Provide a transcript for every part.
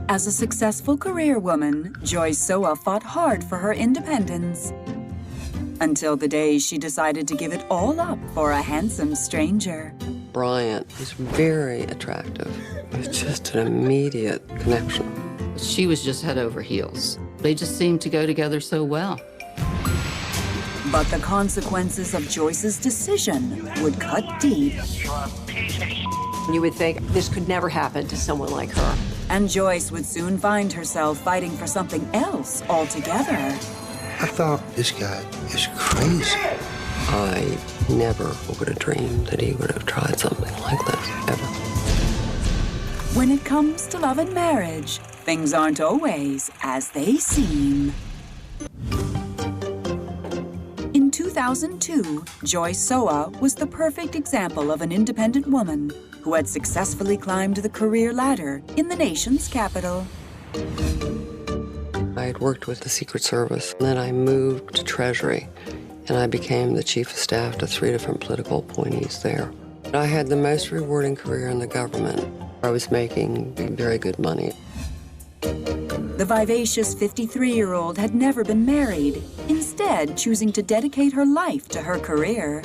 As a successful career woman, Joyce Soa fought hard for her independence. Until the day she decided to give it all up for a handsome stranger. Bryant was very attractive. It was just an immediate connection. She was just head over heels. They just seemed to go together so well. But the consequences of Joyce's decision would cut deep. You would think this could never happen to someone like her. And Joyce would soon find herself fighting for something else altogether. I thought, this guy is crazy. I never would have dreamed that he would have tried something like this, ever. When it comes to love and marriage, things aren't always as they seem. In 2002, Joyce Soa was the perfect example of an independent woman who had successfully climbed the career ladder in the nation's capital. I had worked with the Secret Service, and then I moved to Treasury, and I became the chief of staff to 3 different political appointees there. I had the most rewarding career in the government. I was making very good money. The vivacious 53-year-old had never been married, instead choosing to dedicate her life to her career.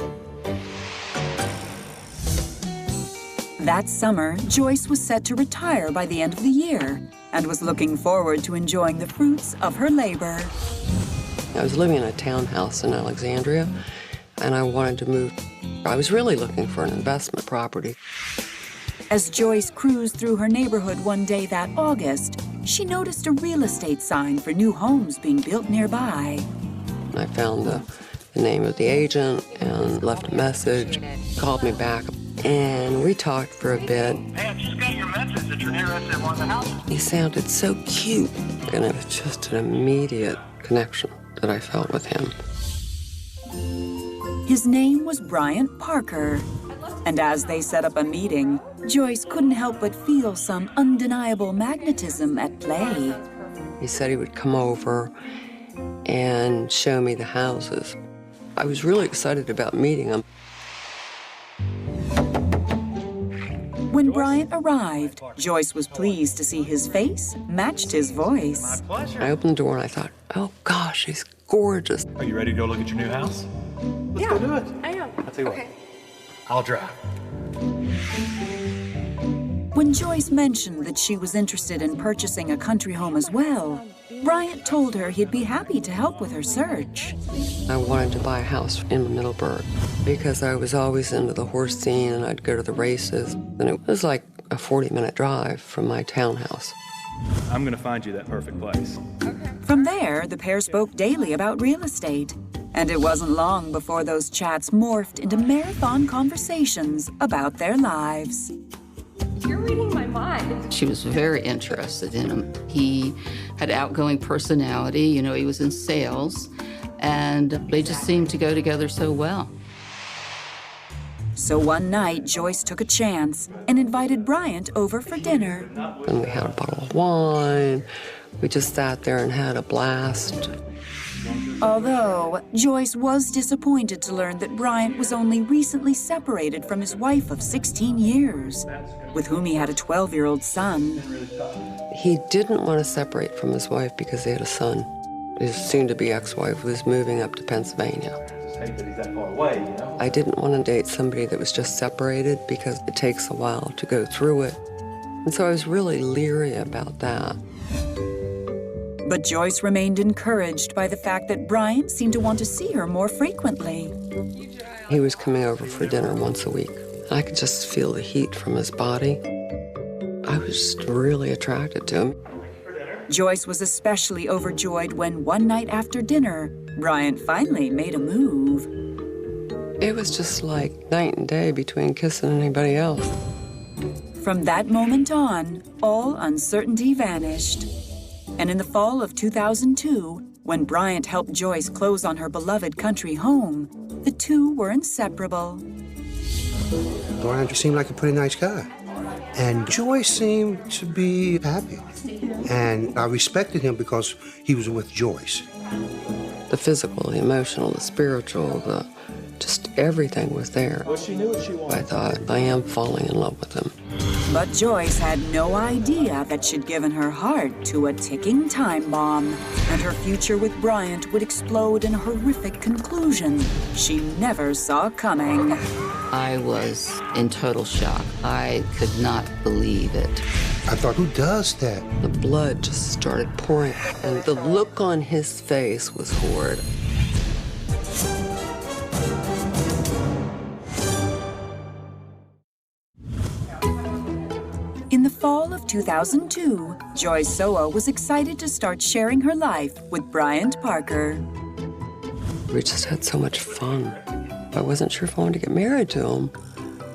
That summer, Joyce was set to retire by the end of the year and was looking forward to enjoying the fruits of her labor. I was living in a townhouse in Alexandria, and I wanted to move. I was really looking for an investment property. As Joyce cruised through her neighborhood one day that August, she noticed a real estate sign for new homes being built nearby. I found the name of the agent and left a message, called me back, and we talked for a bit. Hey, I just got your message that you're interested in one of the houses. He sounded so cute, and it was just an immediate connection that I felt with him. His name was Bryant Parker, and as they set up a meeting, Joyce couldn't help but feel some undeniable magnetism at play. He said he would come over and show me the houses. I was really excited about meeting him. When Bryant arrived, Joyce was pleased to see his face matched his voice. My pleasure. I opened the door and I thought, oh gosh, he's gorgeous. Are you ready to go look at your new house? Let's go do it. I am. I'll tell you what. I'll drive. When Joyce mentioned that she was interested in purchasing a country home as well, Bryant told her he'd be happy to help with her search. I wanted to buy a house in Middleburg because I was always into the horse scene and I'd go to the races. And it was like a 40-minute drive from my townhouse. I'm gonna find you that perfect place. From there, the pair spoke daily about real estate. And it wasn't long before those chats morphed into marathon conversations about their lives. You're reading my mind. She was very interested in him. He had outgoing personality, you know, he was in sales, and they just seemed to go together so well. So one night, Joyce took a chance and invited Bryant over for dinner. And we had a bottle of wine. We just sat there and had a blast. Although, Joyce was disappointed to learn that Bryant was only recently separated from his wife of 16 years, with whom he had a 12-year-old son. He didn't want to separate from his wife because they had a son. His soon-to-be ex-wife was moving up to Pennsylvania. Just hate that he's that far away, you know? I didn't want to date somebody that was just separated because it takes a while to go through it. And so I was really leery about that. But Joyce remained encouraged by the fact that Bryant seemed to want to see her more frequently. He was coming over for dinner once a week. I could just feel the heat from his body. I was just really attracted to him. Joyce was especially overjoyed when one night after dinner, Bryant finally made a move. It was just like night and day between kissing anybody else. From that moment on, all uncertainty vanished. And in the fall of 2002, when Bryant helped Joyce close on her beloved country home, the two were inseparable. Bryant seemed like a pretty nice guy. And Joyce seemed to be happy. And I respected him because he was with Joyce. The physical, the emotional, the spiritual, just everything was there. Well, she knew what she wanted. I thought, I am falling in love with him. But Joyce had no idea that she'd given her heart to a ticking time bomb, and her future with Bryant would explode in a horrific conclusion she never saw coming. I was in total shock. I could not believe it. I thought, who does that? The blood just started pouring, and the look on his face was horrid. In the fall of 2002, Joyce Soa was excited to start sharing her life with Bryant Parker. We just had so much fun. I wasn't sure if I wanted to get married to him,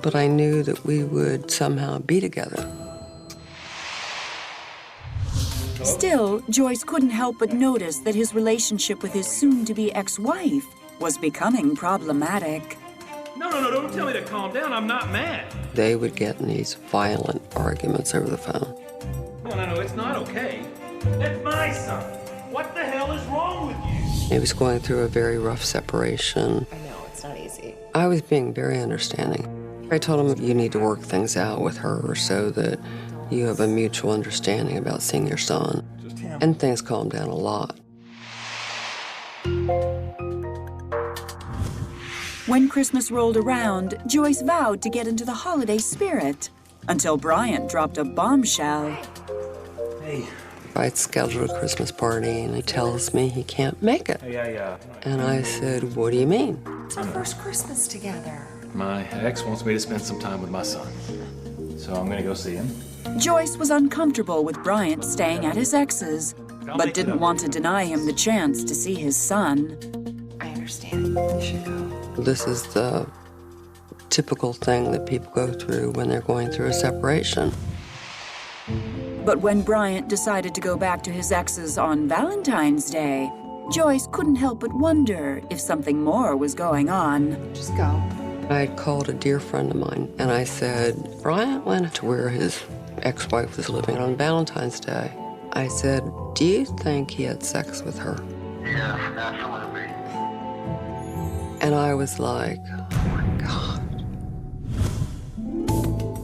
but I knew that we would somehow be together. Still, Joyce couldn't help but notice that his relationship with his soon-to-be ex-wife was becoming problematic. No, don't tell me to calm down. I'm not mad. They would get in these violent arguments over the phone. No, it's not okay. That's my son. What the hell is wrong with you? He was going through a very rough separation. I know, it's not easy. I was being very understanding. I told him you need to work things out with her so that you have a mutual understanding about seeing your son. And things calmed down a lot. When Christmas rolled around, Joyce vowed to get into the holiday spirit until Bryant dropped a bombshell. Hey. I scheduled a Christmas party, and he tells me he can't make it. Hey, And I said, what do you mean? It's our first Christmas together. my ex wants me to spend some time with my son. So I'm gonna go see him. Joyce was uncomfortable with Bryant staying at his ex's, but didn't want to deny him the chance to see his son. I understand. You should go. This is the typical thing that people go through when they're going through a separation. But when Bryant decided to go back to his ex's on Valentine's Day, Joyce couldn't help but wonder if something more was going on. Just go. I had called a dear friend of mine, and I said, Bryant went to where his ex-wife was living on Valentine's Day. I said, do you think he had sex with her? Yes, absolutely. And I was like, oh my God.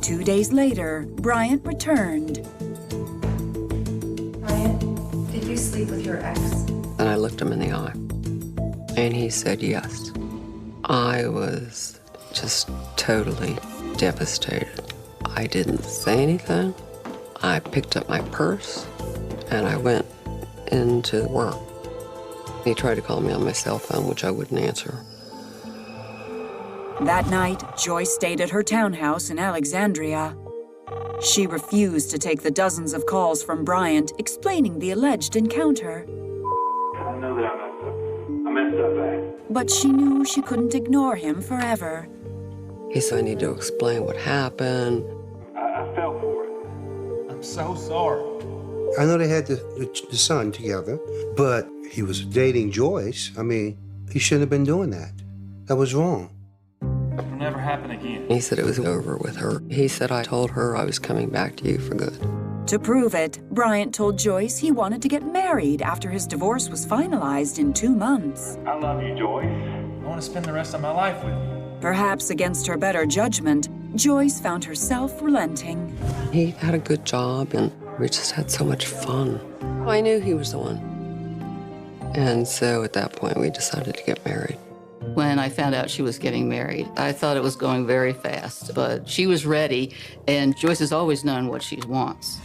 2 days later, Bryant returned. Ryan, did you sleep with your ex? And I looked him in the eye, and he said yes. I was just totally devastated. I didn't say anything. I picked up my purse, and I went into work. He tried to call me on my cell phone, which I wouldn't answer. That night, Joyce stayed at her townhouse in Alexandria. She refused to take the dozens of calls from Bryant explaining the alleged encounter. I know that I messed up bad. But she knew she couldn't ignore him forever. He said, I need to explain what happened. I fell for it. I'm so sorry. I know they had the son together, but he was dating Joyce. I mean, he shouldn't have been doing that. That was wrong. It'll never happen again. He said it was over with her. He said, I told her I was coming back to you for good. To prove it, Bryant told Joyce he wanted to get married after his divorce was finalized in 2 months. I love you, Joyce. I want to spend the rest of my life with you. Perhaps against her better judgment, Joyce found herself relenting. He had a good job, and we just had so much fun. I knew he was the one. And so at that point, we decided to get married. When I found out she was getting married, I thought it was going very fast, but she was ready, and Joyce has always known what she wants.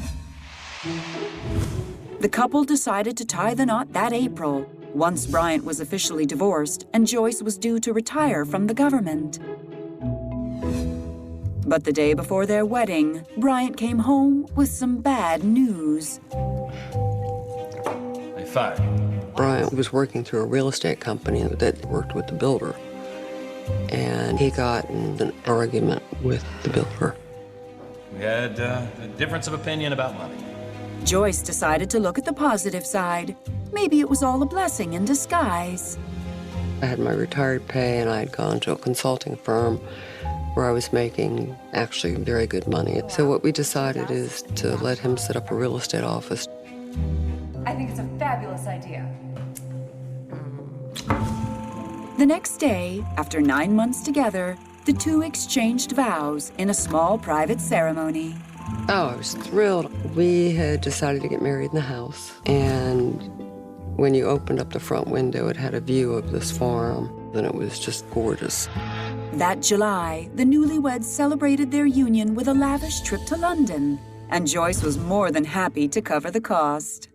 The couple decided to tie the knot that April, once Bryant was officially divorced and Joyce was due to retire from the government. But the day before their wedding, Bryant came home with some bad news. They fired you. Bryant was working through a real estate company that worked with the builder. And he got in an argument with the builder. We had a difference of opinion about money. Joyce decided to look at the positive side. Maybe it was all a blessing in disguise. I had my retired pay, and I had gone to a consulting firm where I was making actually very good money. So what we decided is to let him set up a real estate office. I think it's a fabulous idea. The next day, after 9 months together, the two exchanged vows in a small private ceremony. Oh, I was thrilled. We had decided to get married in the house, and when you opened up the front window, it had a view of this farm, and it was just gorgeous. That July, the newlyweds celebrated their union with a lavish trip to London, and Joyce was more than happy to cover the cost.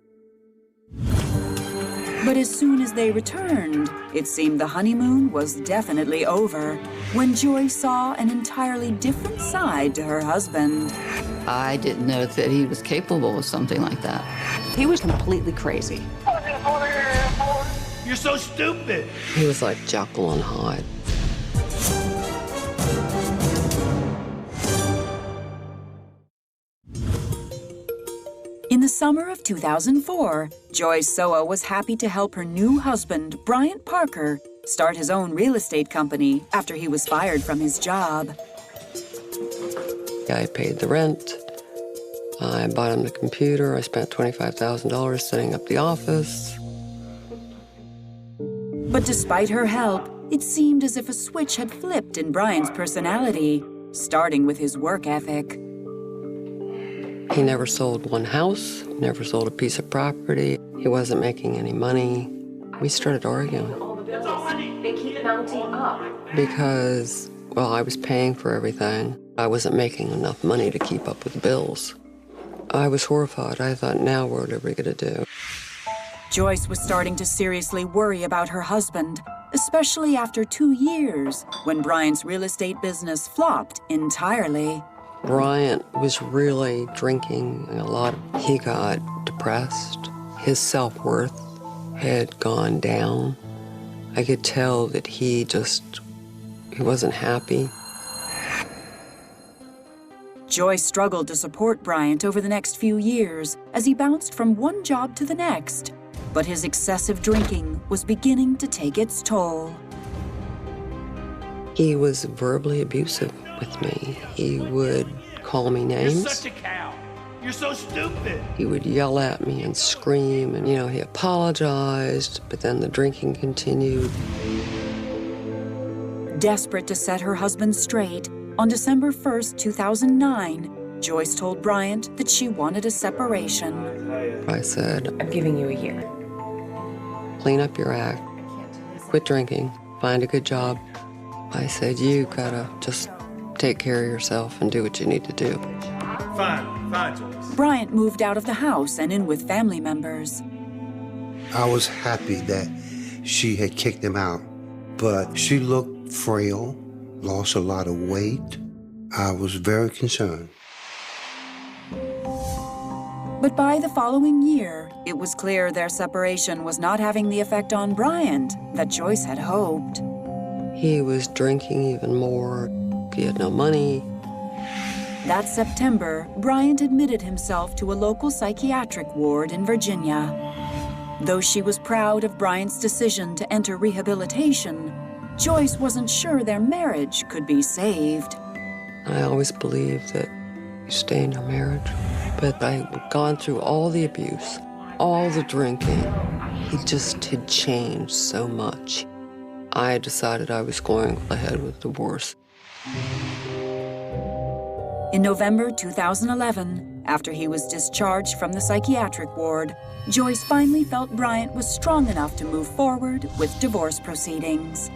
But as soon as they returned, it seemed the honeymoon was definitely over when Joyce saw an entirely different side to her husband. I didn't know that he was capable of something like that. He was completely crazy. You're so stupid. He was like Jekyll and Hyde. In the summer of 2004, Joyce Soa was happy to help her new husband, Bryant Parker, start his own real estate company after he was fired from his job. I paid the rent. I bought him the computer. I spent $25,000 setting up the office. But despite her help, it seemed as if a switch had flipped in Bryant's personality, starting with his work ethic. He never sold one house, never sold a piece of property. He wasn't making any money. We started arguing. They keep mounting up. Because, well, I was paying for everything. I wasn't making enough money to keep up with bills. I was horrified. I thought, now what are we gonna do? Joyce was starting to seriously worry about her husband, especially after 2 years, when Bryant's real estate business flopped entirely. Bryant was really drinking a lot. He got depressed. His self-worth had gone down. I could tell that he wasn't happy. Joyce struggled to support Bryant over the next few years as he bounced from one job to the next, but his excessive drinking was beginning to take its toll. He was verbally abusive with me. He would call me names. You're such a cow. You're so stupid. He would yell at me and scream, and, he apologized, but then the drinking continued. Desperate to set her husband straight, on December 1st, 2009, Joyce told Bryant that she wanted a separation. I said, I'm giving you a year. clean up your act, quit drinking, find a good job. I said, you gotta just take care of yourself and do what you need to do. Fine, Joyce. Bryant moved out of the house and in with family members. I was happy that she had kicked him out, but she looked frail, lost a lot of weight. I was very concerned. But by the following year, it was clear their separation was not having the effect on Bryant that Joyce had hoped. He was drinking even more. He had no money. That September, Bryant admitted himself to a local psychiatric ward in Virginia. Though she was proud of Bryant's decision to enter rehabilitation, Joyce wasn't sure their marriage could be saved. I always believed that you stay in your marriage. But I had gone through all the abuse, all the drinking. He just had changed so much. I decided I was going ahead with divorce. In November 2011, after he was discharged from the psychiatric ward, Joyce finally felt Bryant was strong enough to move forward with divorce proceedings.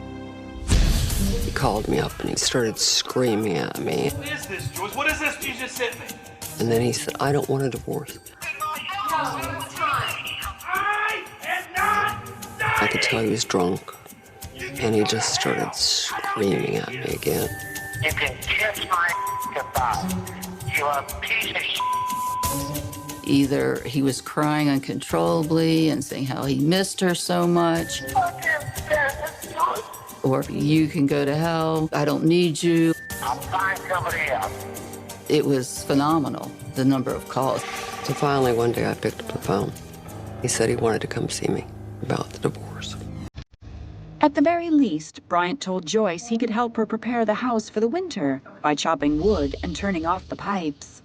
He called me up and he started screaming at me. What is this, Joyce? What is this you just sent me? And then he said, I don't want a divorce. I could tell he was drunk. And he just started screaming at me again. You can kiss my goodbye. You are a piece of Either he was crying uncontrollably and saying how he missed her so much, or you can go to hell, I don't need you. I'll find somebody else. It was phenomenal, the number of calls. So finally, one day I picked up the phone. He said he wanted to come see me about the divorce. At the very least, Bryant told Joyce he could help her prepare the house for the winter by chopping wood and turning off the pipes.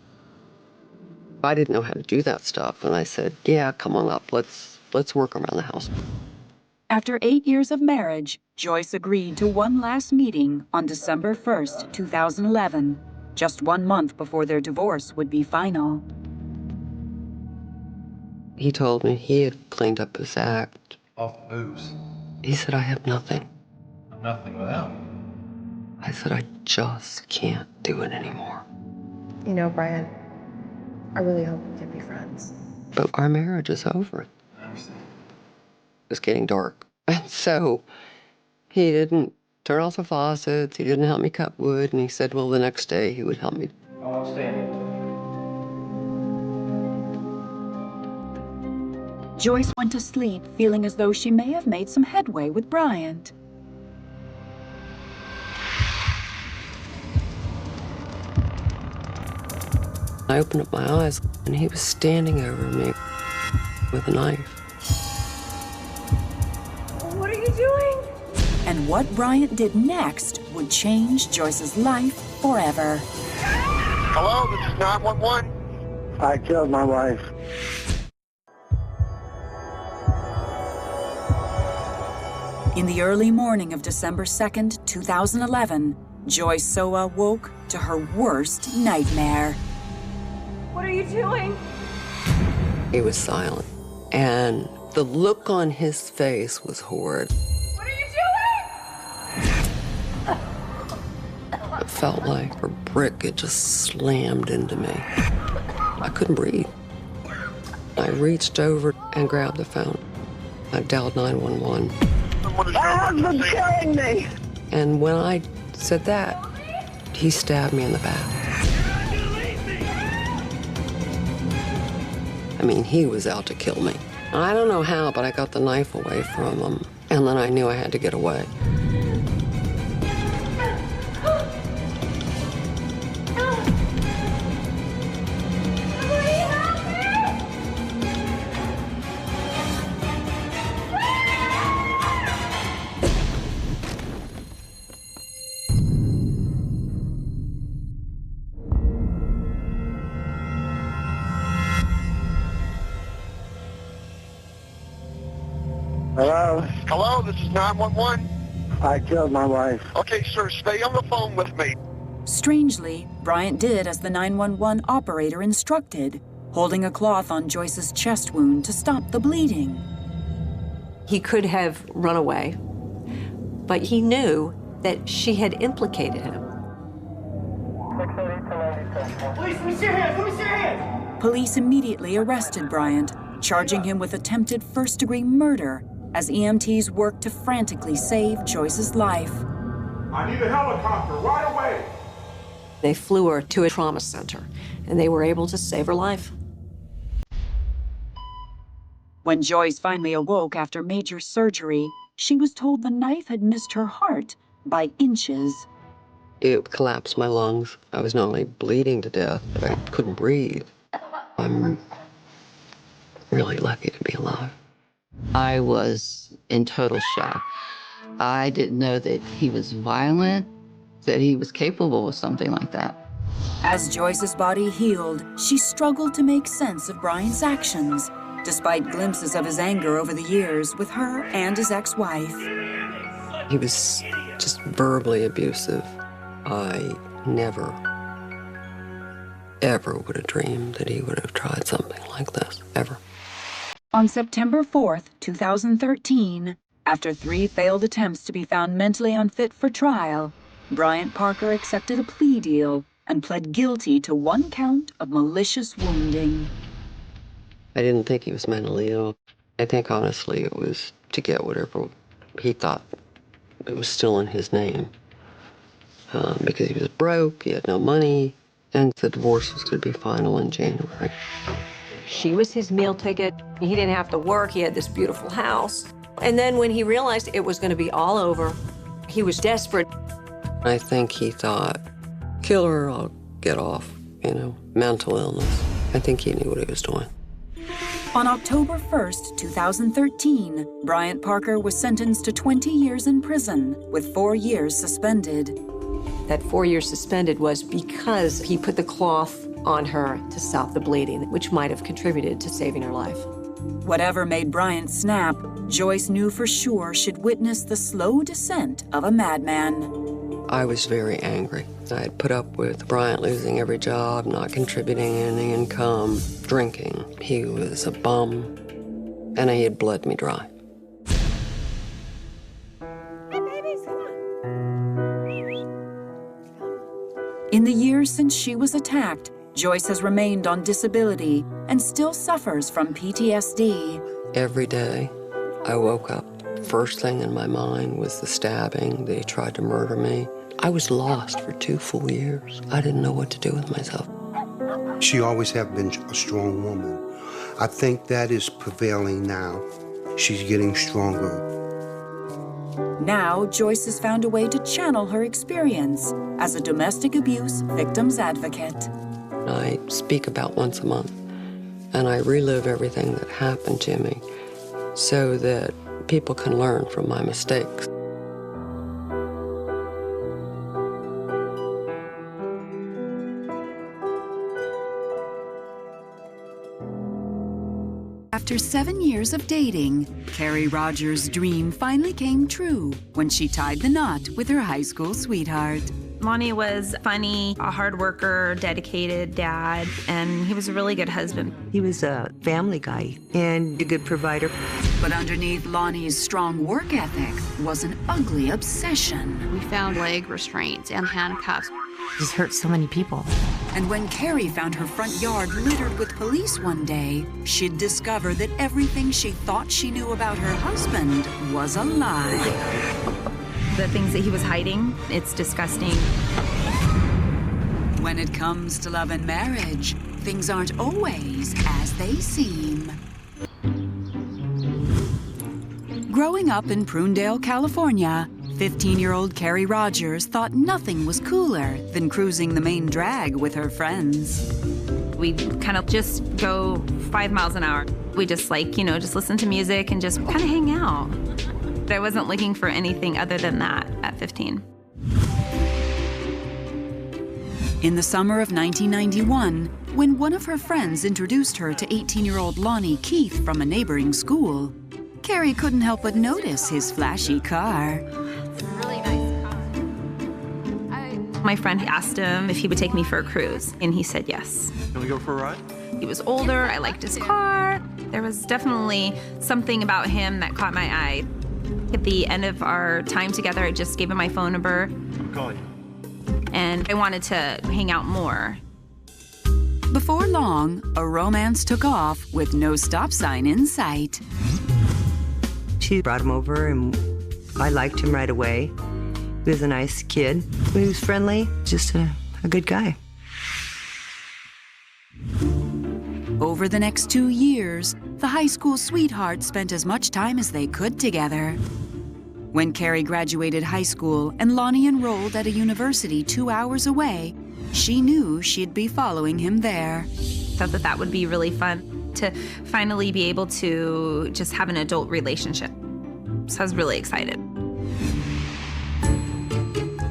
I didn't know how to do that stuff, and I said, yeah, come on up, let's work around the house. After 8 years of marriage, Joyce agreed to one last meeting on December 1st, 2011. just 1 month before their divorce would be final. He told me he had cleaned up his act. Off the booze. He said, I have nothing. I'm nothing without. I said, I just can't do it anymore. You know, Brian, I really hope we can be friends. But our marriage is over. I understand. It was getting dark. And so he didn't turn off the faucets, he didn't help me cut wood, and he said, well, the next day he would help me. Oh, I'm staying. Joyce went to sleep feeling as though she may have made some headway with Bryant. I opened up my eyes, and he was standing over me with a knife. What are you doing? And what Bryant did next would change Joyce's life forever. Hello, this is 911. I killed my wife. In the early morning of December 2nd, 2011, Joyce Soa woke to her worst nightmare. What are you doing? He was silent, and the look on his face was horrid. What are you doing? It felt like a brick had just slammed into me. I couldn't breathe. I reached over and grabbed the phone. I dialed 911. Someone is killing me. And when I said that, he stabbed me in the back. I mean, he was out to kill me. I don't know how, but I got the knife away from him, and then I knew I had to get away. Hello? Hello, this is 911. I killed my wife. Okay, sir, stay on the phone with me. Strangely, Bryant did as the 911 operator instructed, holding a cloth on Joyce's chest wound to stop the bleeding. He could have run away, but he knew that she had implicated him. Police, let me see your hands! Let me see your hands! Police immediately arrested Bryant, charging him with attempted first-degree murder as EMTs worked to frantically save Joyce's life. I need a helicopter right away! They flew her to a trauma center, and they were able to save her life. When Joyce finally awoke after major surgery, she was told the knife had missed her heart by inches. It collapsed my lungs. I was not only bleeding to death, but I couldn't breathe. I'm really lucky to be alive. I was in total shock. I didn't know that he was violent, that he was capable of something like that. As Joyce's body healed, she struggled to make sense of Bryant's actions, despite glimpses of his anger over the years with her and his ex-wife. He was just verbally abusive. I never, ever would have dreamed that he would have tried something like this, ever. On September 4th, 2013, after 3 failed attempts to be found mentally unfit for trial, Bryant Parker accepted a plea deal and pled guilty to 1 count of malicious wounding. I didn't think he was mentally ill. I think, honestly, it was to get whatever he thought it was still in his name. Because he was broke, he had no money, and the divorce was going to be final in January. She was his meal ticket. He didn't have to work. He had this beautiful house. And then when he realized it was going to be all over, he was desperate. I think he thought, kill her, I'll get off, mental illness. I think he knew what he was doing. On October 1st, 2013, Bryant Parker was sentenced to 20 years in prison, with 4 years suspended. That 4 years suspended was because he put the cloth on her to stop the bleeding, which might have contributed to saving her life. Whatever made Bryant snap, Joyce knew for sure she'd witnessed the slow descent of a madman. I was very angry. I had put up with Bryant losing every job, not contributing any income, drinking. He was a bum, and he had bled me dry. In the years since she was attacked, Joyce has remained on disability and still suffers from PTSD. Every day, I woke up. First thing in my mind was the stabbing. They tried to murder me. I was lost for 2 full years. I didn't know what to do with myself. She always have been a strong woman. I think that is prevailing now. She's getting stronger. Now, Joyce has found a way to channel her experience as a domestic abuse victims advocate. I speak about once a month, and I relive everything that happened to me so that people can learn from my mistakes. After 7 years of dating, Carrie Rogers' dream finally came true when she tied the knot with her high school sweetheart. Lonnie was funny, a hard worker, dedicated dad, and he was a really good husband. He was a family guy and a good provider. But underneath Lonnie's strong work ethic was an ugly obsession. We found leg restraints and handcuffs. This hurt so many people. And when Carrie found her front yard littered with police one day, she'd discover that everything she thought she knew about her husband was a lie. The things that he was hiding, it's disgusting. When it comes to love and marriage, things aren't always as they seem. Growing up in Prunedale, California, 15-year-old Carrie Rogers thought nothing was cooler than cruising the main drag with her friends. We'd kind of just go 5 miles an hour. We just just listen to music and just kind of hang out. I wasn't looking for anything other than that at 15. In the summer of 1991, when one of her friends introduced her to 18-year-old Lonnie Keith from a neighboring school, Carrie couldn't help but notice his flashy car. It's a really nice car. My friend asked him if he would take me for a cruise, and he said yes. Can we go for a ride? He was older, I liked his car. There was definitely something about him that caught my eye. At the end of our time together, I just gave him my phone number. I'm calling you. And I wanted to hang out more. Before long, a romance took off with no stop sign in sight. She brought him over, and I liked him right away. He was a nice kid. He was friendly, just a good guy. Over the next 2 years, the high school sweethearts spent as much time as they could together. When Carrie graduated high school and Lonnie enrolled at a university 2 hours away, she knew she'd be following him there. Thought that that would be really fun to finally be able to just have an adult relationship. So I was really excited.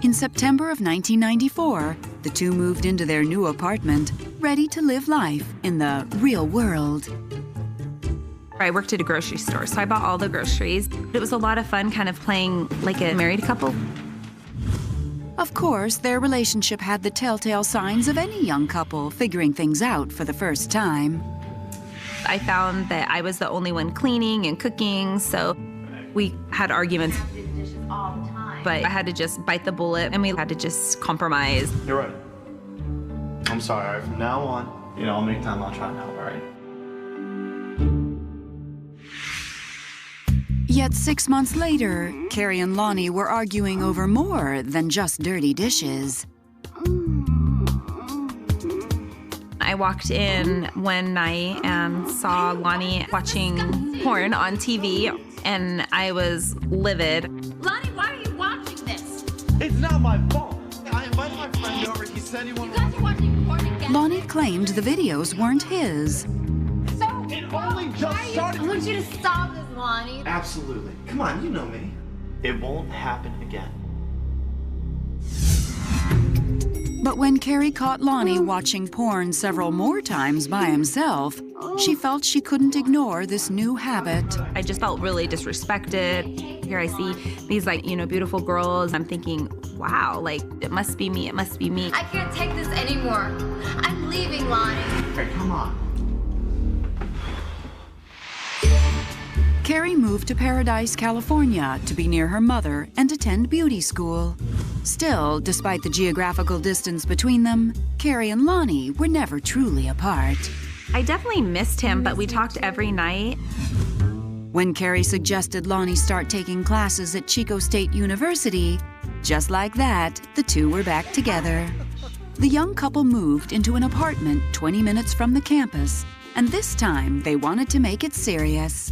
In September of 1994, the two moved into their new apartment, ready to live life in the real world. I worked at a grocery store, so I bought all the groceries. It was a lot of fun kind of playing like a married couple. Of course, their relationship had the telltale signs of any young couple figuring things out for the first time. I found that I was the only one cleaning and cooking, so we had arguments. All the time. But I had to just bite the bullet, and we had to just compromise. You're right. I'm sorry. All right, from now on, I'll make time. I'll try and help, all right? Yet 6 months later, Carrie and Lonnie were arguing over more than just dirty dishes. I walked in one night and saw Lonnie watching porn on TV, and I was livid. Lonnie, why are you watching this? It's not my fault. I invited my friend over. He said he wanted to... You guys are watching porn together? Lonnie claimed the videos weren't his. So, It only just started. I want you to stop this, Lonnie. Absolutely. Come on, you know me. It won't happen again. But when Carrie caught Lonnie watching porn several more times by himself, she felt she couldn't ignore this new habit. I just felt really disrespected. Here I see these beautiful girls. I'm thinking, wow, like, it must be me, it must be me. I can't take this anymore. I'm leaving, Lonnie. Hey, come on. Carrie moved to Paradise, California to be near her mother and attend beauty school. Still, despite the geographical distance between them, Carrie and Lonnie were never truly apart. I definitely missed him, but we talked every night. When Carrie suggested Lonnie start taking classes at Chico State University, just like that, the two were back together. The young couple moved into an apartment 20 minutes from the campus, and this time they wanted to make it serious.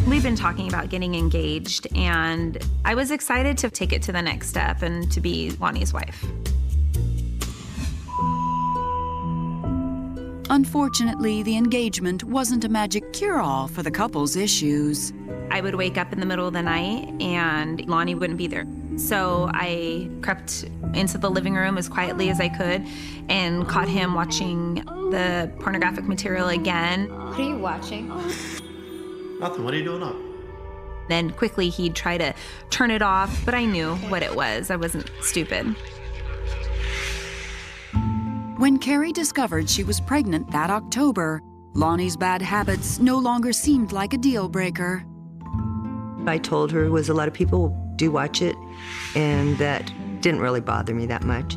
We've been talking about getting engaged, and I was excited to take it to the next step and to be Lonnie's wife. Unfortunately, the engagement wasn't a magic cure-all for the couple's issues. I would wake up in the middle of the night and Lonnie wouldn't be there. So I crept into the living room as quietly as I could and caught him watching the pornographic material again. What are you watching? Nothing. What are you doing up? Then quickly he'd try to turn it off, but I knew what it was. I wasn't stupid. When Carrie discovered she was pregnant that October, Lonnie's bad habits no longer seemed like a deal breaker. I told her a lot of people do watch it, and that didn't really bother me that much.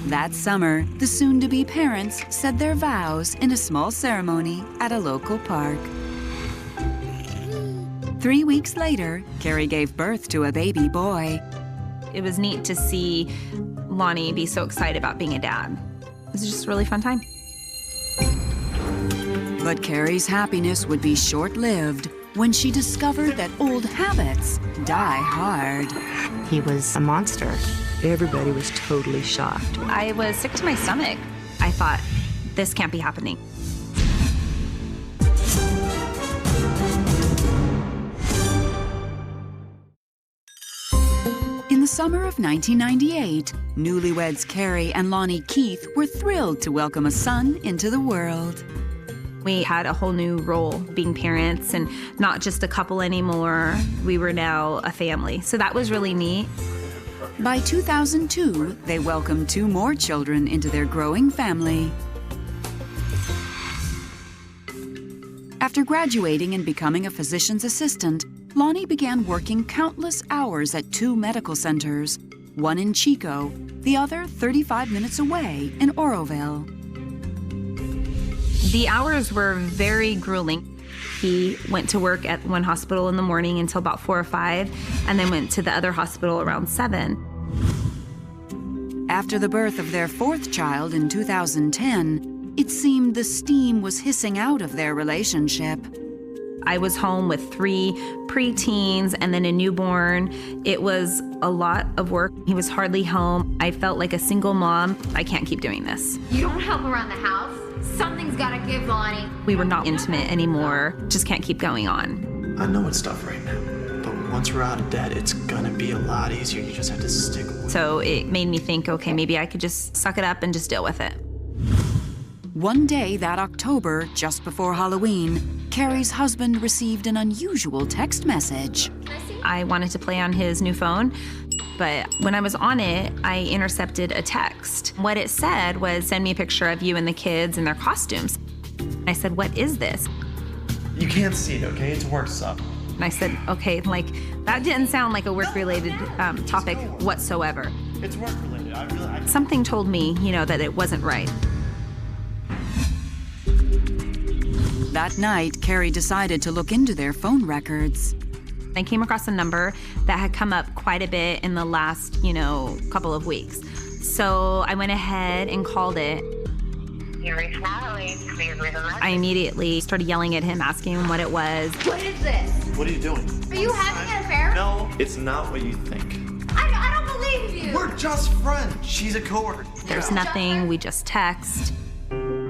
That summer, the soon-to-be parents said their vows in a small ceremony at a local park. 3 weeks later, Carrie gave birth to a baby boy. It was neat to see Lonnie be so excited about being a dad. It was just a really fun time. But Carrie's happiness would be short-lived when she discovered that old habits die hard. He was a monster. Everybody was totally shocked. I was sick to my stomach. I thought, this can't be happening. In the summer of 1998, newlyweds Carrie and Lonnie Keith were thrilled to welcome a son into the world. We had a whole new role being parents and not just a couple anymore. We were now a family, so that was really neat. By 2002, they welcomed 2 more children into their growing family. After graduating and becoming a physician's assistant, Lonnie began working countless hours at 2 medical centers, one in Chico, the other 35 minutes away in Oroville. The hours were very grueling. He went to work at one hospital in the morning until about 4 or 5, and then went to the other hospital around 7. After the birth of their 4th child in 2010, it seemed the steam was hissing out of their relationship. I was home with 3 preteens and then a newborn. It was a lot of work. He was hardly home. I felt like a single mom. I can't keep doing this. You don't help around the house. Something's gotta give, Lonnie. We were not intimate anymore. Just can't keep going on. I know it's tough right now, but once we're out of debt, it's gonna be a lot easier. You just have to stick with it. So it made me think, okay, maybe I could just suck it up and just deal with it. One day that October, just before Halloween, Carrie's husband received an unusual text message. I wanted to play on his new phone, but when I was on it, I intercepted a text. What it said was, send me a picture of you and the kids in their costumes. I said, what is this? You can't see it, okay? It's work stuff. And I said, okay, like, that didn't sound like a work-related topic whatsoever. It's work-related. Something told me, that it wasn't right. That night, Carrie decided to look into their phone records. I came across a number that had come up quite a bit in the last, couple of weeks. So I went ahead and called it. You reached Natalie. Please leave a message. I immediately started yelling at him, asking him what it was. What is this? What are you doing? Are you having an affair? No, it's not what you think. I don't believe you. We're just friends. She's a coworker. There's nothing, we just text.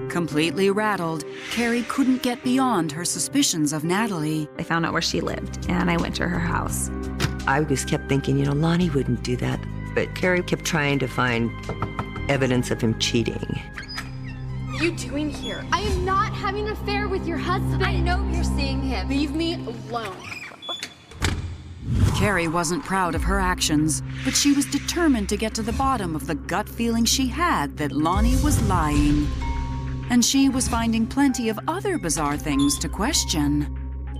Completely rattled, Carrie couldn't get beyond her suspicions of Natalie. I found out where she lived, and I went to her house. I just kept thinking, Lonnie wouldn't do that. But Carrie kept trying to find evidence of him cheating. What are you doing here? I am not having an affair with your husband. I know you're seeing him. Leave me alone. Carrie wasn't proud of her actions, but she was determined to get to the bottom of the gut feeling she had that Lonnie was lying. And she was finding plenty of other bizarre things to question.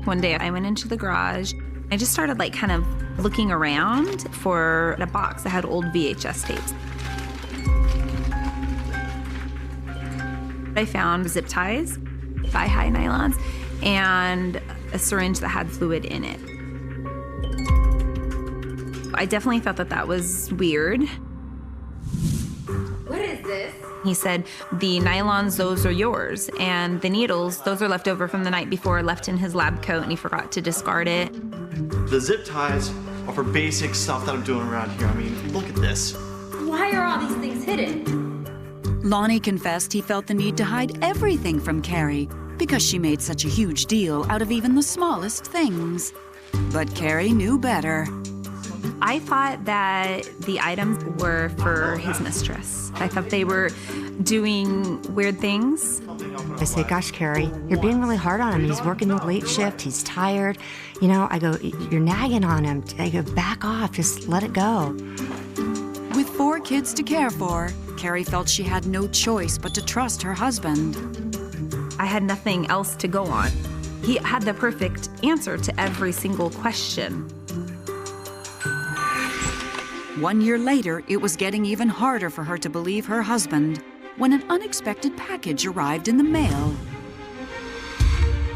One day I went into the garage. I just started kind of looking around for a box that had old VHS tapes. I found zip ties, thigh-high nylons, and a syringe that had fluid in it. I definitely thought that was weird. What is this? He said, the nylons, those are yours, and the needles, those are left over from the night before, left in his lab coat, and he forgot to discard it. The zip ties are for basic stuff that I'm doing around here. I mean, look at this. Why are all these things hidden? Lonnie confessed he felt the need to hide everything from Carrie because she made such a huge deal out of even the smallest things. But Carrie knew better. I thought that the items were for his mistress. I thought they were doing weird things. I say, gosh, Carrie, you're being really hard on him. He's working the late shift. He's tired. You know, I go, you're nagging on him. I go, back off. Just let it go. With 4 kids to care for, Carrie felt she had no choice but to trust her husband. I had nothing else to go on. He had the perfect answer to every single question. 1 year later, it was getting even harder for her to believe her husband when an unexpected package arrived in the mail.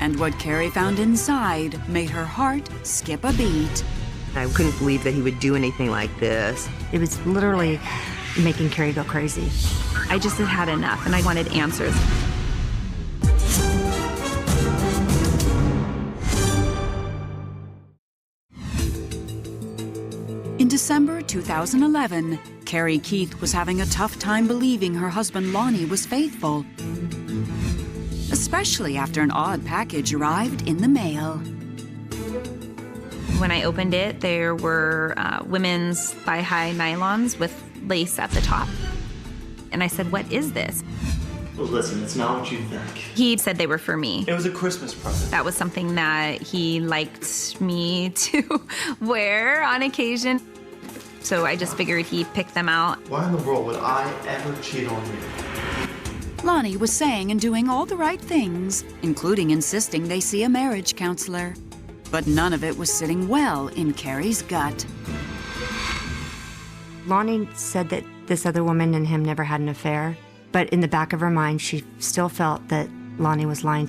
And what Carrie found inside made her heart skip a beat. I couldn't believe that he would do anything like this. It was literally making Carrie go crazy. I just had had enough, and I wanted answers. In December 2011, Carrie Keith was having a tough time believing her husband Lonnie was faithful, especially after an odd package arrived in the mail. When I opened it, there were women's thigh-high nylons with lace at the top. And I said, what is this? Well, listen, it's not what you think. He said they were for me. It was a Christmas present. That was something that he liked me to wear on occasion. So I just figured he'd pick them out. Why in the world would I ever cheat on you? Lonnie was saying and doing all the right things, including insisting they see a marriage counselor. But none of it was sitting well in Carrie's gut. Lonnie said that this other woman and him never had an affair, but in the back of her mind, she still felt that Lonnie was lying.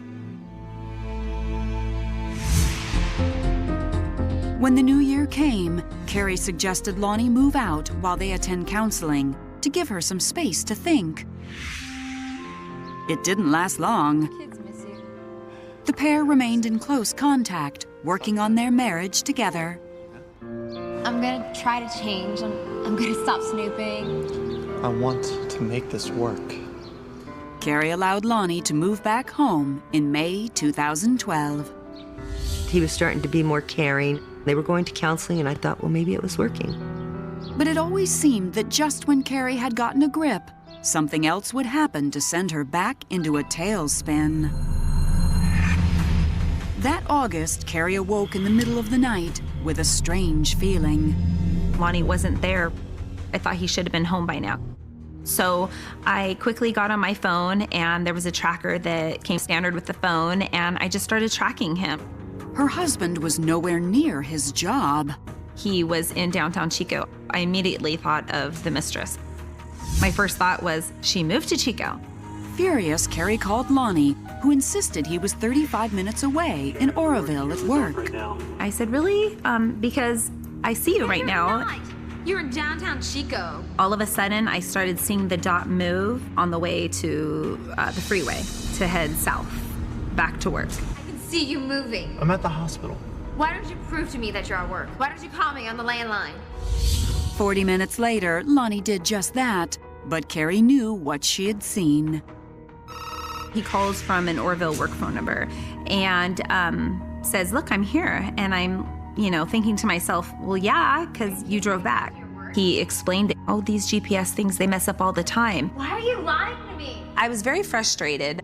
When the new year came, Carrie suggested Lonnie move out while they attend counseling to give her some space to think. It didn't last long. Kids miss you. The pair remained in close contact, working on their marriage together. I'm gonna try to change. I'm gonna stop snooping. I want to make this work. Carrie allowed Lonnie to move back home in May 2012. He was starting to be more caring. They were going to counseling, and I thought, well, maybe it was working. But it always seemed that just when Carrie had gotten a grip, something else would happen to send her back into a tailspin. That August, Carrie awoke in the middle of the night with a strange feeling. Lonnie wasn't there. I thought he should have been home by now. So I quickly got on my phone, and there was a tracker that came standard with the phone, and I just started tracking him. Her husband was nowhere near his job. He was in downtown Chico. I immediately thought of the mistress. My first thought was, she moved to Chico. Furious, Carrie called Lonnie, who insisted he was 35 minutes away in Oroville at work. I said, really? Because I see you right now. You're in downtown Chico. All of a sudden, I started seeing the dot move on the way to the freeway to head south, back to work. I can see you moving. I'm at the hospital. Why don't you prove to me that you're at work? Why don't you call me on the landline? 40 minutes later, Lonnie did just that, but Carrie knew what she had seen. He calls from an Oroville work phone number and says, look, I'm here. And I'm, thinking to myself, well, yeah, because you drove back. He explained, oh, these GPS things, they mess up all the time. Why are you lying to me? I was very frustrated.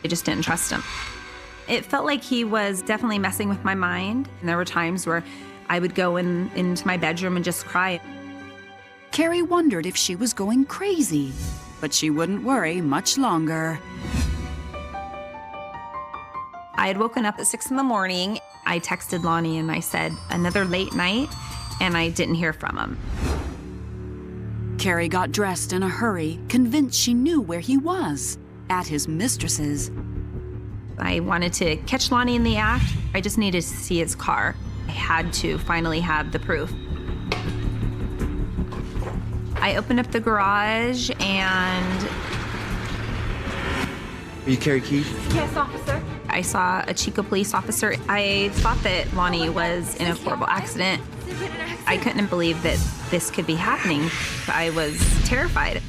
I just didn't trust him. It felt like he was definitely messing with my mind. And there were times where I would go into my bedroom and just cry. Carrie wondered if she was going crazy, but she wouldn't worry much longer. I had woken up at 6 in the morning. I texted Lonnie and I said, another late night, and I didn't hear from him. Carrie got dressed in a hurry, convinced she knew where he was, at his mistress's. I wanted to catch Lonnie in the act. I just needed to see his car. I had to finally have the proof. I opened up the garage and... Are you Carrie Keith? Yes, officer. I saw a Chico police officer. I thought that Lonnie was in a horrible accident. I couldn't believe that this could be happening. I was terrified.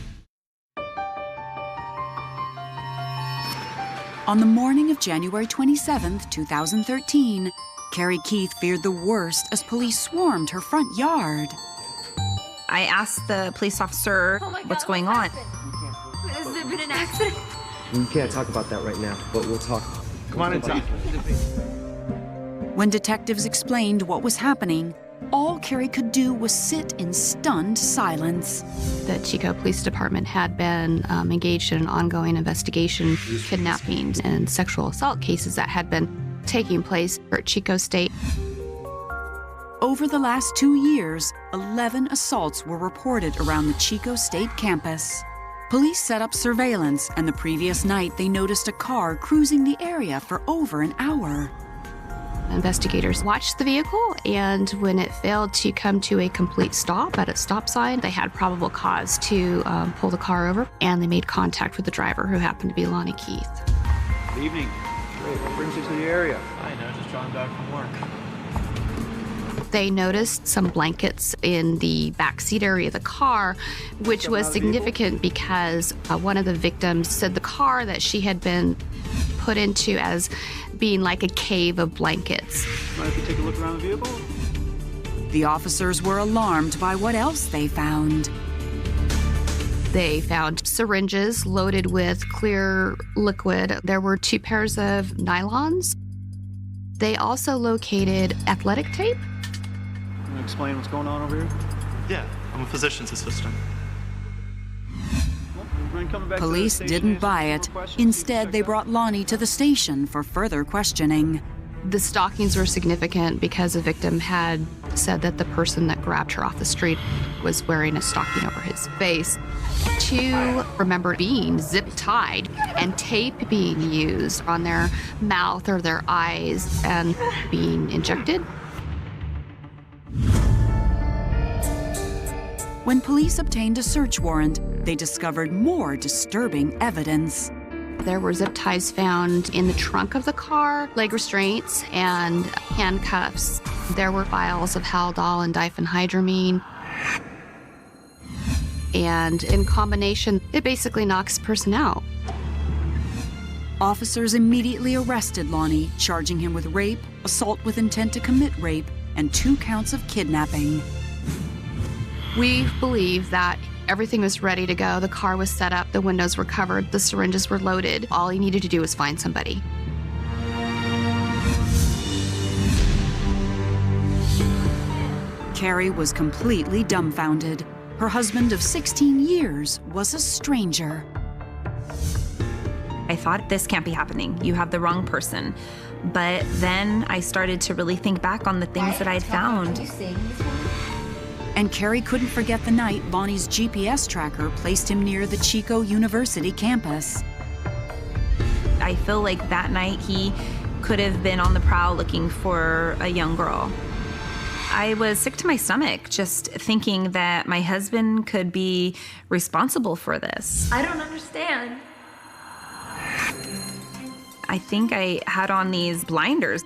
On the morning of January 27th, 2013, Carrie Keith feared the worst as police swarmed her front yard. I asked the police officer, what's going on? Has there been an accident? We can't talk about that right now, but we'll talk. Come on inside. When detectives explained what was happening, all Carrie could do was sit in stunned silence. The Chico Police Department had been engaged in an ongoing investigation, kidnappings and sexual assault cases that had been taking place at Chico State. Over the last 2 years, 11 assaults were reported around the Chico State campus. Police set up surveillance, and the previous night they noticed a car cruising the area for over an hour. Investigators watched the vehicle, and when it failed to come to a complete stop at a stop sign, they had probable cause to pull the car over, and they made contact with the driver, who happened to be Lonnie Keith. Good evening. Great, what brings you to the area? I know, just driving back from work. They noticed some blankets in the backseat area of the car, which was significant because one of the victims said the car that she had been put into as being like a cave of blankets. Mind if we take a look around the vehicle? The officers were alarmed by what else they found. They found syringes loaded with clear liquid. There were 2 pairs of nylons. They also located athletic tape. Can you explain what's going on over here? Yeah, I'm a physician's assistant. Police didn't buy it. Instead, they brought Lonnie to the station for further questioning. The stockings were significant because the victim had said that the person that grabbed her off the street was wearing a stocking over his face. 2 remembered being zip-tied and tape being used on their mouth or their eyes and being injected. When police obtained a search warrant, they discovered more disturbing evidence. There were zip ties found in the trunk of the car, leg restraints, and handcuffs. There were vials of Haldol and diphenhydramine. And in combination, it basically knocks a person out. Officers immediately arrested Lonnie, charging him with rape, assault with intent to commit rape, and 2 counts of kidnapping. We believe that everything was ready to go. The car was set up, the windows were covered, the syringes were loaded. All he needed to do was find somebody. Carrie was completely dumbfounded. Her husband of 16 years was a stranger. I thought, this can't be happening. You have the wrong person. But then I started to really think back on the things that I'd found. And Carrie couldn't forget the night Lonnie's GPS tracker placed him near the Chico University campus. I feel like that night he could have been on the prowl looking for a young girl. I was sick to my stomach just thinking that my husband could be responsible for this. I don't understand. I think I had on these blinders.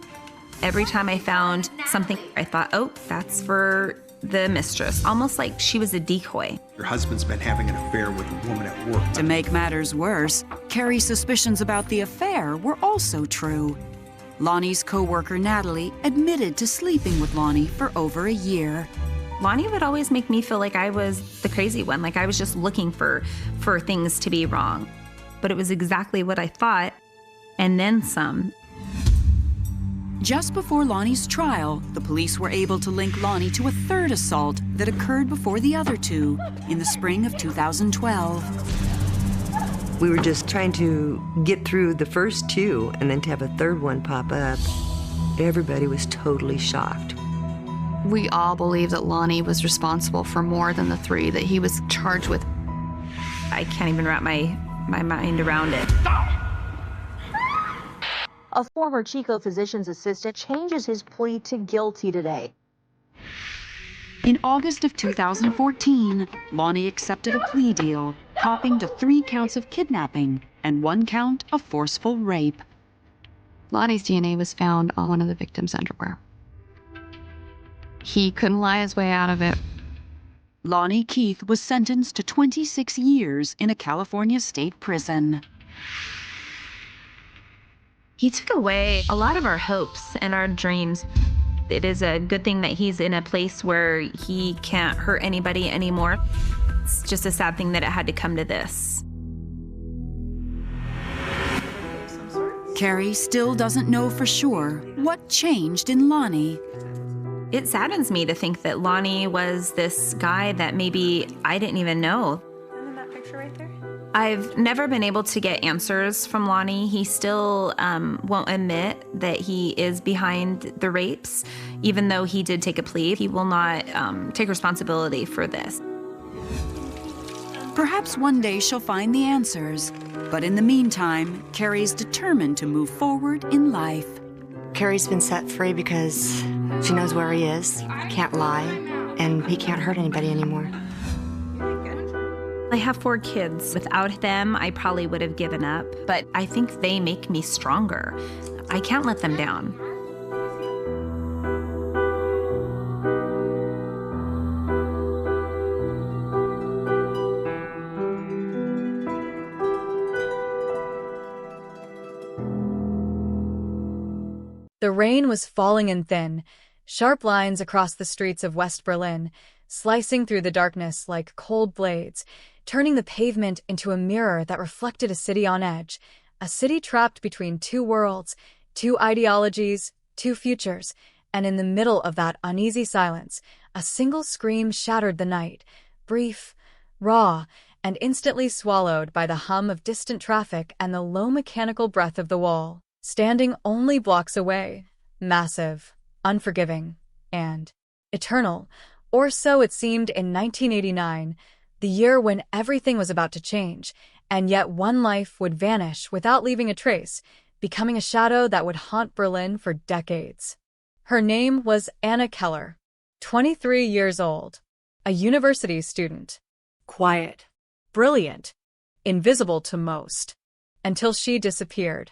Every time I found something, I thought, oh, that's for the mistress, almost like she was a decoy. Your husband's been having an affair with a woman at work. To make matters worse, Carrie's suspicions about the affair were also true. Lonnie's co-worker Natalie admitted to sleeping with Lonnie for over a year. Lonnie would always make me feel like I was the crazy one, like I was just looking for things to be wrong. But it was exactly what I thought, and then some. Just before Lonnie's trial, the police were able to link Lonnie to a third assault that occurred before the other two in the spring of 2012. We were just trying to get through the first two, and then to have a third one pop up. Everybody was totally shocked. We all believe that Lonnie was responsible for more than the three that he was charged with. I can't even wrap my mind around it. A former Chico physician's assistant changes his plea to guilty today. In August of 2014, Lonnie accepted a plea deal, copping to 3 counts of kidnapping and 1 count of forceful rape. Lonnie's DNA was found on one of the victims' underwear. He couldn't lie his way out of it. Lonnie Keith was sentenced to 26 years in a California state prison. He took away a lot of our hopes and our dreams. It is a good thing that he's in a place where he can't hurt anybody anymore. It's just a sad thing that it had to come to this. Carrie still doesn't know for sure what changed in Lonnie. It saddens me to think that Lonnie was this guy that maybe I didn't even know. And in that picture right there? I've never been able to get answers from Lonnie. He still won't admit that he is behind the rapes, even though he did take a plea. He will not take responsibility for this. Perhaps one day she'll find the answers, but in the meantime, Carrie's determined to move forward in life. Carrie's been set free because she knows where he is, can't lie, and he can't hurt anybody anymore. I have 4 kids. Without them, I probably would have given up, but I think they make me stronger. I can't let them down. The rain was falling in thin, sharp lines across the streets of West Berlin, slicing through the darkness like cold blades, turning the pavement into a mirror that reflected a city on edge, a city trapped between 2 worlds, 2 ideologies, 2 futures, and in the middle of that uneasy silence, a single scream shattered the night, brief, raw, and instantly swallowed by the hum of distant traffic and the low mechanical breath of the wall, standing only blocks away, massive, unforgiving, and eternal, or so it seemed in 1989, the year when everything was about to change, and yet one life would vanish without leaving a trace, becoming a shadow that would haunt Berlin for decades. Her name was Anna Keller, 23 years old, a university student, quiet, brilliant, invisible to most, until she disappeared.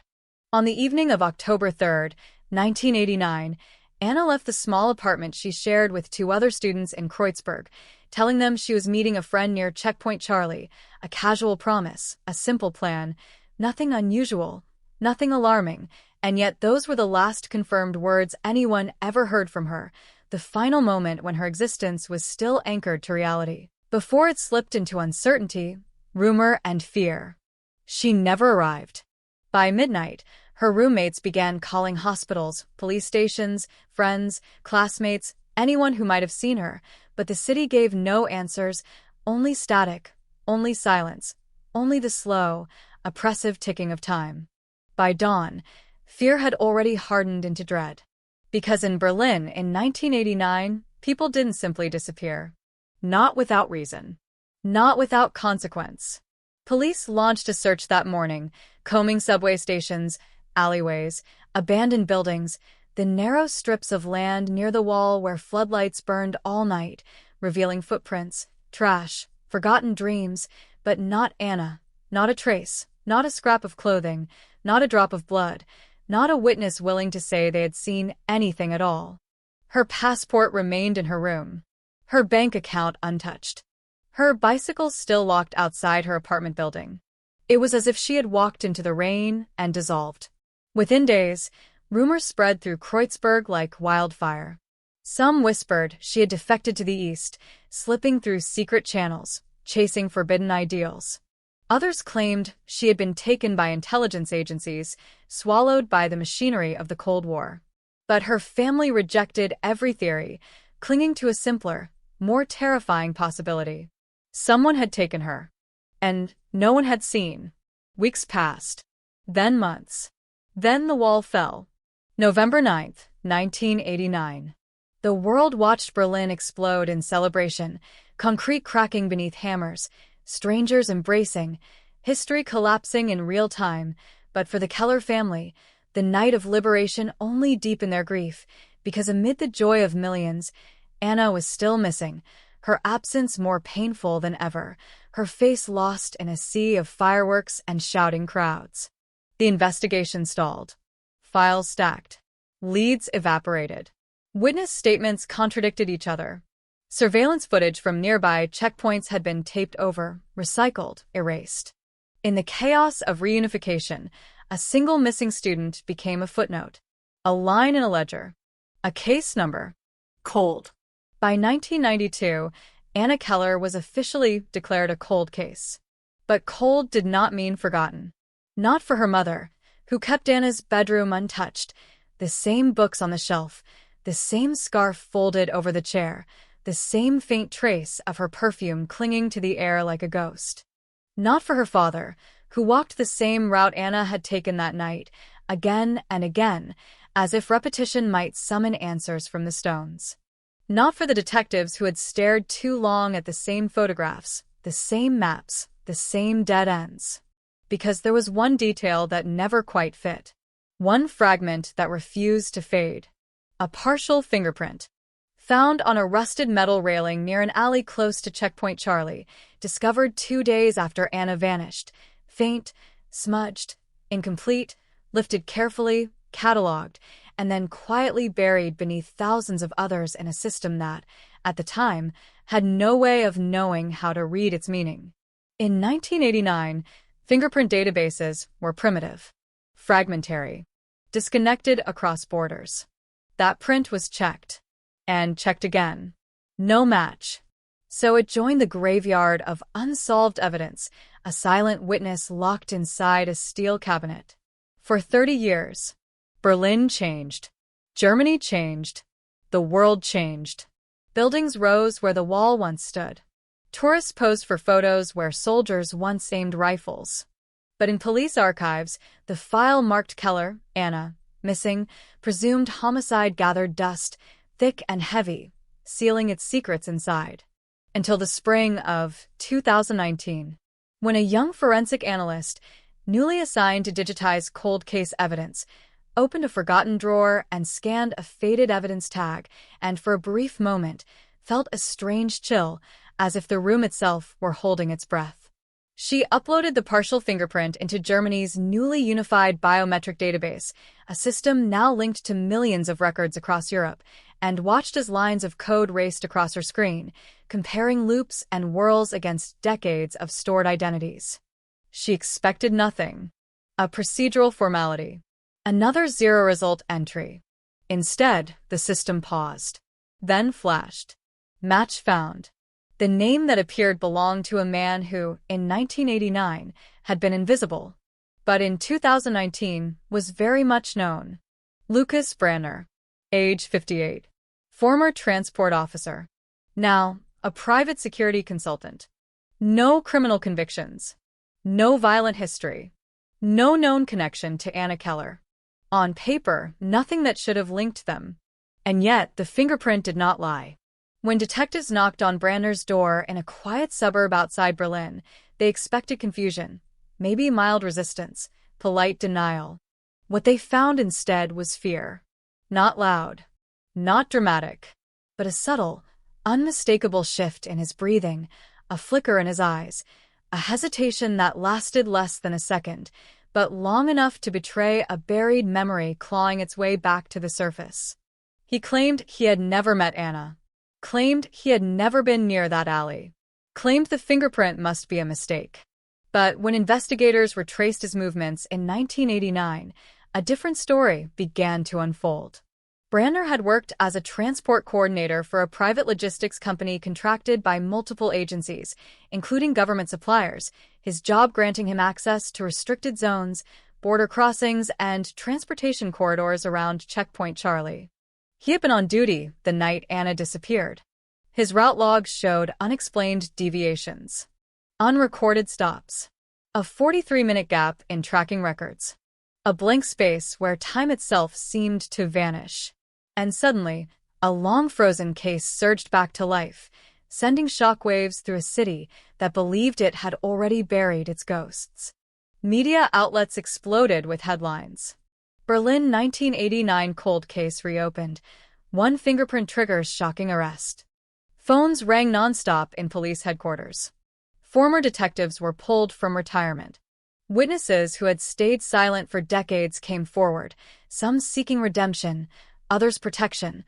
On the evening of October 3rd, 1989, Anna left the small apartment she shared with 2 other students in Kreuzberg, telling them she was meeting a friend near Checkpoint Charlie, a casual promise, a simple plan, nothing unusual, nothing alarming, and yet those were the last confirmed words anyone ever heard from her, the final moment when her existence was still anchored to reality, before it slipped into uncertainty, rumor, and fear. She never arrived. By midnight, her roommates began calling hospitals, police stations, friends, classmates, anyone who might have seen her, but the city gave no answers, only static, only silence, only the slow, oppressive ticking of time. By dawn, fear had already hardened into dread. Because in Berlin in 1989, people didn't simply disappear. Not without reason. Not without consequence. Police launched a search that morning, combing subway stations, alleyways, abandoned buildings, the narrow strips of land near the wall where floodlights burned all night, revealing footprints, trash, forgotten dreams, but not Anna, not a trace, not a scrap of clothing, not a drop of blood, not a witness willing to say they had seen anything at all. Her passport remained in her room, her bank account untouched, her bicycle still locked outside her apartment building. It was as if she had walked into the rain and dissolved. Within days, rumors spread through Kreuzberg like wildfire. Some whispered she had defected to the east, slipping through secret channels, chasing forbidden ideals. Others claimed she had been taken by intelligence agencies, swallowed by the machinery of the Cold War. But her family rejected every theory, clinging to a simpler, more terrifying possibility. Someone had taken her, and no one had seen. Weeks passed, then months. Then the wall fell. November 9th, 1989. The world watched Berlin explode in celebration, concrete cracking beneath hammers, strangers embracing, history collapsing in real time. But for the Keller family, the night of liberation only deepened their grief, because amid the joy of millions, Anna was still missing, her absence more painful than ever, her face lost in a sea of fireworks and shouting crowds. The investigation stalled. Files stacked. Leads evaporated. Witness statements contradicted each other. Surveillance footage from nearby checkpoints had been taped over, recycled, erased. In the chaos of reunification, a single missing student became a footnote, a line in a ledger, a case number. Cold. By 1992, Anna Keller was officially declared a cold case. But cold did not mean forgotten. Not for her mother, who kept Anna's bedroom untouched, the same books on the shelf, the same scarf folded over the chair, the same faint trace of her perfume clinging to the air like a ghost. Not for her father, who walked the same route Anna had taken that night, again and again, as if repetition might summon answers from the stones. Not for the detectives who had stared too long at the same photographs, the same maps, the same dead ends. Because there was one detail that never quite fit. One fragment that refused to fade. A partial fingerprint. Found on a rusted metal railing near an alley close to Checkpoint Charlie, discovered 2 days after Anna vanished. Faint, smudged, incomplete, lifted carefully, cataloged, and then quietly buried beneath thousands of others in a system that, at the time, had no way of knowing how to read its meaning. In 1989, fingerprint databases were primitive, fragmentary, disconnected across borders. That print was checked, and checked again. No match. So it joined the graveyard of unsolved evidence, a silent witness locked inside a steel cabinet. For 30 years, Berlin changed. Germany changed. The world changed. Buildings rose where the wall once stood. Tourists posed for photos where soldiers once aimed rifles. But in police archives, the file marked Keller, Anna, missing, presumed homicide gathered dust, thick and heavy, sealing its secrets inside. Until the spring of 2019, when a young forensic analyst, newly assigned to digitize cold case evidence, opened a forgotten drawer and scanned a faded evidence tag, and for a brief moment felt a strange chill, as if the room itself were holding its breath. She uploaded the partial fingerprint into Germany's newly unified biometric database, a system now linked to millions of records across Europe, and watched as lines of code raced across her screen, comparing loops and whirls against decades of stored identities. She expected nothing. A procedural formality. Another zero-result entry. Instead, the system paused. Then flashed. Match found. The name that appeared belonged to a man who, in 1989, had been invisible, but in 2019 was very much known. Lucas Branner, age 58, former transport officer, now a private security consultant. No criminal convictions, no violent history, no known connection to Anna Keller. On paper, nothing that should have linked them. And yet, the fingerprint did not lie. When detectives knocked on Branner's door in a quiet suburb outside Berlin, they expected confusion, maybe mild resistance, polite denial. What they found instead was fear. Not loud, not dramatic, but a subtle, unmistakable shift in his breathing, a flicker in his eyes, a hesitation that lasted less than a second, but long enough to betray a buried memory clawing its way back to the surface. He claimed he had never met Anna. Claimed he had never been near that alley. Claimed the fingerprint must be a mistake. But when investigators retraced his movements in 1989, a different story began to unfold. Branner had worked as a transport coordinator for a private logistics company contracted by multiple agencies, including government suppliers, his job granting him access to restricted zones, border crossings, and transportation corridors around Checkpoint Charlie. He had been on duty the night Anna disappeared. His route logs showed unexplained deviations, unrecorded stops, a 43-minute gap in tracking records, a blank space where time itself seemed to vanish. And suddenly, a long-frozen case surged back to life, sending shockwaves through a city that believed it had already buried its ghosts. Media outlets exploded with headlines. Berlin 1989 cold case reopened. One fingerprint triggers shocking arrest. Phones rang nonstop in police headquarters. Former detectives were pulled from retirement. Witnesses who had stayed silent for decades came forward, some seeking redemption, others protection,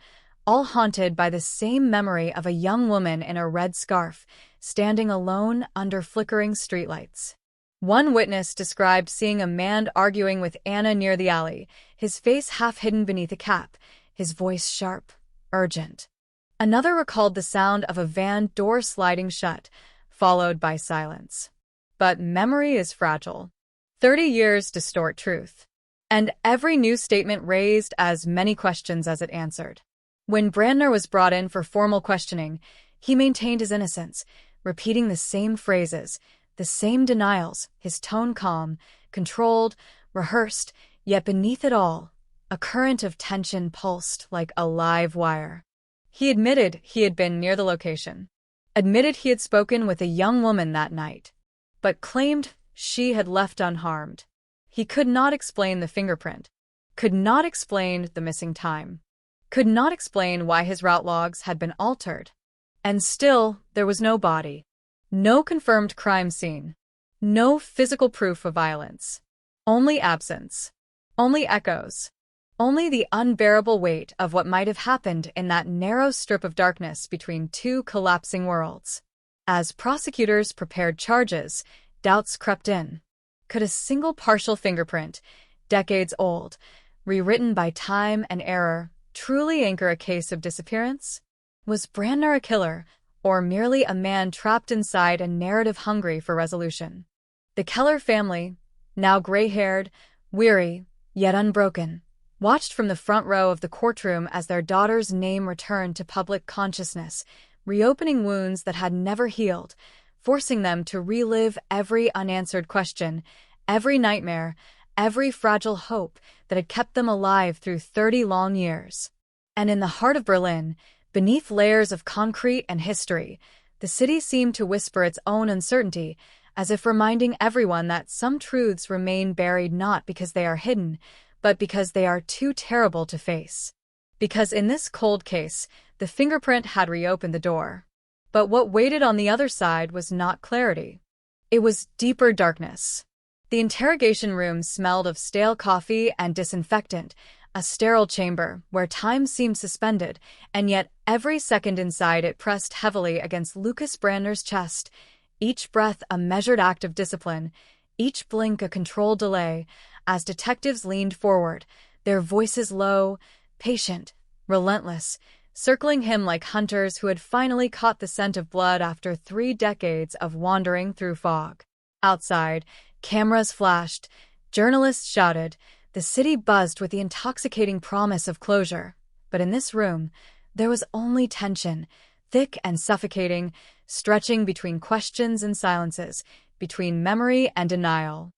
all haunted by the same memory of a young woman in a red scarf, standing alone under flickering streetlights. One witness described seeing a man arguing with Anna near the alley, his face half hidden beneath a cap, his voice sharp, urgent. Another recalled the sound of a van door sliding shut, followed by silence. But memory is fragile. 30 years distort truth. And every new statement raised as many questions as it answered. When Brandner was brought in for formal questioning, he maintained his innocence, repeating the same phrases, the same denials, his tone calm, controlled, rehearsed, yet beneath it all, a current of tension pulsed like a live wire. He admitted he had been near the location, admitted he had spoken with a young woman that night, but claimed she had left unharmed. He could not explain the fingerprint, could not explain the missing time, could not explain why his route logs had been altered. And still, there was no body. No confirmed crime scene. No physical proof of violence. Only absence. Only echoes. Only the unbearable weight of what might have happened in that narrow strip of darkness between two collapsing worlds. As prosecutors prepared charges, doubts crept in. Could a single partial fingerprint, decades old, rewritten by time and error, truly anchor a case of disappearance? Was Brandner a killer, or merely a man trapped inside a narrative hungry for resolution? The Keller family, now gray-haired, weary, yet unbroken, watched from the front row of the courtroom as their daughter's name returned to public consciousness, reopening wounds that had never healed, forcing them to relive every unanswered question, every nightmare, every fragile hope that had kept them alive through 30 long years. And in the heart of Berlin, beneath layers of concrete and history, the city seemed to whisper its own uncertainty, as if reminding everyone that some truths remain buried not because they are hidden, but because they are too terrible to face. Because in this cold case, the fingerprint had reopened the door. But what waited on the other side was not clarity. It was deeper darkness. The interrogation room smelled of stale coffee and disinfectant, a sterile chamber where time seemed suspended, and yet every second inside it pressed heavily against Lucas Brandner's chest, each breath a measured act of discipline, each blink a controlled delay, as detectives leaned forward, their voices low, patient, relentless, circling him like hunters who had finally caught the scent of blood after 3 decades of wandering through fog. Outside, cameras flashed, journalists shouted, the city buzzed with the intoxicating promise of closure. But in this room, there was only tension, thick and suffocating, stretching between questions and silences, between memory and denial.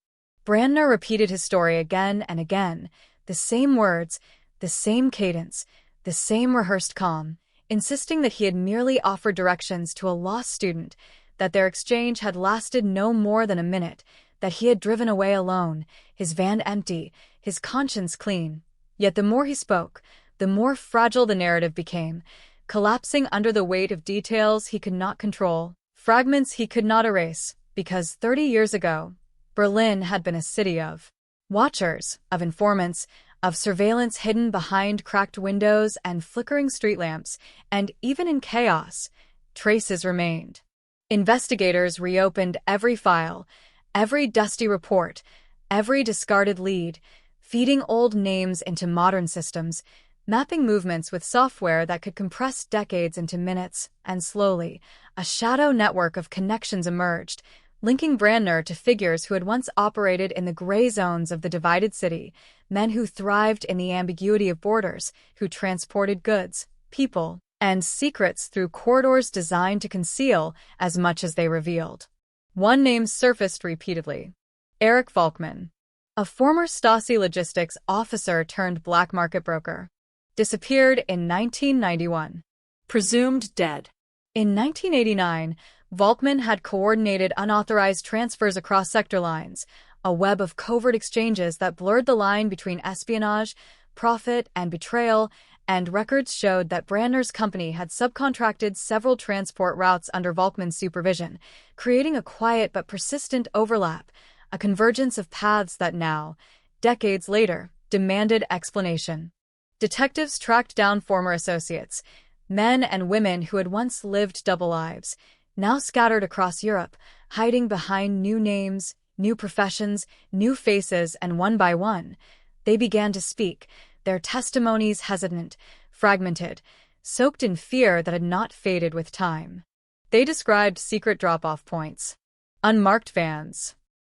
Brandner repeated his story again and again, the same words, the same cadence, the same rehearsed calm, insisting that he had merely offered directions to a lost student, that their exchange had lasted no more than a minute, that he had driven away alone, his van empty, his conscience clean. Yet the more he spoke, the more fragile the narrative became, collapsing under the weight of details he could not control, fragments he could not erase, because 30 years ago, Berlin had been a city of watchers, of informants, of surveillance hidden behind cracked windows and flickering street lamps, and even in chaos, traces remained. Investigators reopened every file, every dusty report, every discarded lead, feeding old names into modern systems, mapping movements with software that could compress decades into minutes, and slowly, a shadow network of connections emerged, linking Brandner to figures who had once operated in the gray zones of the divided city, men who thrived in the ambiguity of borders, who transported goods, people, and secrets through corridors designed to conceal as much as they revealed. One name surfaced repeatedly: Eric Volkman, a former Stasi logistics officer turned black market broker. Disappeared in 1991. Presumed dead. In 1989, Volkman had coordinated unauthorized transfers across sector lines, a web of covert exchanges that blurred the line between espionage, profit, and betrayal, and records showed that Brandner's company had subcontracted several transport routes under Volkman's supervision, creating a quiet but persistent overlap, a convergence of paths that now, decades later, demanded explanation. Detectives tracked down former associates, men and women who had once lived double lives, now scattered across Europe, hiding behind new names, new professions, new faces, and one by one, they began to speak, their testimonies hesitant, fragmented, soaked in fear that had not faded with time. They described secret drop-off points, unmarked vans,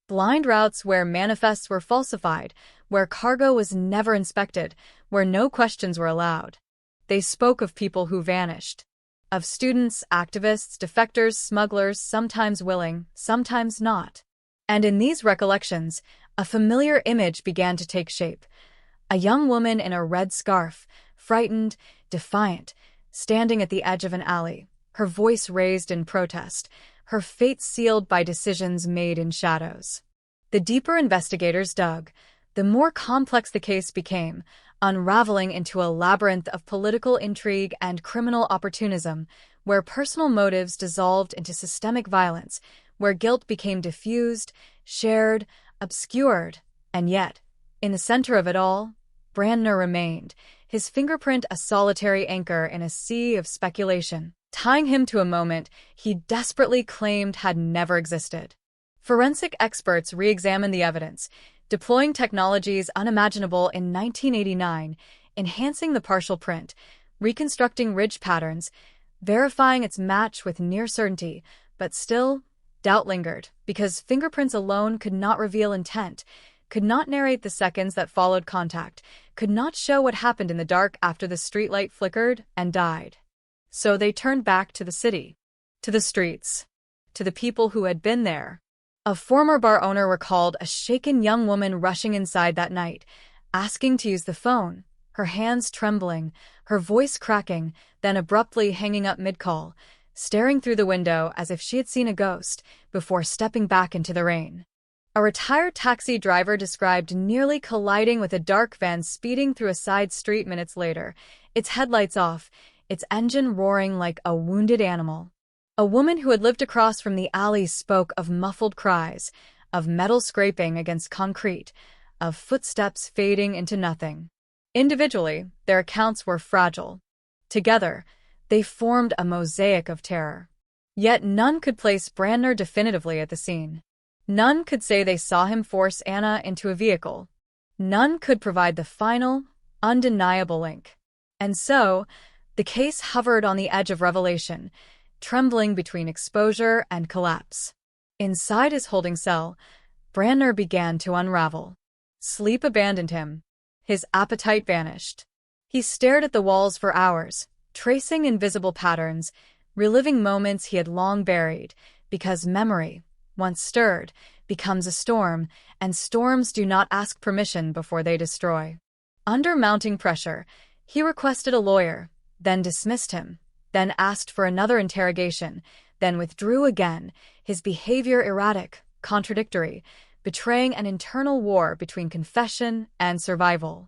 blind routes where manifests were falsified, where cargo was never inspected, where no questions were allowed. They spoke of people who vanished, of students, activists, defectors, smugglers, sometimes willing, sometimes not. And in these recollections, a familiar image began to take shape. A young woman in a red scarf, frightened, defiant, standing at the edge of an alley, her voice raised in protest, her fate sealed by decisions made in shadows. The deeper investigators dug, the more complex the case became, unraveling into a labyrinth of political intrigue and criminal opportunism, where personal motives dissolved into systemic violence, where guilt became diffused, shared, obscured, and yet, in the center of it all, Brandner remained, his fingerprint a solitary anchor in a sea of speculation, tying him to a moment he desperately claimed had never existed. Forensic experts re-examined the evidence, deploying technologies unimaginable in 1989, enhancing the partial print, reconstructing ridge patterns, verifying its match with near certainty, but still, doubt lingered, because fingerprints alone could not reveal intent, could not narrate the seconds that followed contact, could not show what happened in the dark after the streetlight flickered and died. So they turned back to the city, to the streets, to the people who had been there. A former bar owner recalled a shaken young woman rushing inside that night, asking to use the phone, her hands trembling, her voice cracking, then abruptly hanging up mid-call, staring through the window as if she had seen a ghost, before stepping back into the rain. A retired taxi driver described nearly colliding with a dark van speeding through a side street minutes later, its headlights off, its engine roaring like a wounded animal. A woman who had lived across from the alley spoke of muffled cries, of metal scraping against concrete, of footsteps fading into nothing. Individually, their accounts were fragile. Together, they formed a mosaic of terror. Yet none could place Brandner definitively at the scene. None could say they saw him force Anna into a vehicle. None could provide the final, undeniable link. And so, the case hovered on the edge of revelation, trembling between exposure and collapse. Inside his holding cell, Brandner began to unravel. Sleep abandoned him. His appetite vanished. He stared at the walls for hours, tracing invisible patterns, reliving moments he had long buried, because memory, once stirred, becomes a storm, and storms do not ask permission before they destroy. Under mounting pressure, he requested a lawyer, then dismissed him, then asked for another interrogation, then withdrew again, his behavior erratic, contradictory, betraying an internal war between confession and survival.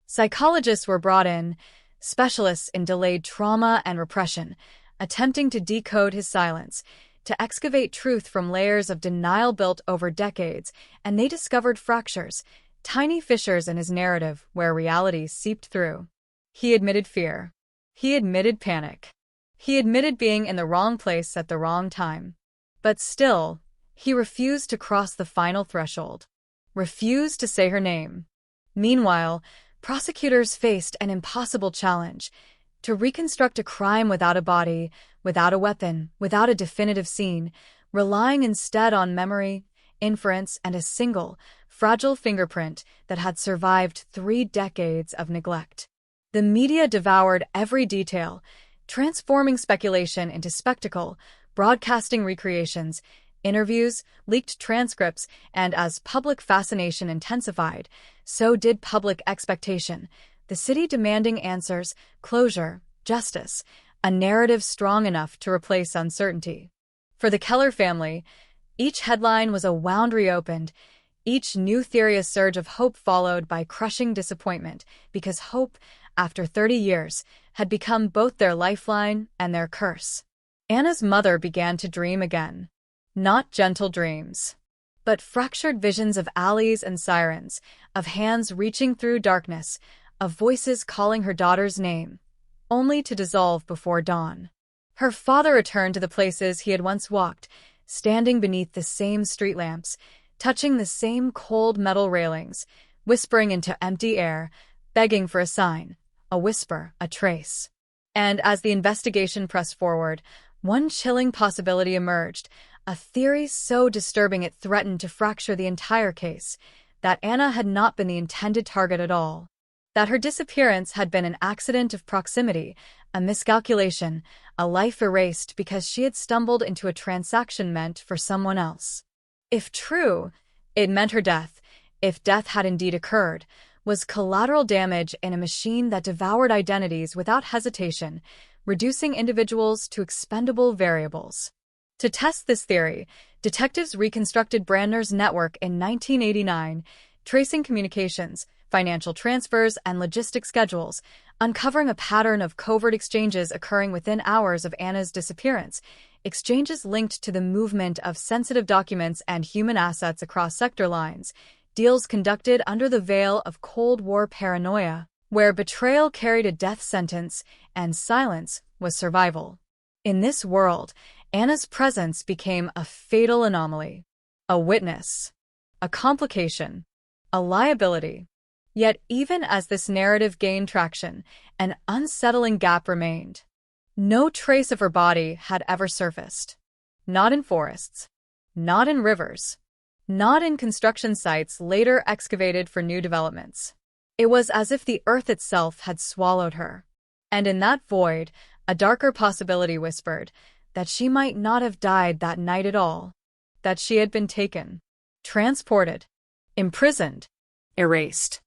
Psychologists were brought in, specialists in delayed trauma and repression, attempting to decode his silence, to excavate truth from layers of denial built over decades, and they discovered fractures, tiny fissures in his narrative where reality seeped through. He admitted fear. He admitted panic. He admitted being in the wrong place at the wrong time. But still, he refused to cross the final threshold. Refused to say her name. Meanwhile, prosecutors faced an impossible challenge: to reconstruct a crime without a body, without a weapon, without a definitive scene, relying instead on memory, inference, and a single, fragile fingerprint that had survived 3 decades of neglect. The media devoured every detail, transforming speculation into spectacle, broadcasting recreations, interviews, leaked transcripts, and as public fascination intensified, so did public expectation, the city demanding answers, closure, justice, a narrative strong enough to replace uncertainty. For the Keller family, each headline was a wound reopened, each new theory a surge of hope followed by crushing disappointment, because hope, after 30 years, had become both their lifeline and their curse. Anna's mother began to dream again. Not gentle dreams, but fractured visions of alleys and sirens, of hands reaching through darkness, of voices calling her daughter's name, only to dissolve before dawn. Her father returned to the places he had once walked, standing beneath the same street lamps, touching the same cold metal railings, whispering into empty air, begging for a sign, a whisper, a trace. And as the investigation pressed forward, one chilling possibility emerged, a theory so disturbing it threatened to fracture the entire case, that Anna had not been the intended target at all. That her disappearance had been an accident of proximity, a miscalculation, a life erased because she had stumbled into a transaction meant for someone else. If true, it meant her death, if death had indeed occurred, was collateral damage in a machine that devoured identities without hesitation, reducing individuals to expendable variables. To test this theory, detectives reconstructed Brandner's network in 1989, tracing communications, financial transfers, and logistic schedules, uncovering a pattern of covert exchanges occurring within hours of Anna's disappearance, exchanges linked to the movement of sensitive documents and human assets across sector lines, deals conducted under the veil of Cold War paranoia, where betrayal carried a death sentence and silence was survival. In this world, Anna's presence became a fatal anomaly, a witness, a complication, a liability. Yet even as this narrative gained traction, an unsettling gap remained. No trace of her body had ever surfaced. Not in forests, not in rivers, not in construction sites later excavated for new developments. It was as if the earth itself had swallowed her. And in that void, a darker possibility whispered, that she might not have died that night at all, that she had been taken, transported, imprisoned, erased.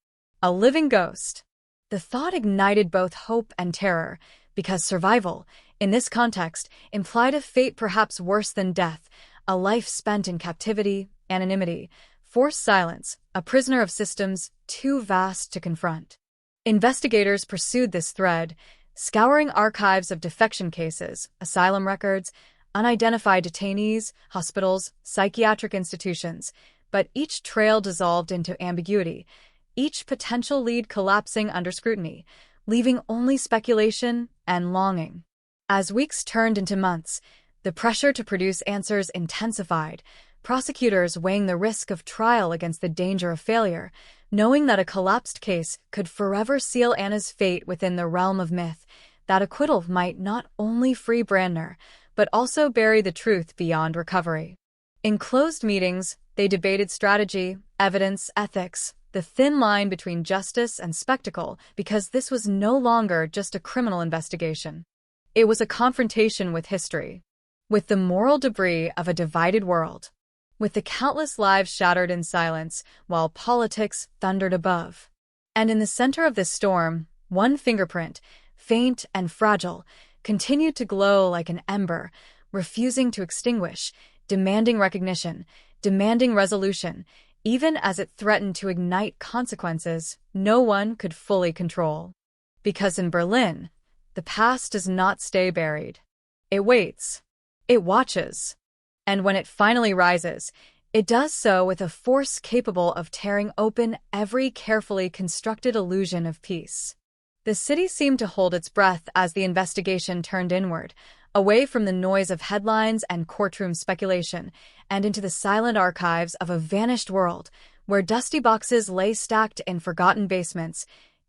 A living ghost. The thought ignited both hope and terror, because survival, in this context, implied a fate perhaps worse than death, a life spent in captivity, anonymity, forced silence, a prisoner of systems too vast to confront. Investigators pursued this thread, scouring archives of defection cases, asylum records, unidentified detainees, hospitals, psychiatric institutions, but each trail dissolved into ambiguity, each potential lead collapsing under scrutiny, leaving only speculation and longing. As weeks turned into months, the pressure to produce answers intensified, prosecutors weighing the risk of trial against the danger of failure, knowing that a collapsed case could forever seal Anna's fate within the realm of myth, that acquittal might not only free Brandner, but also bury the truth beyond recovery. In closed meetings, they debated strategy, evidence, ethics, the thin line between justice and spectacle, because this was no longer just a criminal investigation. It was a confrontation with history, with the moral debris of a divided world, with the countless lives shattered in silence while politics thundered above. And in the center of this storm, one fingerprint, faint and fragile, continued to glow like an ember, refusing to extinguish, demanding recognition, demanding resolution, even as it threatened to ignite consequences no one could fully control. Because in Berlin, the past does not stay buried. It waits. It watches. And when it finally rises, it does so with a force capable of tearing open every carefully constructed illusion of peace. The city seemed to hold its breath as the investigation turned inward, away from the noise of headlines and courtroom speculation, and into the silent archives of a vanished world, where dusty boxes lay stacked in forgotten basements,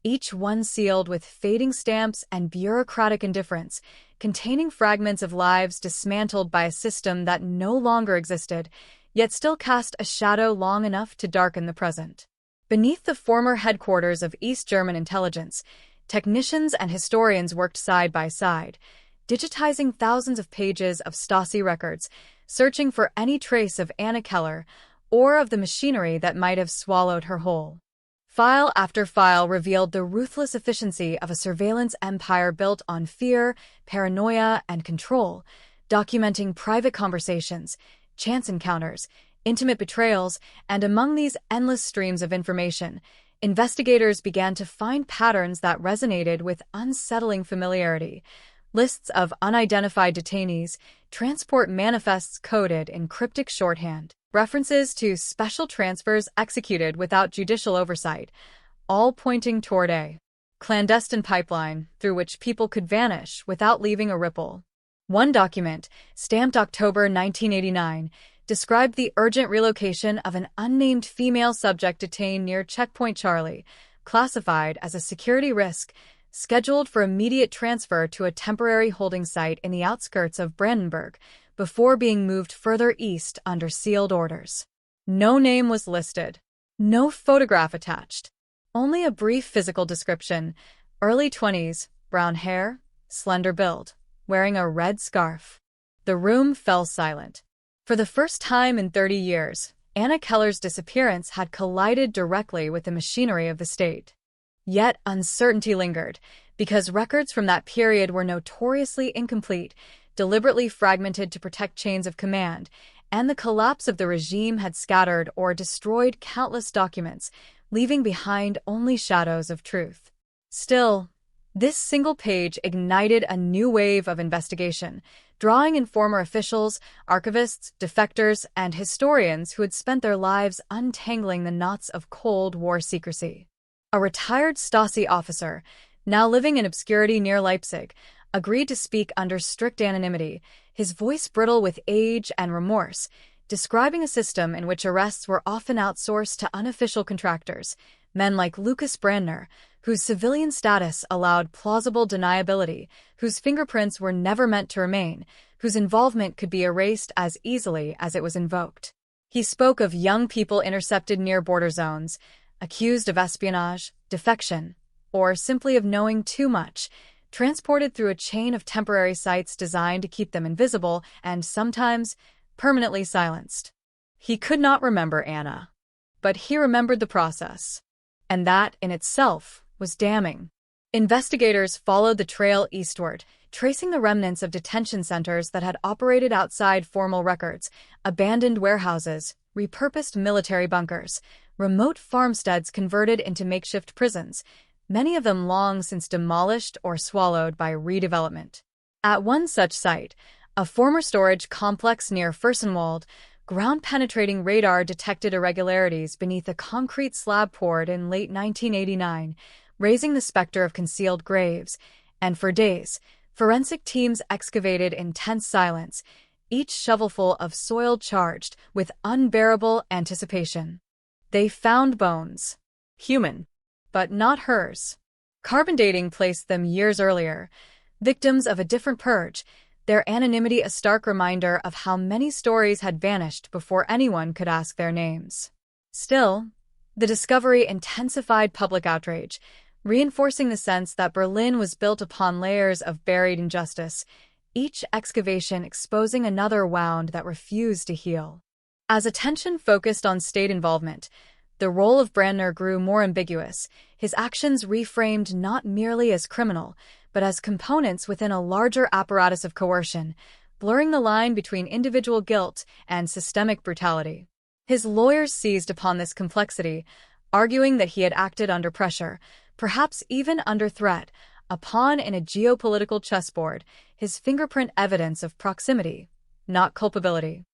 each one sealed with fading stamps and bureaucratic indifference, containing fragments of lives dismantled by a system that no longer existed, yet still cast a shadow long enough to darken the present. Beneath the former headquarters of East German intelligence, technicians and historians worked side by side, digitizing thousands of pages of Stasi records, searching for any trace of Anna Keller or of the machinery that might have swallowed her whole. File after file revealed the ruthless efficiency of a surveillance empire built on fear, paranoia, and control, documenting private conversations, chance encounters, intimate betrayals, and among these endless streams of information, investigators began to find patterns that resonated with unsettling familiarity. Lists of unidentified detainees, transport manifests coded in cryptic shorthand, references to special transfers executed without judicial oversight, all pointing toward a clandestine pipeline through which people could vanish without leaving a ripple. One document, stamped October 1989, described the urgent relocation of an unnamed female subject detained near Checkpoint Charlie, classified as a security risk, scheduled for immediate transfer to a temporary holding site in the outskirts of Brandenburg, before being moved further east under sealed orders. No name was listed. No photograph attached. Only a brief physical description: early 20s, brown hair, slender build, wearing a red scarf. The room fell silent. For the first time in 30 years, Anna Keller's disappearance had collided directly with the machinery of the state. Yet uncertainty lingered, because records from that period were notoriously incomplete, deliberately fragmented to protect chains of command, and the collapse of the regime had scattered or destroyed countless documents, leaving behind only shadows of truth. Still, this single page ignited a new wave of investigation, drawing in former officials, archivists, defectors, and historians who had spent their lives untangling the knots of Cold War secrecy. A retired Stasi officer, now living in obscurity near Leipzig, agreed to speak under strict anonymity, his voice brittle with age and remorse, describing a system in which arrests were often outsourced to unofficial contractors, men like Lucas Brandner, whose civilian status allowed plausible deniability, whose fingerprints were never meant to remain, whose involvement could be erased as easily as it was invoked. He spoke of young people intercepted near border zones, accused of espionage, defection, or simply of knowing too much, transported through a chain of temporary sites designed to keep them invisible and sometimes permanently silenced. He could not remember Anna, but he remembered the process, and that in itself was damning. Investigators followed the trail eastward, tracing the remnants of detention centers that had operated outside formal records, abandoned warehouses, repurposed military bunkers, remote farmsteads converted into makeshift prisons, many of them long since demolished or swallowed by redevelopment. At one such site, a former storage complex near Fürstenwald, ground-penetrating radar detected irregularities beneath a concrete slab poured in late 1989, raising the specter of concealed graves, and for days, forensic teams excavated in tense silence, each shovelful of soil charged with unbearable anticipation. They found bones. Human, but not hers. Carbon dating placed them years earlier, victims of a different purge, their anonymity a stark reminder of how many stories had vanished before anyone could ask their names. Still, the discovery intensified public outrage, reinforcing the sense that Berlin was built upon layers of buried injustice, each excavation exposing another wound that refused to heal. As attention focused on state involvement, the role of Brandner grew more ambiguous, his actions reframed not merely as criminal, but as components within a larger apparatus of coercion, blurring the line between individual guilt and systemic brutality. His lawyers seized upon this complexity, arguing that he had acted under pressure, perhaps even under threat, a pawn in a geopolitical chessboard, his fingerprint evidence of proximity, not culpability.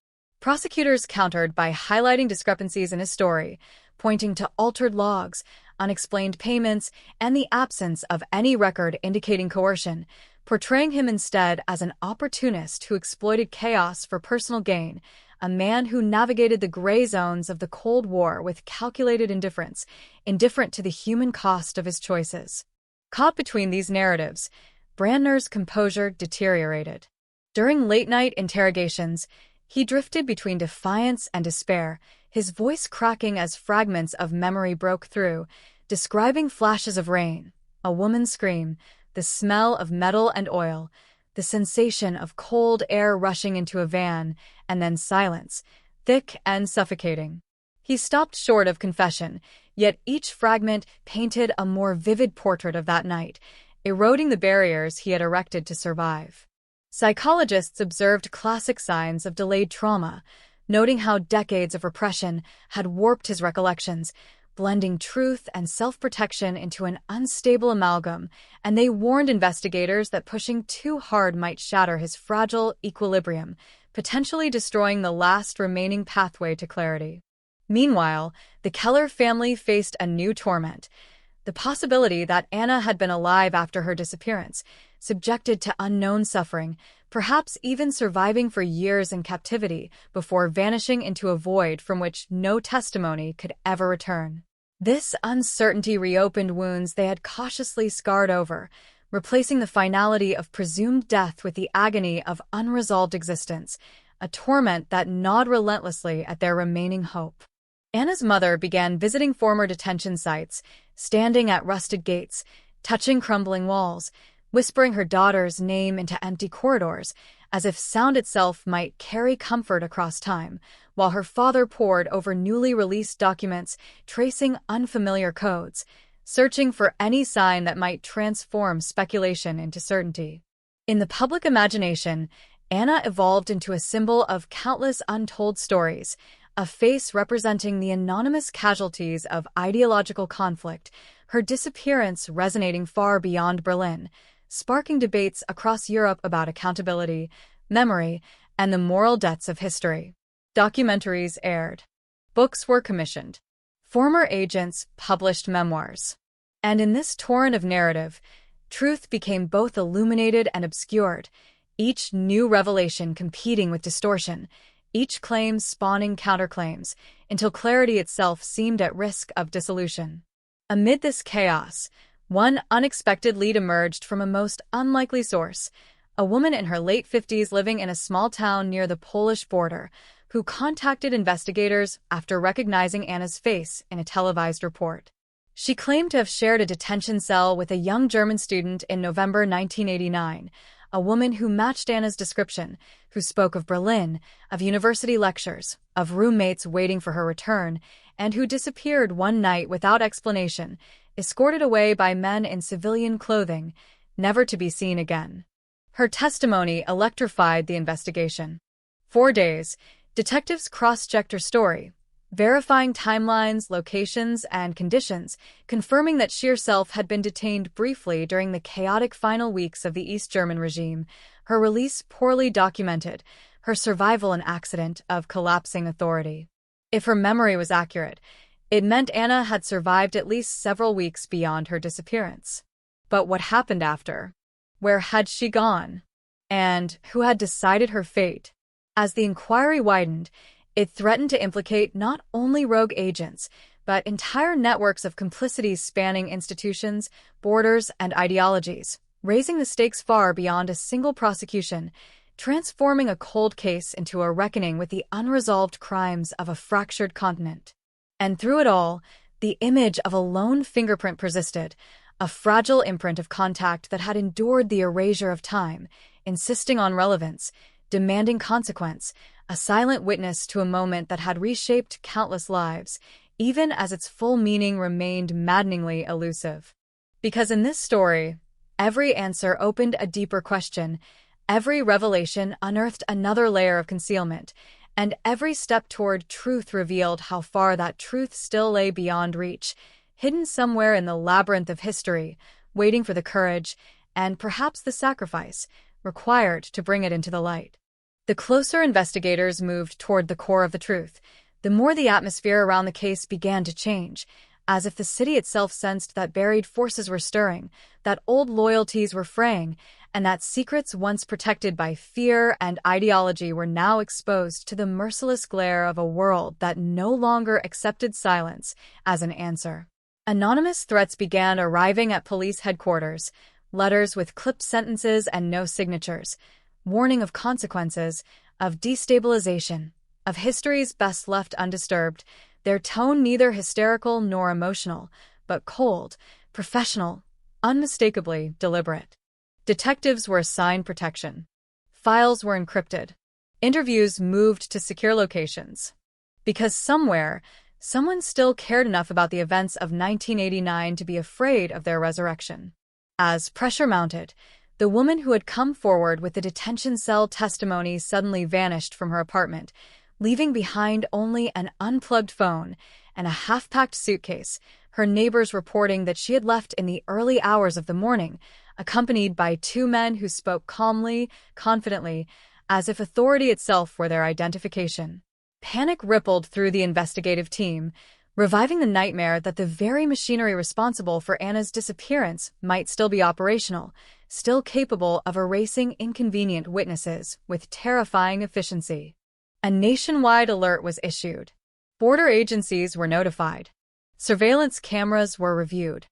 Prosecutors countered by highlighting discrepancies in his story, pointing to altered logs, unexplained payments, and the absence of any record indicating coercion, portraying him instead as an opportunist who exploited chaos for personal gain, a man who navigated the gray zones of the Cold War with calculated indifference, indifferent to the human cost of his choices. Caught between these narratives, Brandner's composure deteriorated. During late-night interrogations, he drifted between defiance and despair, his voice cracking as fragments of memory broke through, describing flashes of rain, a woman's scream, the smell of metal and oil, the sensation of cold air rushing into a van, and then silence, thick and suffocating. He stopped short of confession, yet each fragment painted a more vivid portrait of that night, eroding the barriers he had erected to survive. Psychologists observed classic signs of delayed trauma, noting how decades of repression had warped his recollections, blending truth and self-protection into an unstable amalgam, and they warned investigators that pushing too hard might shatter his fragile equilibrium, potentially destroying the last remaining pathway to clarity. Meanwhile, the Keller family faced a new torment: the possibility that Anna had been alive after her disappearance, subjected to unknown suffering, perhaps even surviving for years in captivity before vanishing into a void from which no testimony could ever return. This uncertainty reopened wounds they had cautiously scarred over, replacing the finality of presumed death with the agony of unresolved existence, a torment that gnawed relentlessly at their remaining hope. Anna's mother began visiting former detention sites, standing at rusted gates, touching crumbling walls, whispering her daughter's name into empty corridors, as if sound itself might carry comfort across time, while her father pored over newly released documents, tracing unfamiliar codes, searching for any sign that might transform speculation into certainty. In the public imagination, Anna evolved into a symbol of countless untold stories, a face representing the anonymous casualties of ideological conflict, her disappearance resonating far beyond Berlin, sparking debates across Europe about accountability, memory, and the moral debts of history. Documentaries aired. Books were commissioned. Former agents published memoirs. And in this torrent of narrative, truth became both illuminated and obscured, each new revelation competing with distortion, each claim spawning counterclaims, until clarity itself seemed at risk of dissolution. Amid this chaos, one unexpected lead emerged from a most unlikely source: a woman in her late 50s living in a small town near the Polish border, who contacted investigators after recognizing Anna's face in a televised report. She claimed to have shared a detention cell with a young German student in November 1989, a woman who matched Anna's description, who spoke of Berlin, of university lectures, of roommates waiting for her return, and who disappeared one night without explanation, escorted away by men in civilian clothing, never to be seen again. Her testimony electrified the investigation. 4 days, detectives cross-checked her story, verifying timelines, locations, and conditions, confirming that she herself had been detained briefly during the chaotic final weeks of the East German regime, her release poorly documented, her survival an accident of collapsing authority. If her memory was accurate, it meant Anna had survived at least several weeks beyond her disappearance. But what happened after? Where had she gone? And who had decided her fate? As the inquiry widened, it threatened to implicate not only rogue agents, but entire networks of complicities spanning institutions, borders, and ideologies, raising the stakes far beyond a single prosecution, transforming a cold case into a reckoning with the unresolved crimes of a fractured continent. And through it all, the image of a lone fingerprint persisted, a fragile imprint of contact that had endured the erasure of time, insisting on relevance, demanding consequence, a silent witness to a moment that had reshaped countless lives, even as its full meaning remained maddeningly elusive. Because in this story, every answer opened a deeper question, every revelation unearthed another layer of concealment, and every step toward truth revealed how far that truth still lay beyond reach, hidden somewhere in the labyrinth of history, waiting for the courage, and perhaps the sacrifice, required to bring it into the light. The closer investigators moved toward the core of the truth, the more the atmosphere around the case began to change, as if the city itself sensed that buried forces were stirring, that old loyalties were fraying, and that secrets once protected by fear and ideology were now exposed to the merciless glare of a world that no longer accepted silence as an answer. Anonymous threats began arriving at police headquarters, letters with clipped sentences and no signatures, warning of consequences, of destabilization, of histories best left undisturbed, their tone neither hysterical nor emotional, but cold, professional, unmistakably deliberate. Detectives were assigned protection. Files were encrypted. Interviews moved to secure locations. Because somewhere, someone still cared enough about the events of 1989 to be afraid of their resurrection. As pressure mounted, the woman who had come forward with the detention cell testimony suddenly vanished from her apartment, leaving behind only an unplugged phone and a half-packed suitcase, her neighbors reporting that she had left in the early hours of the morning, accompanied by two men who spoke calmly, confidently, as if authority itself were their identification. Panic rippled through the investigative team, reviving the nightmare that the very machinery responsible for Anna's disappearance might still be operational, still capable of erasing inconvenient witnesses with terrifying efficiency. A nationwide alert was issued. Border agencies were notified. Surveillance cameras were reviewed.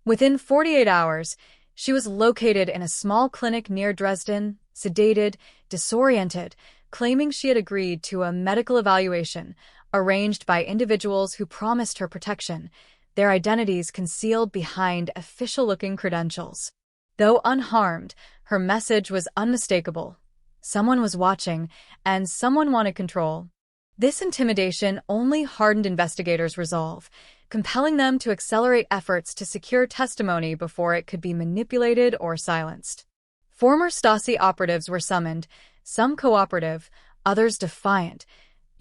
Within 48 hours, she was located in a small clinic near Dresden, sedated, disoriented, claiming she had agreed to a medical evaluation arranged by individuals who promised her protection, their identities concealed behind official-looking credentials. Though unharmed, her message was unmistakable. Someone was watching, and someone wanted control. This intimidation only hardened investigators' resolve, compelling them to accelerate efforts to secure testimony before it could be manipulated or silenced. Former Stasi operatives were summoned, some cooperative, others defiant,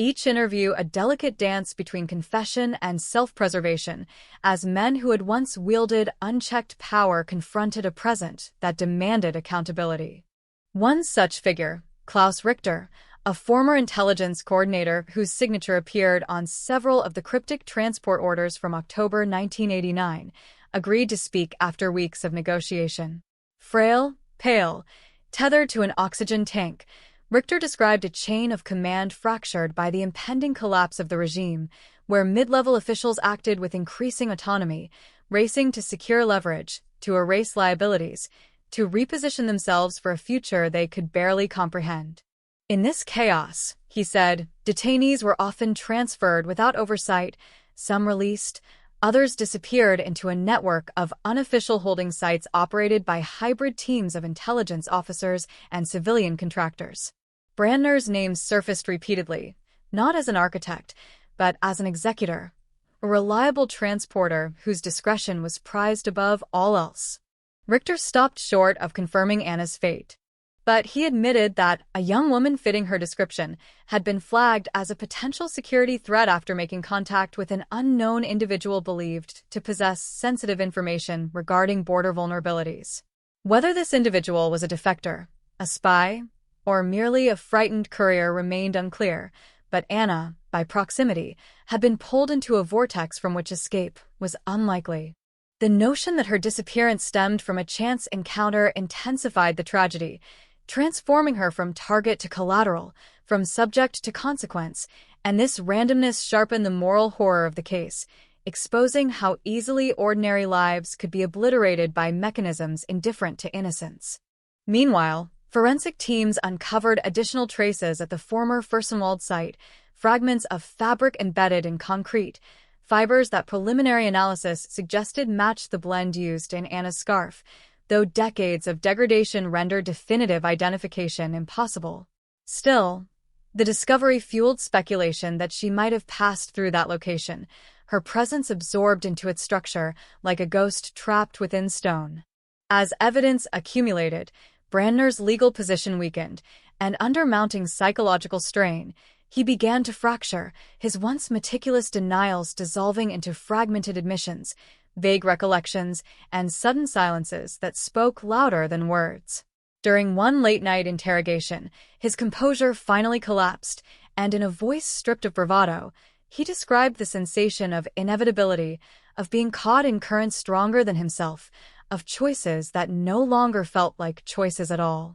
each interview a delicate dance between confession and self-preservation, as men who had once wielded unchecked power confronted a present that demanded accountability. One such figure, Klaus Richter, a former intelligence coordinator whose signature appeared on several of the cryptic transport orders from October 1989, agreed to speak after weeks of negotiation. Frail, pale, tethered to an oxygen tank, Richter described a chain of command fractured by the impending collapse of the regime, where mid-level officials acted with increasing autonomy, racing to secure leverage, to erase liabilities, to reposition themselves for a future they could barely comprehend. In this chaos, he said, detainees were often transferred without oversight, some released, others disappeared into a network of unofficial holding sites operated by hybrid teams of intelligence officers and civilian contractors. Brandner's name surfaced repeatedly, not as an architect, but as an executor, a reliable transporter whose discretion was prized above all else. Richter stopped short of confirming Anna's fate, but he admitted that a young woman fitting her description had been flagged as a potential security threat after making contact with an unknown individual believed to possess sensitive information regarding border vulnerabilities. Whether this individual was a defector, a spy, or merely a frightened courier remained unclear, but Anna, by proximity, had been pulled into a vortex from which escape was unlikely. The notion that her disappearance stemmed from a chance encounter intensified the tragedy, transforming her from target to collateral, from subject to consequence, and this randomness sharpened the moral horror of the case, exposing how easily ordinary lives could be obliterated by mechanisms indifferent to innocence. Meanwhile, forensic teams uncovered additional traces at the former Fürstenwald site, fragments of fabric embedded in concrete, fibers that preliminary analysis suggested matched the blend used in Anna's scarf, though decades of degradation rendered definitive identification impossible. Still, the discovery fueled speculation that she might have passed through that location, her presence absorbed into its structure like a ghost trapped within stone. As evidence accumulated, Brandner's legal position weakened, and under mounting psychological strain, he began to fracture, his once meticulous denials dissolving into fragmented admissions, vague recollections, and sudden silences that spoke louder than words. During one late-night interrogation, his composure finally collapsed, and in a voice stripped of bravado, he described the sensation of inevitability, of being caught in currents stronger than himself, of choices that no longer felt like choices at all.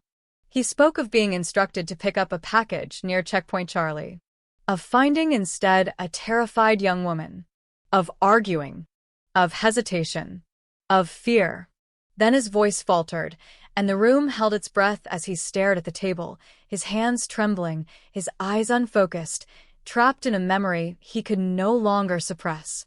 He spoke of being instructed to pick up a package near Checkpoint Charlie, of finding instead a terrified young woman, of arguing, of hesitation, of fear. Then his voice faltered, and the room held its breath as he stared at the table, his hands trembling, his eyes unfocused, trapped in a memory he could no longer suppress.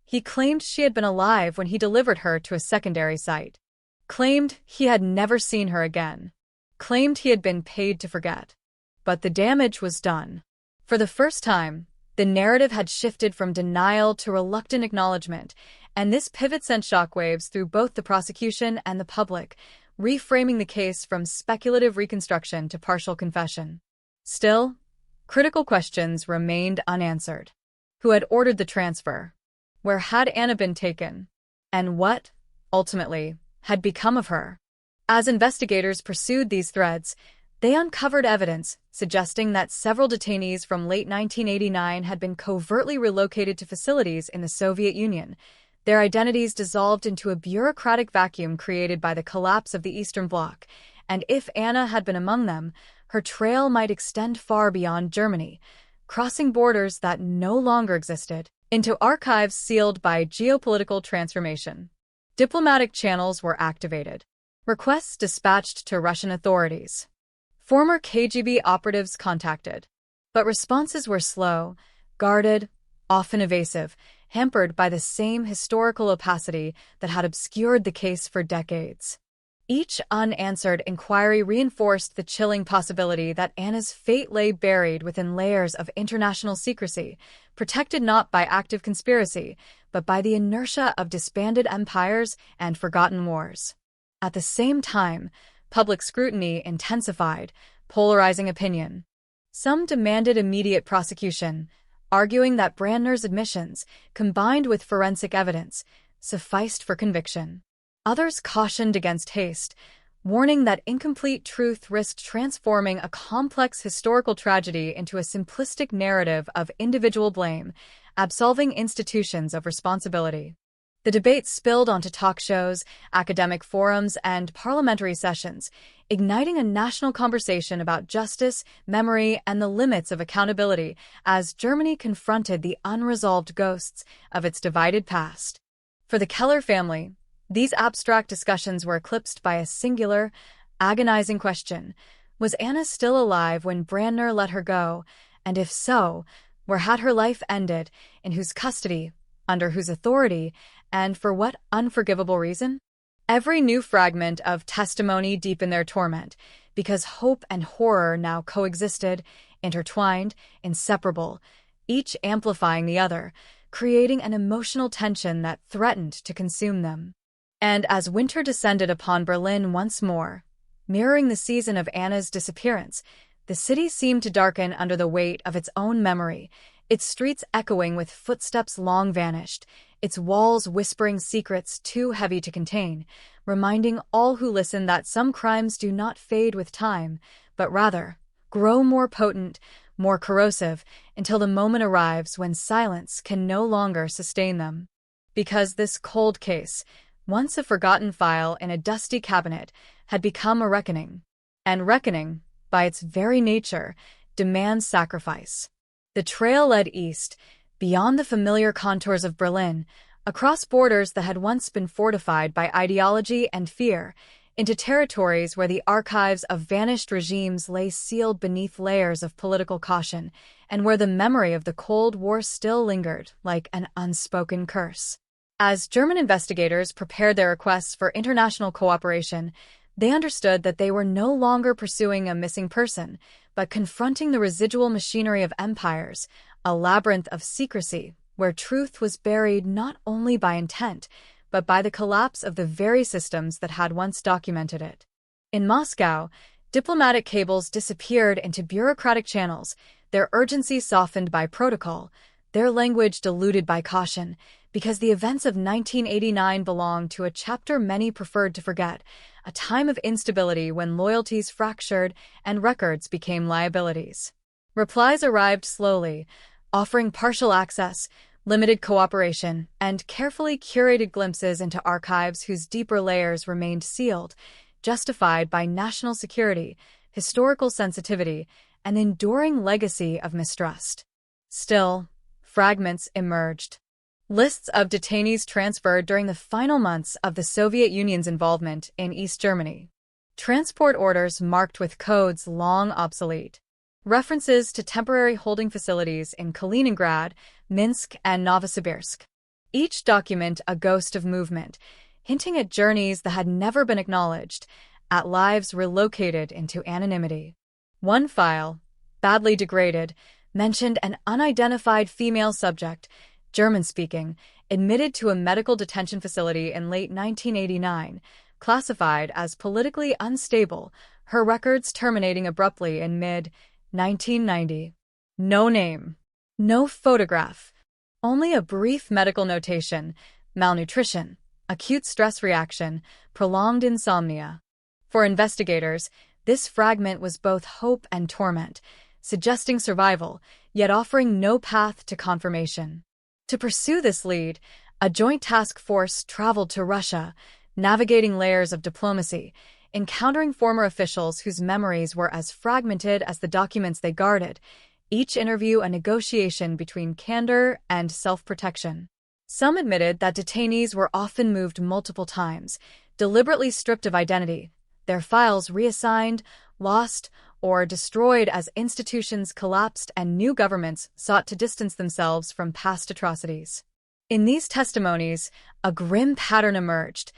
He claimed she had been alive when he delivered her to a secondary site. Claimed he had never seen her again. Claimed he had been paid to forget. But the damage was done. For the first time, the narrative had shifted from denial to reluctant acknowledgement, and this pivot sent shockwaves through both the prosecution and the public, reframing the case from speculative reconstruction to partial confession. Still, critical questions remained unanswered. Who had ordered the transfer? Where had Anna been taken? And what, ultimately, had become of her? As investigators pursued these threads, they uncovered evidence suggesting that several detainees from late 1989 had been covertly relocated to facilities in the Soviet Union, their identities dissolved into a bureaucratic vacuum created by the collapse of the Eastern Bloc, and if Anna had been among them, her trail might extend far beyond Germany, crossing borders that no longer existed, into archives sealed by geopolitical transformation. Diplomatic channels were activated. Requests dispatched to Russian authorities. Former KGB operatives contacted. But responses were slow, guarded, often evasive, hampered by the same historical opacity that had obscured the case for decades. Each unanswered inquiry reinforced the chilling possibility that Anna's fate lay buried within layers of international secrecy, protected not by active conspiracy, but by the inertia of disbanded empires and forgotten wars. At the same time, public scrutiny intensified, polarizing opinion. Some demanded immediate prosecution, arguing that Brandner's admissions, combined with forensic evidence, sufficed for conviction. Others cautioned against haste, warning that incomplete truth risked transforming a complex historical tragedy into a simplistic narrative of individual blame, absolving institutions of responsibility. The debate spilled onto talk shows, academic forums, and parliamentary sessions, igniting a national conversation about justice, memory, and the limits of accountability as Germany confronted the unresolved ghosts of its divided past. For the Keller family, these abstract discussions were eclipsed by a singular, agonizing question. Was Anna still alive when Brandner let her go? And if so, where had her life ended, in whose custody, under whose authority, and for what unforgivable reason? Every new fragment of testimony deepened their torment, because hope and horror now coexisted, intertwined, inseparable, each amplifying the other, creating an emotional tension that threatened to consume them. And as winter descended upon Berlin once more, mirroring the season of Anna's disappearance, the city seemed to darken under the weight of its own memory, its streets echoing with footsteps long vanished, its walls whispering secrets too heavy to contain, reminding all who listen that some crimes do not fade with time, but rather grow more potent, more corrosive, until the moment arrives when silence can no longer sustain them. Because this cold case, once a forgotten file in a dusty cabinet, had become a reckoning. And reckoning, by its very nature, demands sacrifice. The trail led east, beyond the familiar contours of Berlin, across borders that had once been fortified by ideology and fear, into territories where the archives of vanished regimes lay sealed beneath layers of political caution, and where the memory of the Cold War still lingered like an unspoken curse. As German investigators prepared their requests for international cooperation, they understood that they were no longer pursuing a missing person, but confronting the residual machinery of empires, a labyrinth of secrecy where truth was buried not only by intent, but by the collapse of the very systems that had once documented it. In Moscow, diplomatic cables disappeared into bureaucratic channels, their urgency softened by protocol, their language diluted by caution, because the events of 1989 belonged to a chapter many preferred to forget, a time of instability when loyalties fractured and records became liabilities. Replies arrived slowly, offering partial access, Limited cooperation and carefully curated glimpses into archives whose deeper layers remained sealed, justified by national security, historical sensitivity, and enduring legacy of mistrust. Still, fragments emerged. Lists of detainees transferred during the final months of the Soviet Union's involvement in East Germany. Transport orders marked with codes long obsolete. References to temporary holding facilities in Kaliningrad, Minsk, and Novosibirsk. Each document a ghost of movement, hinting at journeys that had never been acknowledged, at lives relocated into anonymity. One file, badly degraded, mentioned an unidentified female subject, German-speaking, admitted to a medical detention facility in late 1989, classified as politically unstable, her records terminating abruptly in mid-1990. No name, no photograph, only a brief medical notation: malnutrition, acute stress reaction, prolonged insomnia. For investigators, this fragment was both hope and torment, suggesting survival, yet offering no path to confirmation. To pursue this lead, a joint task force traveled to Russia, navigating layers of diplomacy, encountering former officials whose memories were as fragmented as the documents they guarded, each interview a negotiation between candor and self-protection. Some admitted that detainees were often moved multiple times, deliberately stripped of identity, their files reassigned, lost, or destroyed as institutions collapsed and new governments sought to distance themselves from past atrocities. In these testimonies, a grim pattern emerged.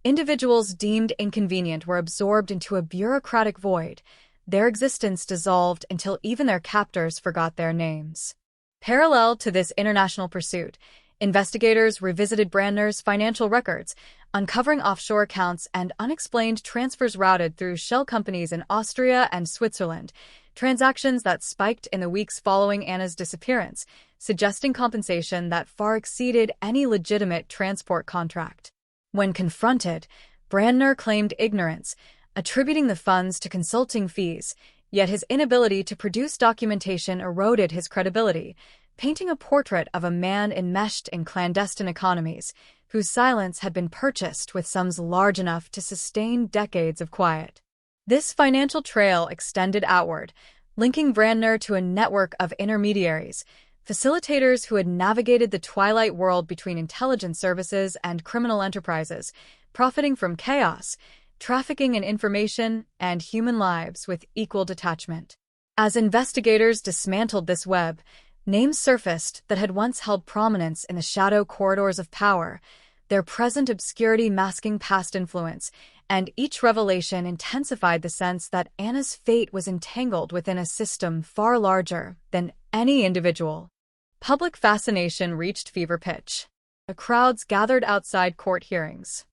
Individuals deemed inconvenient were absorbed into a bureaucratic void, their existence dissolved until even their captors forgot their names. Parallel to this international pursuit, investigators revisited Brandner's financial records, uncovering offshore accounts and unexplained transfers routed through shell companies in Austria and Switzerland, transactions that spiked in the weeks following Anna's disappearance, suggesting compensation that far exceeded any legitimate transport contract. When confronted, Brandner claimed ignorance, attributing the funds to consulting fees, yet his inability to produce documentation eroded his credibility, painting a portrait of a man enmeshed in clandestine economies, whose silence had been purchased with sums large enough to sustain decades of quiet. This financial trail extended outward, linking Brandner to a network of intermediaries, facilitators who had navigated the twilight world between intelligence services and criminal enterprises, profiting from chaos, trafficking in information, and human lives with equal detachment. As investigators dismantled this web, names surfaced that had once held prominence in the shadow corridors of power, their present obscurity masking past influence, and each revelation intensified the sense that Anna's fate was entangled within a system far larger than any individual. Public fascination reached fever pitch. The crowds gathered outside court hearings.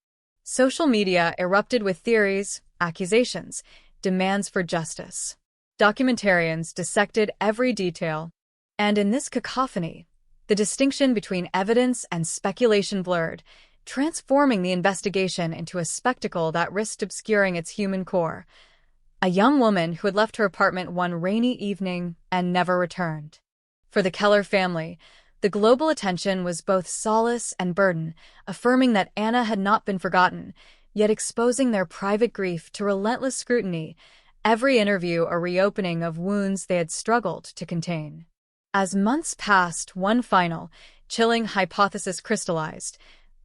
Social media erupted with theories, accusations, demands for justice. Documentarians dissected every detail, and in this cacophony, the distinction between evidence and speculation blurred, transforming the investigation into a spectacle that risked obscuring its human core. A young woman who had left her apartment one rainy evening and never returned. For the Keller family, the global attention was both solace and burden, affirming that Anna had not been forgotten, yet exposing their private grief to relentless scrutiny, every interview a reopening of wounds they had struggled to contain. As months passed, one final, chilling hypothesis crystallized: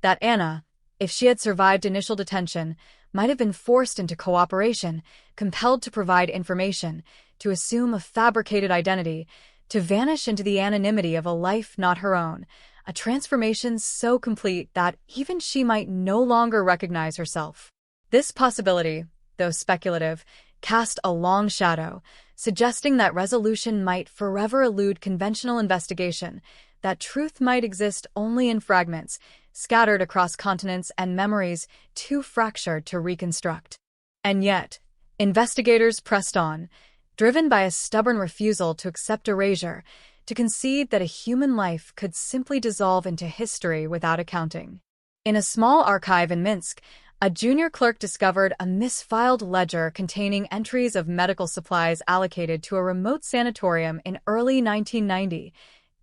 that Anna, if she had survived initial detention, might have been forced into cooperation, compelled to provide information, to assume a fabricated identity, to vanish into the anonymity of a life not her own, a transformation so complete that even she might no longer recognize herself. This possibility, though speculative, cast a long shadow, suggesting that resolution might forever elude conventional investigation, that truth might exist only in fragments, scattered across continents and memories too fractured to reconstruct. And yet, investigators pressed on, driven by a stubborn refusal to accept erasure, to concede that a human life could simply dissolve into history without accounting. In a small archive in Minsk, a junior clerk discovered a misfiled ledger containing entries of medical supplies allocated to a remote sanatorium in early 1990,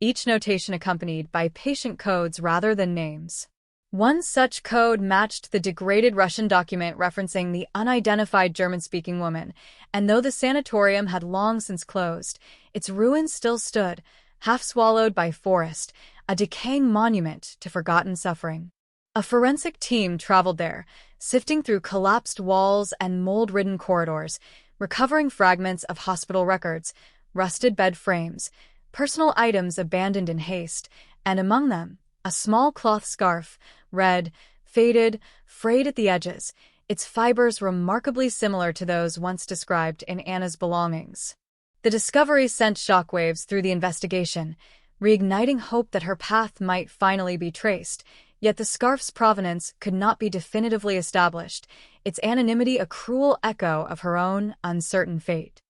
each notation accompanied by patient codes rather than names. One such code matched the degraded Russian document referencing the unidentified German-speaking woman, and though the sanatorium had long since closed, its ruins still stood, half swallowed by forest, a decaying monument to forgotten suffering. A forensic team traveled there, sifting through collapsed walls and mold-ridden corridors, recovering fragments of hospital records, rusted bed frames, personal items abandoned in haste, and among them, a small cloth scarf, red, faded, frayed at the edges, its fibers remarkably similar to those once described in Anna's belongings. The discovery sent shockwaves through the investigation, reigniting hope that her path might finally be traced, yet the scarf's provenance could not be definitively established, its anonymity a cruel echo of her own uncertain fate.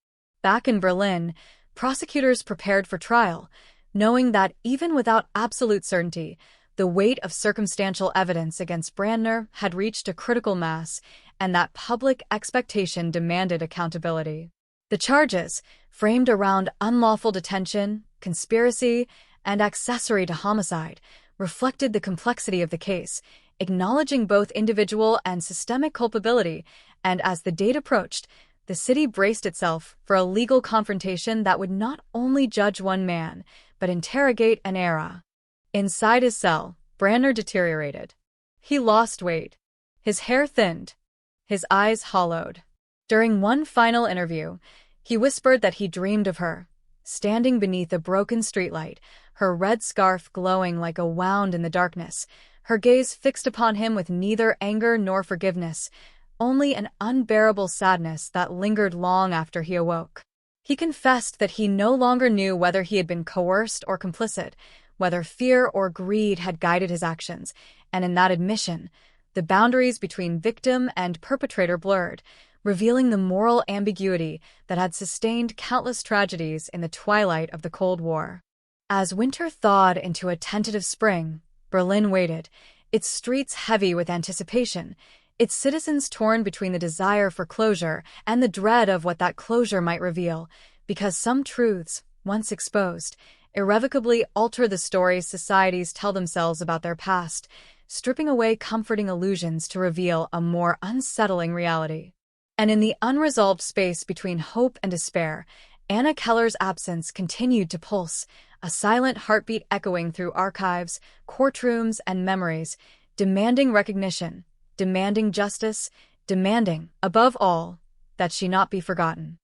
Back in Berlin, prosecutors prepared for trial, knowing that even without absolute certainty, the weight of circumstantial evidence against Brandner had reached a critical mass, and that public expectation demanded accountability. The charges, framed around unlawful detention, conspiracy, and accessory to homicide, reflected the complexity of the case, acknowledging both individual and systemic culpability, and as the date approached, the city braced itself for a legal confrontation that would not only judge one man, but interrogate an era. Inside his cell, Brandner deteriorated. He lost weight. His hair thinned. His eyes hollowed. During one final interview, he whispered that he dreamed of her, standing beneath a broken streetlight, her red scarf glowing like a wound in the darkness, her gaze fixed upon him with neither anger nor forgiveness, only an unbearable sadness that lingered long after he awoke. He confessed that he no longer knew whether he had been coerced or complicit, whether fear or greed had guided his actions, and in that admission, the boundaries between victim and perpetrator blurred, revealing the moral ambiguity that had sustained countless tragedies in the twilight of the Cold War. As winter thawed into a tentative spring, Berlin waited, its streets heavy with anticipation, its citizens torn between the desire for closure and the dread of what that closure might reveal, because some truths, once exposed, irrevocably alter the stories societies tell themselves about their past, stripping away comforting illusions to reveal a more unsettling reality. And in the unresolved space between hope and despair, Anna Keller's absence continued to pulse, a silent heartbeat echoing through archives, courtrooms, and memories, demanding recognition, demanding justice, demanding, above all, that she not be forgotten.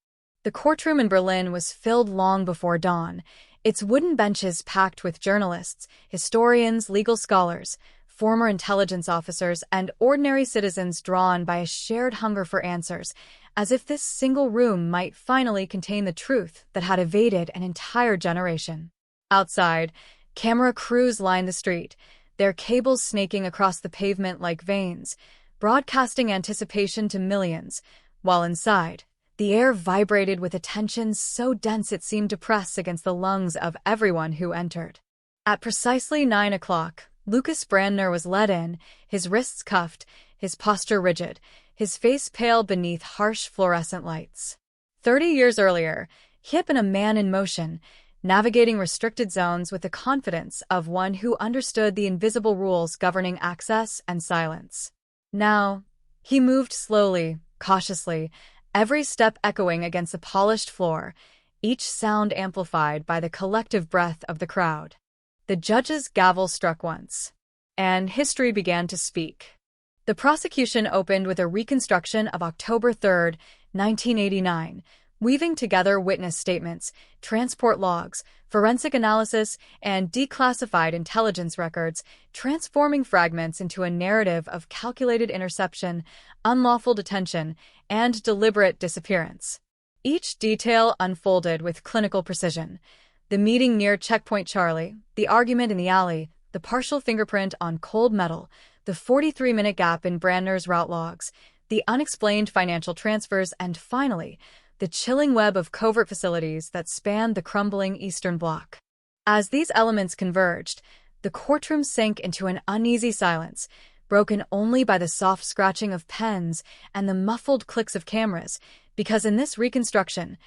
The courtroom in Berlin was filled long before dawn, its wooden benches packed with journalists, historians, legal scholars, former intelligence officers, and ordinary citizens drawn by a shared hunger for answers, as if this single room might finally contain the truth that had evaded an entire generation. Outside, camera crews lined the street, their cables snaking across the pavement like veins, broadcasting anticipation to millions, while inside, the air vibrated with a tension so dense it seemed to press against the lungs of everyone who entered. At precisely 9 o'clock, Lucas Brandner was led in, his wrists cuffed, his posture rigid, his face pale beneath harsh fluorescent lights. 30 years earlier, he had been a man in motion, navigating restricted zones with the confidence of one who understood the invisible rules governing access and silence. Now, he moved slowly, cautiously, every step echoing against the polished floor, each sound amplified by the collective breath of the crowd. The judge's gavel struck once, and history began to speak. The prosecution opened with a reconstruction of October 3, 1989, weaving together witness statements, transport logs, forensic analysis, and declassified intelligence records, transforming fragments into a narrative of calculated interception, unlawful detention, and deliberate disappearance. Each detail unfolded with clinical precision. The meeting near Checkpoint Charlie, the argument in the alley, the partial fingerprint on cold metal, the 43-minute gap in Brandner's route logs, the unexplained financial transfers, and finally, the chilling web of covert facilities that spanned the crumbling Eastern Bloc. As these elements converged, the courtroom sank into an uneasy silence, broken only by the soft scratching of pens and the muffled clicks of cameras, because in this reconstruction,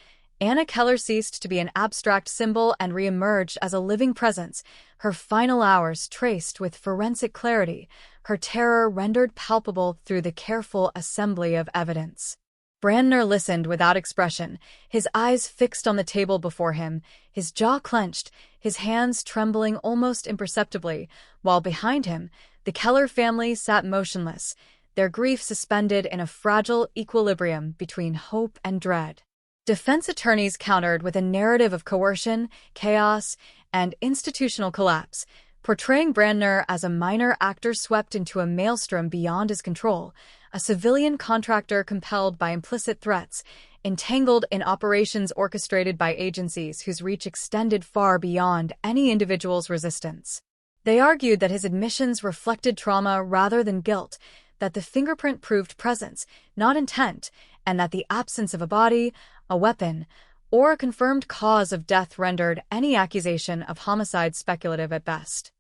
Anna Keller ceased to be an abstract symbol and reemerged as a living presence, her final hours traced with forensic clarity, her terror rendered palpable through the careful assembly of evidence. Brandner listened without expression, his eyes fixed on the table before him, his jaw clenched, his hands trembling almost imperceptibly, while behind him, the Keller family sat motionless, their grief suspended in a fragile equilibrium between hope and dread. Defense attorneys countered with a narrative of coercion, chaos, and institutional collapse, portraying Brandner as a minor actor swept into a maelstrom beyond his control, a civilian contractor compelled by implicit threats, entangled in operations orchestrated by agencies whose reach extended far beyond any individual's resistance. They argued that his admissions reflected trauma rather than guilt, that the fingerprint proved presence, not intent, and that the absence of a body, a weapon, or a confirmed cause of death rendered any accusation of homicide speculative at best.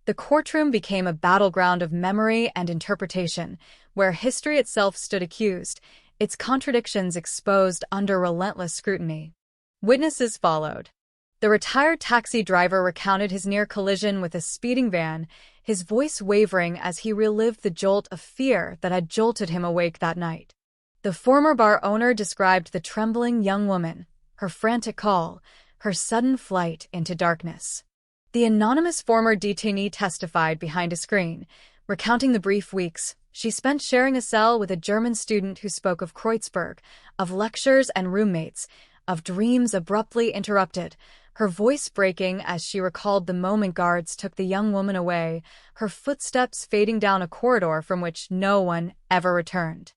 The courtroom became a battleground of memory and interpretation, where history itself stood accused, its contradictions exposed under relentless scrutiny. Witnesses followed. The retired taxi driver recounted his near collision with a speeding van, his voice wavering as he relived the jolt of fear that had jolted him awake that night. The former bar owner described the trembling young woman, her frantic call, her sudden flight into darkness. The anonymous former detainee testified behind a screen, recounting the brief weeks she spent sharing a cell with a German student who spoke of Kreuzberg, of lectures and roommates, of dreams abruptly interrupted, her voice breaking as she recalled the moment guards took the young woman away, her footsteps fading down a corridor from which no one ever returned.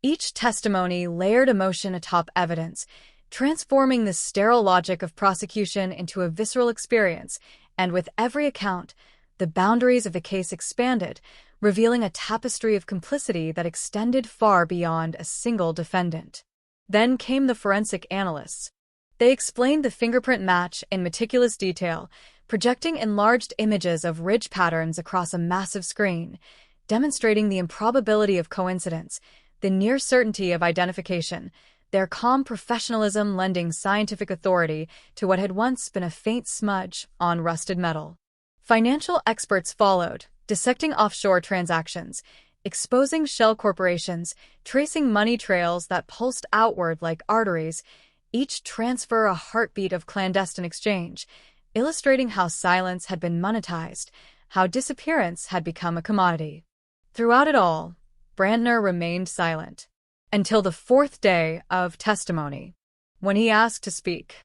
Each testimony layered emotion atop evidence, transforming the sterile logic of prosecution into a visceral experience, and with every account, the boundaries of the case expanded, revealing a tapestry of complicity that extended far beyond a single defendant. Then came the forensic analysts. They explained the fingerprint match in meticulous detail, projecting enlarged images of ridge patterns across a massive screen, demonstrating the improbability of coincidence, the near certainty of identification, their calm professionalism lending scientific authority to what had once been a faint smudge on rusted metal. Financial experts followed, dissecting offshore transactions, exposing shell corporations, tracing money trails that pulsed outward like arteries, each transfer a heartbeat of clandestine exchange, illustrating how silence had been monetized, how disappearance had become a commodity. Throughout it all, Brandner remained silent, until the fourth day of testimony. When he asked to speak,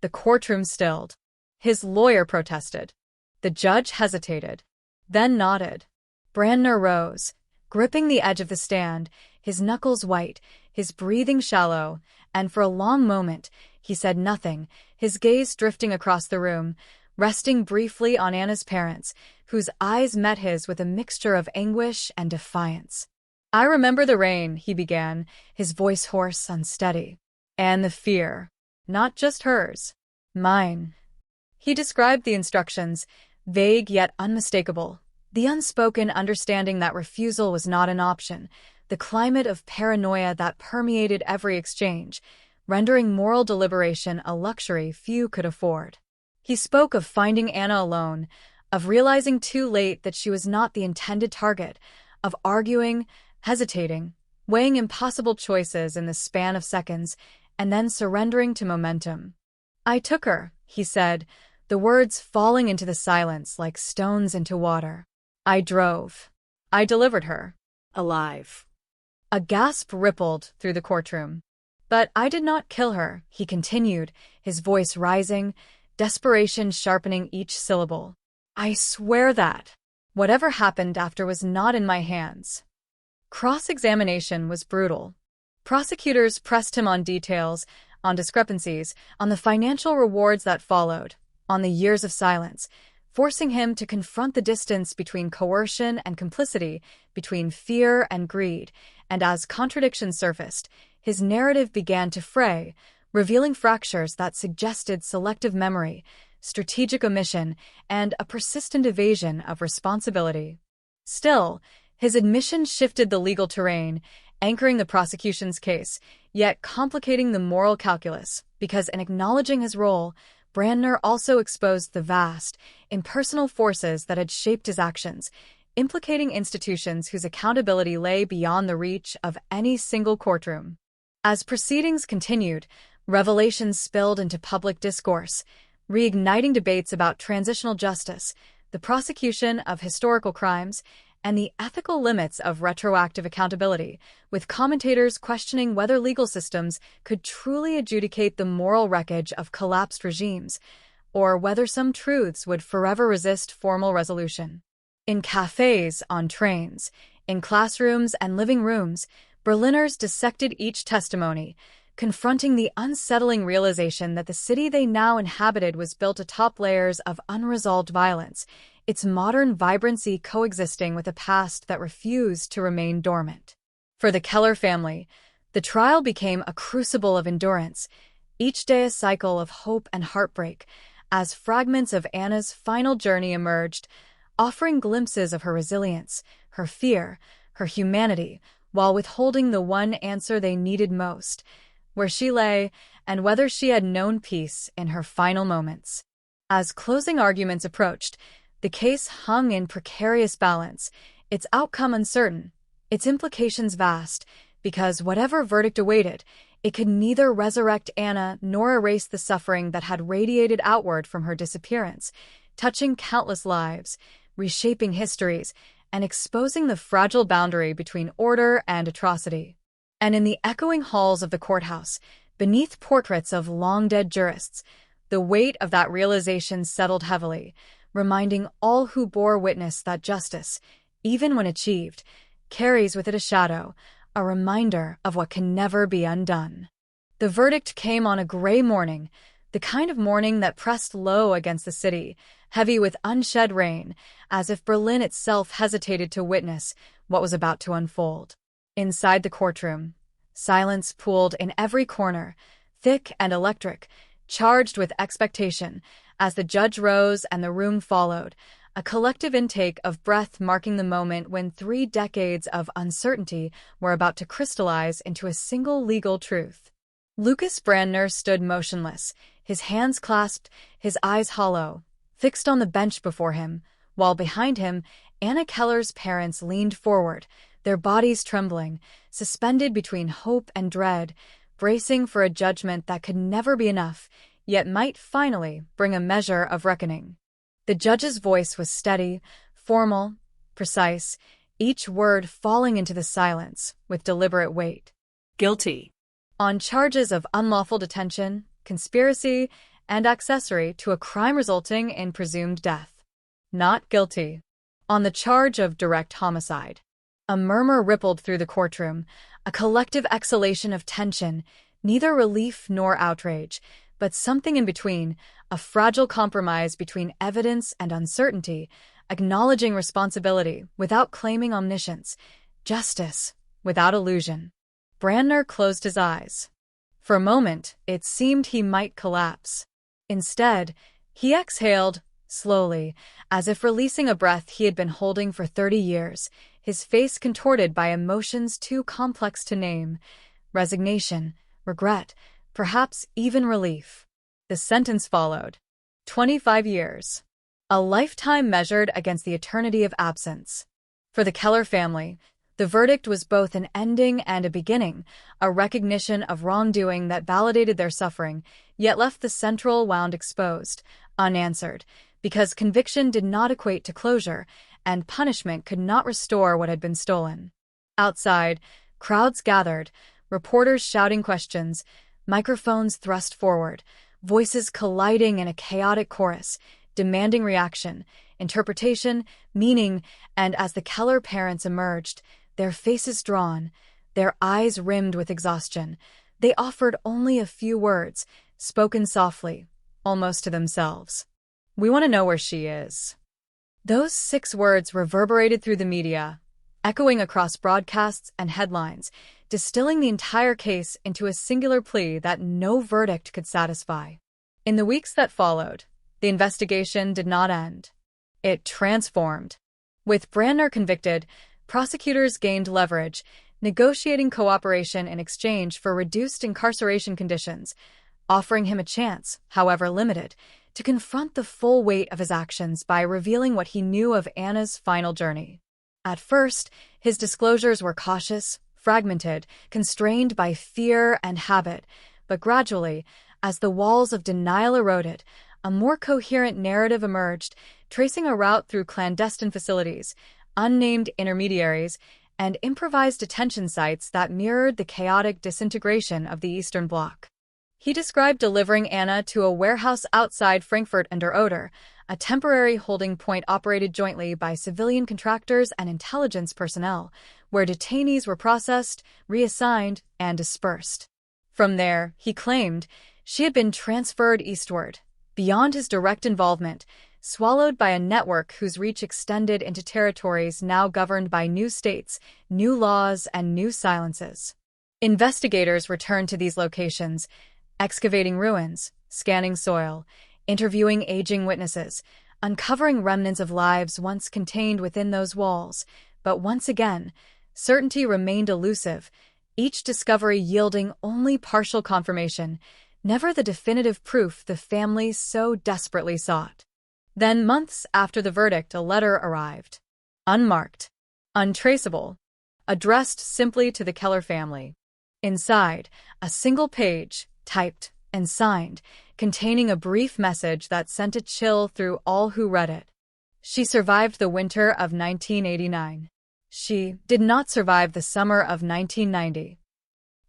the courtroom stilled. His lawyer protested. The judge hesitated, then nodded. Brandner rose, gripping the edge of the stand, his knuckles white, his breathing shallow, and for a long moment he said nothing, his gaze drifting across the room, resting briefly on Anna's parents, whose eyes met his with a mixture of anguish and defiance. "I remember the rain," he began, his voice hoarse, unsteady. "And the fear. Not just hers. Mine." He described the instructions, vague yet unmistakable, the unspoken understanding that refusal was not an option, the climate of paranoia that permeated every exchange, rendering moral deliberation a luxury few could afford. He spoke of finding Anna alone, of realizing too late that she was not the intended target, of arguing, hesitating, weighing impossible choices in the span of seconds, and then surrendering to momentum. "I took her," he said, the words falling into the silence like stones into water. "I drove. I delivered her. Alive." A gasp rippled through the courtroom. "But I did not kill her," he continued, his voice rising, desperation sharpening each syllable. "I swear that. Whatever happened after was not in my hands." Cross-examination was brutal. Prosecutors pressed him on details, on discrepancies, on the financial rewards that followed, on the years of silence, forcing him to confront the distance between coercion and complicity, between fear and greed, and as contradictions surfaced, his narrative began to fray, revealing fractures that suggested selective memory, strategic omission, and a persistent evasion of responsibility. Still, his admission shifted the legal terrain, anchoring the prosecution's case, yet complicating the moral calculus, because in acknowledging his role, Brandner also exposed the vast, impersonal forces that had shaped his actions, implicating institutions whose accountability lay beyond the reach of any single courtroom. As proceedings continued, revelations spilled into public discourse, reigniting debates about transitional justice, the prosecution of historical crimes, and the ethical limits of retroactive accountability, with commentators questioning whether legal systems could truly adjudicate the moral wreckage of collapsed regimes, or whether some truths would forever resist formal resolution. In cafes, on trains, in classrooms and living rooms, Berliners dissected each testimony, confronting the unsettling realization that the city they now inhabited was built atop layers of unresolved violence, its modern vibrancy coexisting with a past that refused to remain dormant. For the Keller family, the trial became a crucible of endurance, each day a cycle of hope and heartbreak, as fragments of Anna's final journey emerged, offering glimpses of her resilience, her fear, her humanity, while withholding the one answer they needed most, where she lay and whether she had known peace in her final moments. As closing arguments approached, the case hung in precarious balance, its outcome uncertain, its implications vast, because whatever verdict awaited, it could neither resurrect Anna nor erase the suffering that had radiated outward from her disappearance, touching countless lives, reshaping histories, and exposing the fragile boundary between order and atrocity. And in the echoing halls of the courthouse, beneath portraits of long-dead jurists, the weight of that realization settled heavily, reminding all who bore witness that justice, even when achieved, carries with it a shadow, a reminder of what can never be undone. The verdict came on a gray morning, the kind of morning that pressed low against the city, heavy with unshed rain, as if Berlin itself hesitated to witness what was about to unfold. Inside the courtroom, silence pooled in every corner, thick and electric, charged with expectation, as the judge rose and the room followed, a collective intake of breath marking the moment when 3 decades of uncertainty were about to crystallize into a single legal truth. Lucas Brandner stood motionless, his hands clasped, his eyes hollow, fixed on the bench before him, while behind him, Anna Keller's parents leaned forward, their bodies trembling, suspended between hope and dread, bracing for a judgment that could never be enough, yet might finally bring a measure of reckoning. The judge's voice was steady, formal, precise, each word falling into the silence with deliberate weight. Guilty. On charges of unlawful detention, conspiracy, and accessory to a crime resulting in presumed death. Not guilty. On the charge of direct homicide. A murmur rippled through the courtroom, a collective exhalation of tension, neither relief nor outrage, but something in between, a fragile compromise between evidence and uncertainty, acknowledging responsibility without claiming omniscience, justice without illusion. Brandner closed his eyes. For a moment, it seemed he might collapse. Instead, he exhaled, slowly, as if releasing a breath he had been holding for 30 years, his face contorted by emotions too complex to name. Resignation, regret, perhaps even relief. The sentence followed. 25 years. A lifetime measured against the eternity of absence. For the Keller family, the verdict was both an ending and a beginning, a recognition of wrongdoing that validated their suffering, yet left the central wound exposed, unanswered, because conviction did not equate to closure, and punishment could not restore what had been stolen. Outside, crowds gathered, reporters shouting questions, microphones thrust forward, voices colliding in a chaotic chorus, demanding reaction, interpretation, meaning, and as the Keller parents emerged, their faces drawn, their eyes rimmed with exhaustion, they offered only a few words, spoken softly, almost to themselves. "We want to know where she is." Those 6 words reverberated through the media, echoing across broadcasts and headlines, distilling the entire case into a singular plea that no verdict could satisfy. In the weeks that followed, the investigation did not end. It transformed. With Brandner convicted, prosecutors gained leverage, negotiating cooperation in exchange for reduced incarceration conditions, offering him a chance, however limited, to confront the full weight of his actions by revealing what he knew of Anna's final journey. At first, his disclosures were cautious, fragmented, constrained by fear and habit, but gradually, as the walls of denial eroded, a more coherent narrative emerged, tracing a route through clandestine facilities, unnamed intermediaries, and improvised detention sites that mirrored the chaotic disintegration of the Eastern Bloc. He described delivering Anna to a warehouse outside Frankfurt an der Oder, a temporary holding point operated jointly by civilian contractors and intelligence personnel, where detainees were processed, reassigned, and dispersed. From there, he claimed, she had been transferred eastward, beyond his direct involvement, swallowed by a network whose reach extended into territories now governed by new states, new laws, and new silences. Investigators returned to these locations, excavating ruins, scanning soil, interviewing aging witnesses, uncovering remnants of lives once contained within those walls. But once again, certainty remained elusive, each discovery yielding only partial confirmation, never the definitive proof the family so desperately sought. Then, months after the verdict, a letter arrived. Unmarked, untraceable, addressed simply to the Keller family. Inside, a single page, typed and signed, containing a brief message that sent a chill through all who read it. She survived the winter of 1989. She did not survive the summer of 1990.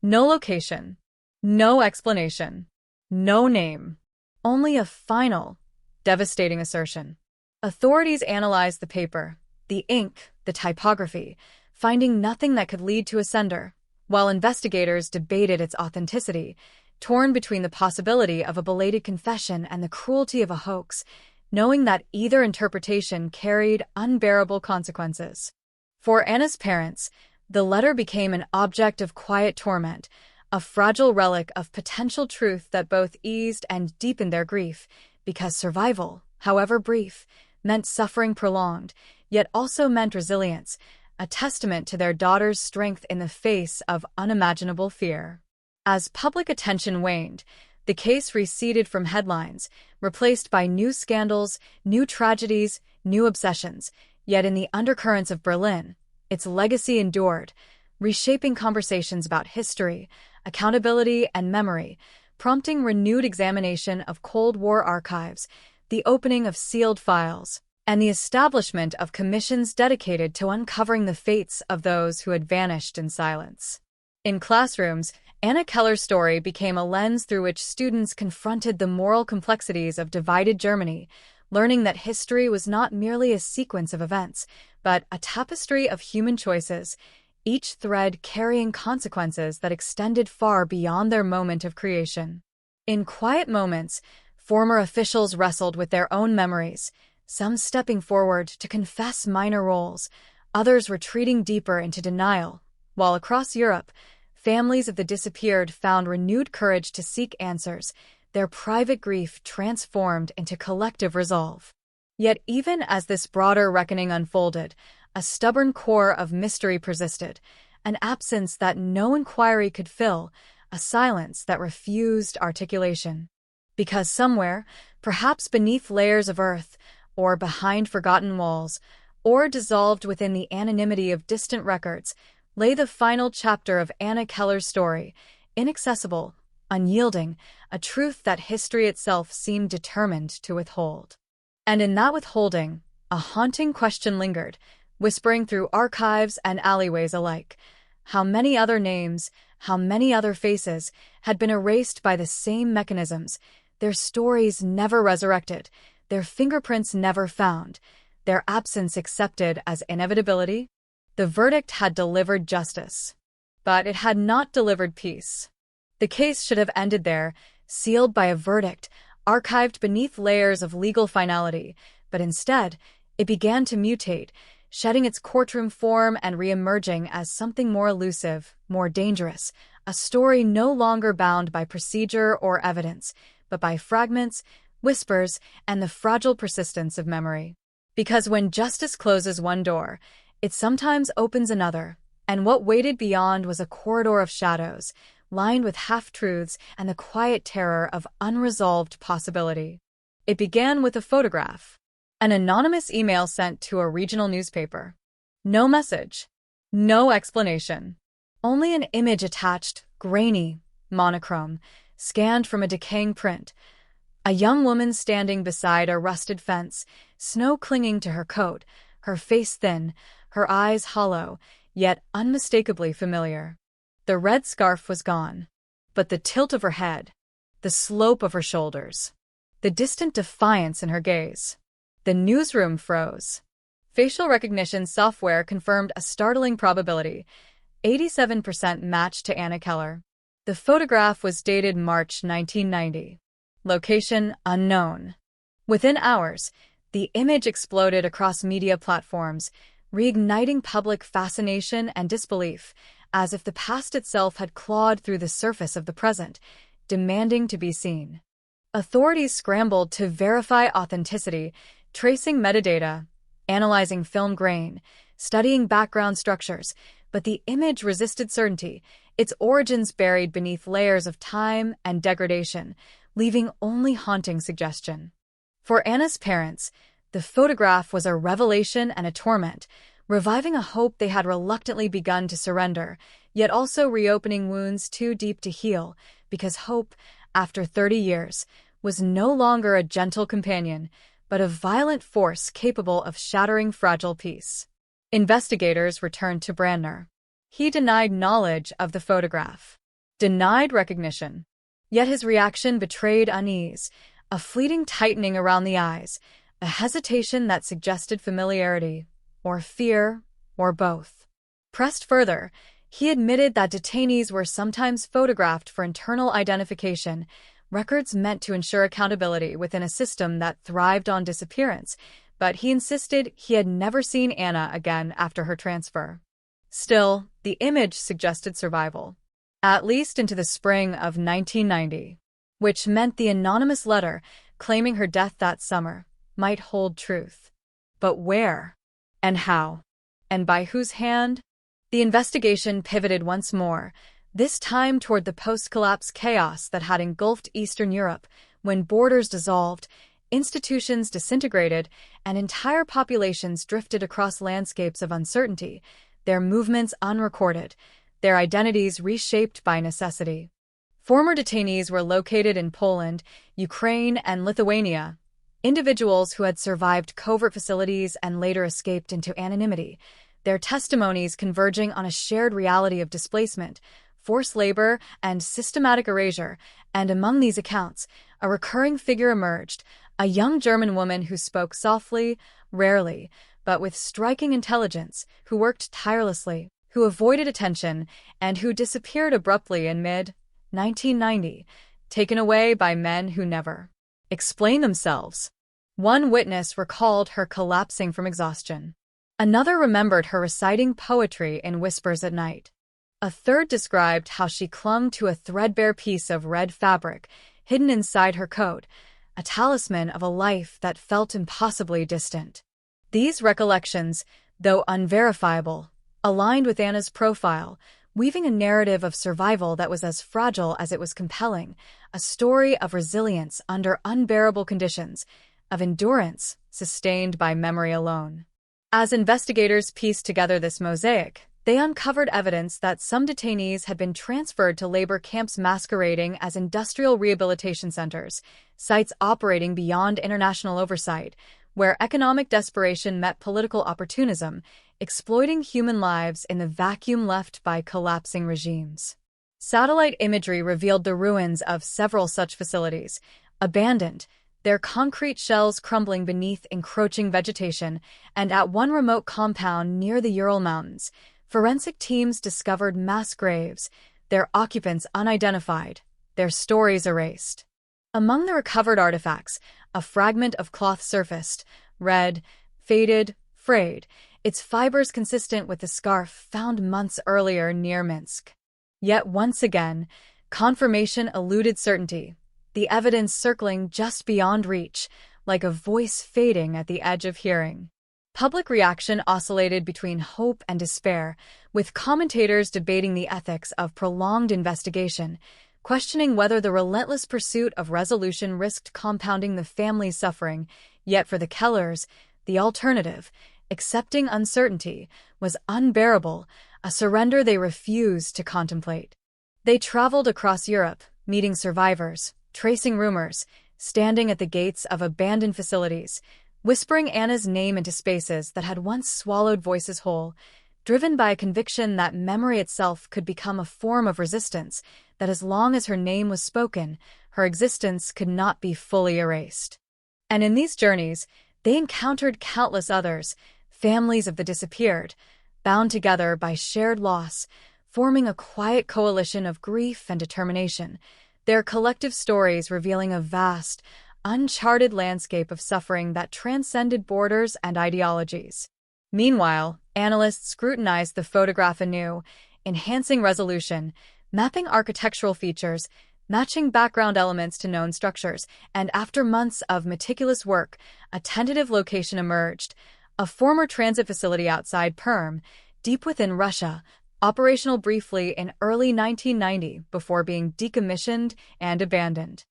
No location, no explanation, no name, only a final, devastating assertion. Authorities analyzed the paper, the ink, the typography, finding nothing that could lead to a sender, while investigators debated its authenticity, torn between the possibility of a belated confession and the cruelty of a hoax, knowing that either interpretation carried unbearable consequences. For Anna's parents, the letter became an object of quiet torment, a fragile relic of potential truth that both eased and deepened their grief, because survival, however brief, meant suffering prolonged, yet also meant resilience, a testament to their daughter's strength in the face of unimaginable fear. As public attention waned, the case receded from headlines, replaced by new scandals, new tragedies, new obsessions. Yet in the undercurrents of Berlin, its legacy endured, reshaping conversations about history, accountability, and memory, prompting renewed examination of Cold War archives, the opening of sealed files, and the establishment of commissions dedicated to uncovering the fates of those who had vanished in silence. In classrooms, Anna Keller's story became a lens through which students confronted the moral complexities of divided Germany, learning that history was not merely a sequence of events, but a tapestry of human choices, each thread carrying consequences that extended far beyond their moment of creation. In quiet moments, former officials wrestled with their own memories, some stepping forward to confess minor roles, others retreating deeper into denial, while across Europe, families of the disappeared found renewed courage to seek answers, their private grief transformed into collective resolve. Yet even as this broader reckoning unfolded, a stubborn core of mystery persisted, an absence that no inquiry could fill, a silence that refused articulation. Because somewhere, perhaps beneath layers of earth, or behind forgotten walls, or dissolved within the anonymity of distant records, lay the final chapter of Anna Keller's story, inaccessible, unyielding, a truth that history itself seemed determined to withhold. And in that withholding, a haunting question lingered, whispering through archives and alleyways alike. How many other names, how many other faces, had been erased by the same mechanisms, their stories never resurrected, their fingerprints never found, their absence accepted as inevitability? The verdict had delivered justice, but it had not delivered peace. The case should have ended there, sealed by a verdict, archived beneath layers of legal finality, but instead, it began to mutate, shedding its courtroom form and re-emerging as something more elusive, more dangerous, a story no longer bound by procedure or evidence, but by fragments, whispers, and the fragile persistence of memory. Because when justice closes one door, it sometimes opens another, and what waited beyond was a corridor of shadows, lined with half-truths and the quiet terror of unresolved possibility. It began with a photograph, an anonymous email sent to a regional newspaper. No message, no explanation, only an image attached, grainy, monochrome, scanned from a decaying print. A young woman standing beside a rusted fence, snow clinging to her coat, her face thin, her eyes hollow, yet unmistakably familiar. The red scarf was gone, but the tilt of her head, the slope of her shoulders, the distant defiance in her gaze. The newsroom froze. Facial recognition software confirmed a startling probability, 87% match to Anna Keller. The photograph was dated March 1990. Location unknown. Within hours, the image exploded across media platforms, reigniting public fascination and disbelief, as if the past itself had clawed through the surface of the present, demanding to be seen. Authorities scrambled to verify authenticity, tracing metadata, analyzing film grain, studying background structures, but the image resisted certainty, its origins buried beneath layers of time and degradation, leaving only haunting suggestion. For Anna's parents, the photograph was a revelation and a torment, reviving a hope they had reluctantly begun to surrender, yet also reopening wounds too deep to heal, because hope, after 30 years, was no longer a gentle companion, but a violent force capable of shattering fragile peace. Investigators returned to Brandner. He denied knowledge of the photograph, denied recognition. Yet his reaction betrayed unease, a fleeting tightening around the eyes, a hesitation that suggested familiarity, or fear, or both. Pressed further, he admitted that detainees were sometimes photographed for internal identification, records meant to ensure accountability within a system that thrived on disappearance, but he insisted he had never seen Anna again after her transfer. Still, the image suggested survival, at least into the spring of 1990, which meant the anonymous letter claiming her death that summer might hold truth. But where? And how? And by whose hand? The investigation pivoted once more, this time toward the post-collapse chaos that had engulfed Eastern Europe when borders dissolved, institutions disintegrated, and entire populations drifted across landscapes of uncertainty, their movements unrecorded, their identities reshaped by necessity. Former detainees were located in Poland, Ukraine, and Lithuania, individuals who had survived covert facilities and later escaped into anonymity, their testimonies converging on a shared reality of displacement, forced labor, and systematic erasure, and among these accounts, a recurring figure emerged, a young German woman who spoke softly, rarely, but with striking intelligence, who worked tirelessly, who avoided attention, and who disappeared abruptly in mid-1990, taken away by men who never explained themselves. One witness recalled her collapsing from exhaustion. Another remembered her reciting poetry in whispers at night. A third described how she clung to a threadbare piece of red fabric hidden inside her coat, a talisman of a life that felt impossibly distant. These recollections, though unverifiable, aligned with Anna's profile, weaving a narrative of survival that was as fragile as it was compelling, a story of resilience under unbearable conditions, of endurance sustained by memory alone. As investigators pieced together this mosaic, they uncovered evidence that some detainees had been transferred to labor camps masquerading as industrial rehabilitation centers, sites operating beyond international oversight, where economic desperation met political opportunism, exploiting human lives in the vacuum left by collapsing regimes. Satellite imagery revealed the ruins of several such facilities, abandoned, their concrete shells crumbling beneath encroaching vegetation, and at one remote compound near the Ural Mountains, forensic teams discovered mass graves, their occupants unidentified, their stories erased. Among the recovered artifacts, a fragment of cloth surfaced, red, faded, frayed, its fibers consistent with the scarf found months earlier near Minsk. Yet once again, confirmation eluded certainty, the evidence circling just beyond reach, like a voice fading at the edge of hearing. Public reaction oscillated between hope and despair, with commentators debating the ethics of prolonged investigation, questioning whether the relentless pursuit of resolution risked compounding the family's suffering. Yet for the Kellers, the alternative, accepting uncertainty, was unbearable, a surrender they refused to contemplate. They traveled across Europe, meeting survivors, tracing rumors, standing at the gates of abandoned facilities, whispering Anna's name into spaces that had once swallowed voices whole, driven by a conviction that memory itself could become a form of resistance, that as long as her name was spoken, her existence could not be fully erased. And in these journeys, they encountered countless others, families of the disappeared, bound together by shared loss, forming a quiet coalition of grief and determination, their collective stories revealing a vast, uncharted landscape of suffering that transcended borders and ideologies. Meanwhile, analysts scrutinized the photograph anew, enhancing resolution, mapping architectural features, matching background elements to known structures, and after months of meticulous work, a tentative location emerged, a former transit facility outside Perm, deep within Russia, operational briefly in early 1990 before being decommissioned and abandoned.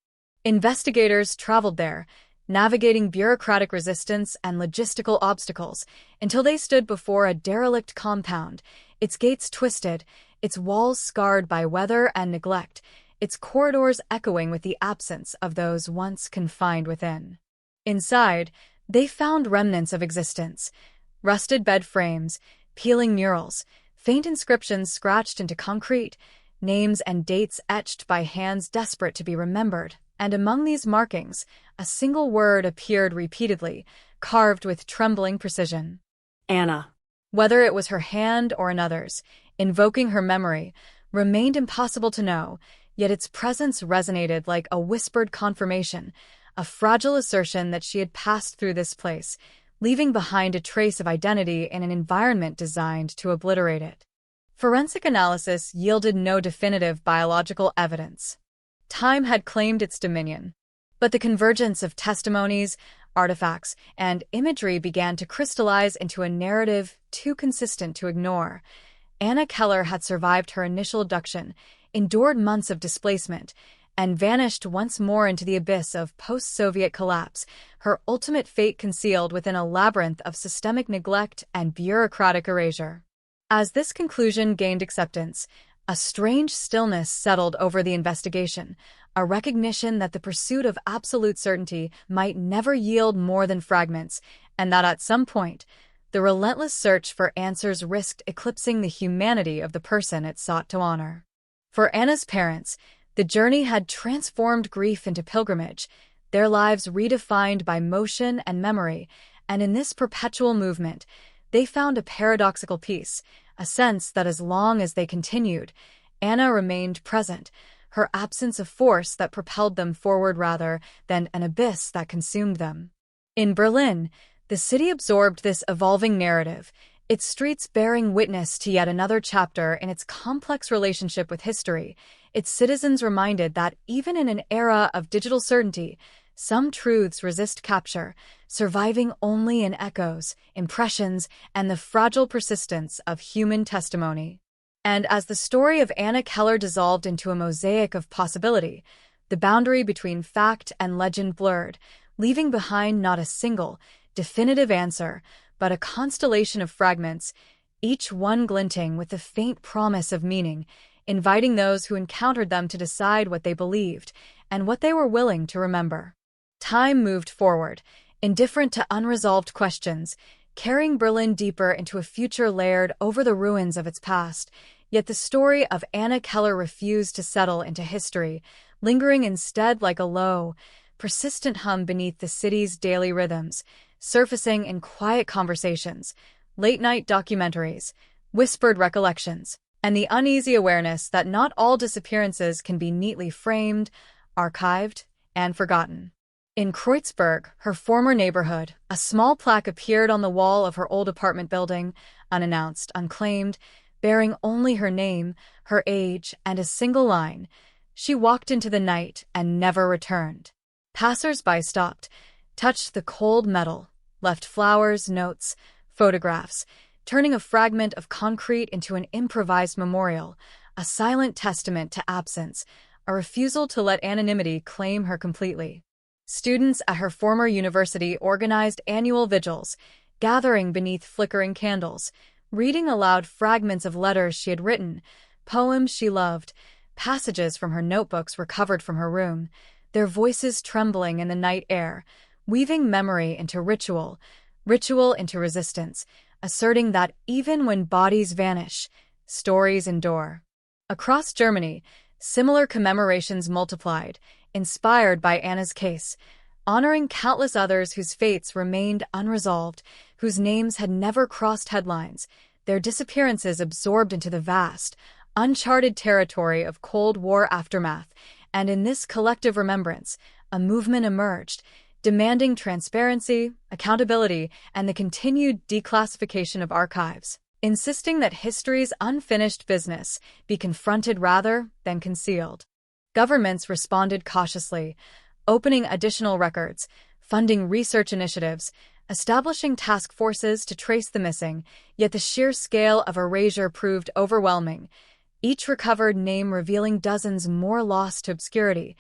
Investigators traveled there, navigating bureaucratic resistance and logistical obstacles, until they stood before a derelict compound, its gates twisted, its walls scarred by weather and neglect, its corridors echoing with the absence of those once confined within. Inside, they found remnants of existence, rusted bed frames, peeling murals, faint inscriptions scratched into concrete, names and dates etched by hands desperate to be remembered, and among these markings, a single word appeared repeatedly, carved with trembling precision. Anna. Whether it was her hand or another's, invoking her memory, remained impossible to know, yet its presence resonated like a whispered confirmation, a fragile assertion that she had passed through this place, leaving behind a trace of identity in an environment designed to obliterate it. Forensic analysis yielded no definitive biological evidence. Time had claimed its dominion, but the convergence of testimonies, artifacts, and imagery began to crystallize into a narrative too consistent to ignore. Anna Keller had survived her initial abduction, endured months of displacement, and vanished once more into the abyss of post-Soviet collapse, her ultimate fate concealed within a labyrinth of systemic neglect and bureaucratic erasure. As this conclusion gained acceptance, a strange stillness settled over the investigation, a recognition that the pursuit of absolute certainty might never yield more than fragments, and that at some point, the relentless search for answers risked eclipsing the humanity of the person it sought to honor. For Anna's parents, the journey had transformed grief into pilgrimage, their lives redefined by motion and memory, and in this perpetual movement, they found a paradoxical peace, a sense that as long as they continued, Anna remained present, her absence a force that propelled them forward rather than an abyss that consumed them. In Berlin, the city absorbed this evolving narrative, its streets bearing witness to yet another chapter in its complex relationship with history, its citizens reminded that even in an era of digital certainty, some truths resist capture, surviving only in echoes, impressions, and the fragile persistence of human testimony. And as the story of Anna Keller dissolved into a mosaic of possibility, the boundary between fact and legend blurred, leaving behind not a single, definitive answer, but a constellation of fragments, each one glinting with the faint promise of meaning, inviting those who encountered them to decide what they believed and what they were willing to remember. Time moved forward, indifferent to unresolved questions, carrying Berlin deeper into a future layered over the ruins of its past. Yet the story of Anna Keller refused to settle into history, lingering instead like a low, persistent hum beneath the city's daily rhythms, surfacing in quiet conversations, late-night documentaries, whispered recollections, and the uneasy awareness that not all disappearances can be neatly framed, archived, and forgotten. In Kreuzberg, her former neighborhood, a small plaque appeared on the wall of her old apartment building, unannounced, unclaimed, bearing only her name, her age, and a single line: "She walked into the night and never returned." Passers-by stopped, touched the cold metal, left flowers, notes, photographs, turning a fragment of concrete into an improvised memorial, a silent testament to absence, a refusal to let anonymity claim her completely. Students at her former university organized annual vigils, gathering beneath flickering candles, reading aloud fragments of letters she had written, poems she loved, passages from her notebooks recovered from her room, their voices trembling in the night air, weaving memory into ritual, ritual into resistance, asserting that even when bodies vanish, stories endure. Across Germany, similar commemorations multiplied, inspired by Anna's case, honoring countless others whose fates remained unresolved, whose names had never crossed headlines, their disappearances absorbed into the vast, uncharted territory of Cold War aftermath. And in this collective remembrance, a movement emerged, demanding transparency, accountability, and the continued declassification of archives, insisting that history's unfinished business be confronted rather than concealed. Governments responded cautiously, opening additional records, funding research initiatives, establishing task forces to trace the missing, yet the sheer scale of erasure proved overwhelming, each recovered name revealing dozens more lost to obscurity,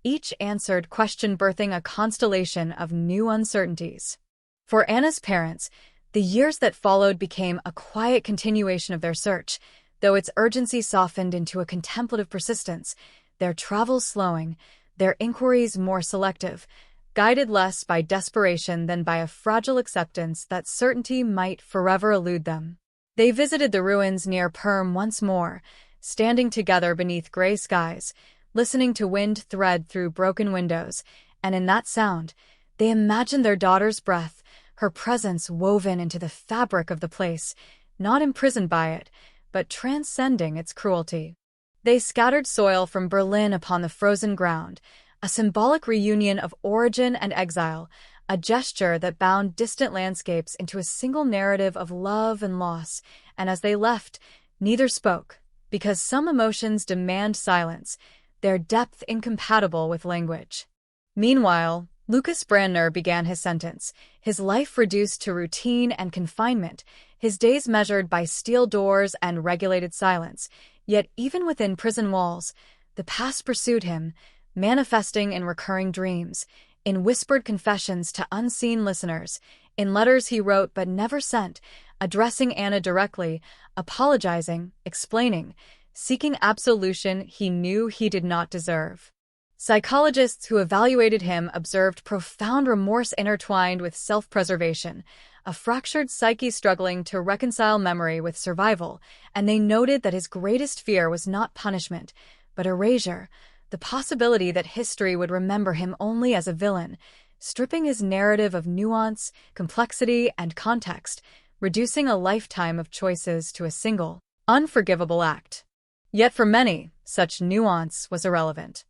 each answered question birthing a constellation of new uncertainties. For Anna's parents, the years that followed became a quiet continuation of their search, though its urgency softened into a contemplative persistence, their travels slowing, their inquiries more selective, guided less by desperation than by a fragile acceptance that certainty might forever elude them. They visited the ruins near Perm once more, standing together beneath gray skies, listening to wind thread through broken windows, and in that sound, they imagined their daughter's breath, her presence woven into the fabric of the place, not imprisoned by it, but transcending its cruelty. They scattered soil from Berlin upon the frozen ground, a symbolic reunion of origin and exile, a gesture that bound distant landscapes into a single narrative of love and loss, and as they left, neither spoke, because some emotions demand silence, their depth incompatible with language. Meanwhile, Lucas Brandner began his sentence, his life reduced to routine and confinement, his days measured by steel doors and regulated silence. Yet even within prison walls, the past pursued him, manifesting in recurring dreams, in whispered confessions to unseen listeners, in letters he wrote but never sent, addressing Anna directly, apologizing, explaining, seeking absolution he knew he did not deserve. Psychologists who evaluated him observed profound remorse intertwined with self-preservation, a fractured psyche struggling to reconcile memory with survival, and they noted that his greatest fear was not punishment, but erasure, the possibility that history would remember him only as a villain, stripping his narrative of nuance, complexity, and context, reducing a lifetime of choices to a single, unforgivable act. Yet for many, such nuance was irrelevant.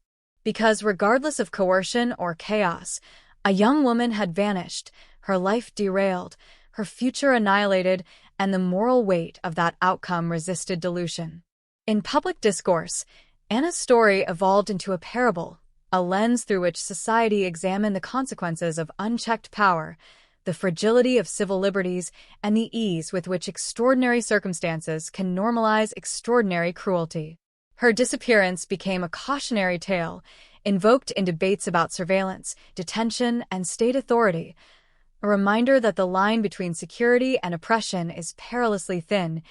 Because regardless of coercion or chaos, a young woman had vanished, her life derailed, her future annihilated, and the moral weight of that outcome resisted dilution. In public discourse, Anna's story evolved into a parable, a lens through which society examined the consequences of unchecked power, the fragility of civil liberties, and the ease with which extraordinary circumstances can normalize extraordinary cruelty. Her disappearance became a cautionary tale, invoked in debates about surveillance, detention, and state authority, a reminder that the line between security and oppression is perilously thin,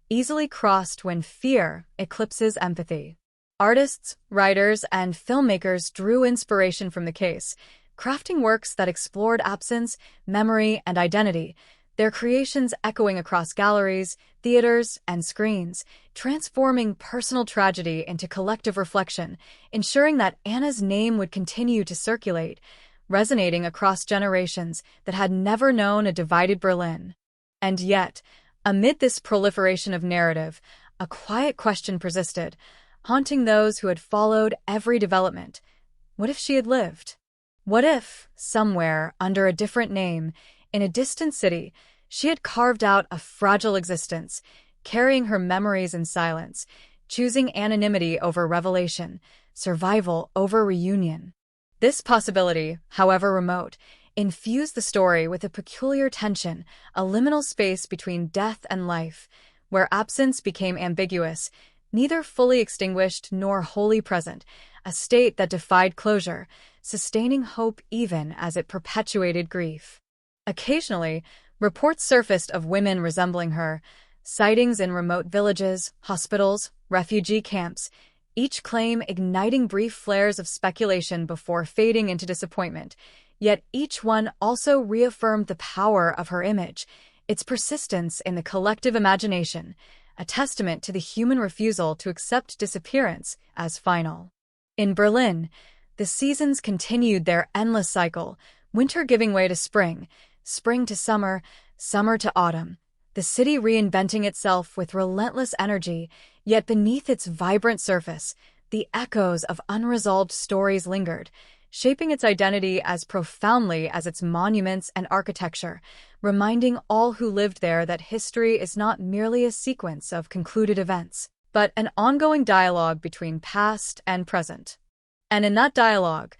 easily crossed when fear eclipses empathy. Artists, writers, and filmmakers drew inspiration from the case, crafting works that explored absence, memory, and identity, their creations echoing across galleries, theaters, and screens, transforming personal tragedy into collective reflection, ensuring that Anna's name would continue to circulate, resonating across generations that had never known a divided Berlin. And yet, amid this proliferation of narrative, a quiet question persisted, haunting those who had followed every development. What if she had lived? What if, somewhere under a different name, in a distant city, she had carved out a fragile existence, carrying her memories in silence, choosing anonymity over revelation, survival over reunion? This possibility, however remote, infuse the story with a peculiar tension, a liminal space between death and life, where absence became ambiguous, neither fully extinguished nor wholly present, a state that defied closure, sustaining hope even as it perpetuated grief. Occasionally, reports surfaced of women resembling her, sightings in remote villages, hospitals, refugee camps, each claim igniting brief flares of speculation before fading into disappointment. Yet each one also reaffirmed the power of her image, its persistence in the collective imagination, a testament to the human refusal to accept disappearance as final. In Berlin, the seasons continued their endless cycle, winter giving way to spring, spring to summer, summer to autumn, the city reinventing itself with relentless energy, yet beneath its vibrant surface, the echoes of unresolved stories lingered, shaping its identity as profoundly as its monuments and architecture, reminding all who lived there that history is not merely a sequence of concluded events, but an ongoing dialogue between past and present. And in that dialogue,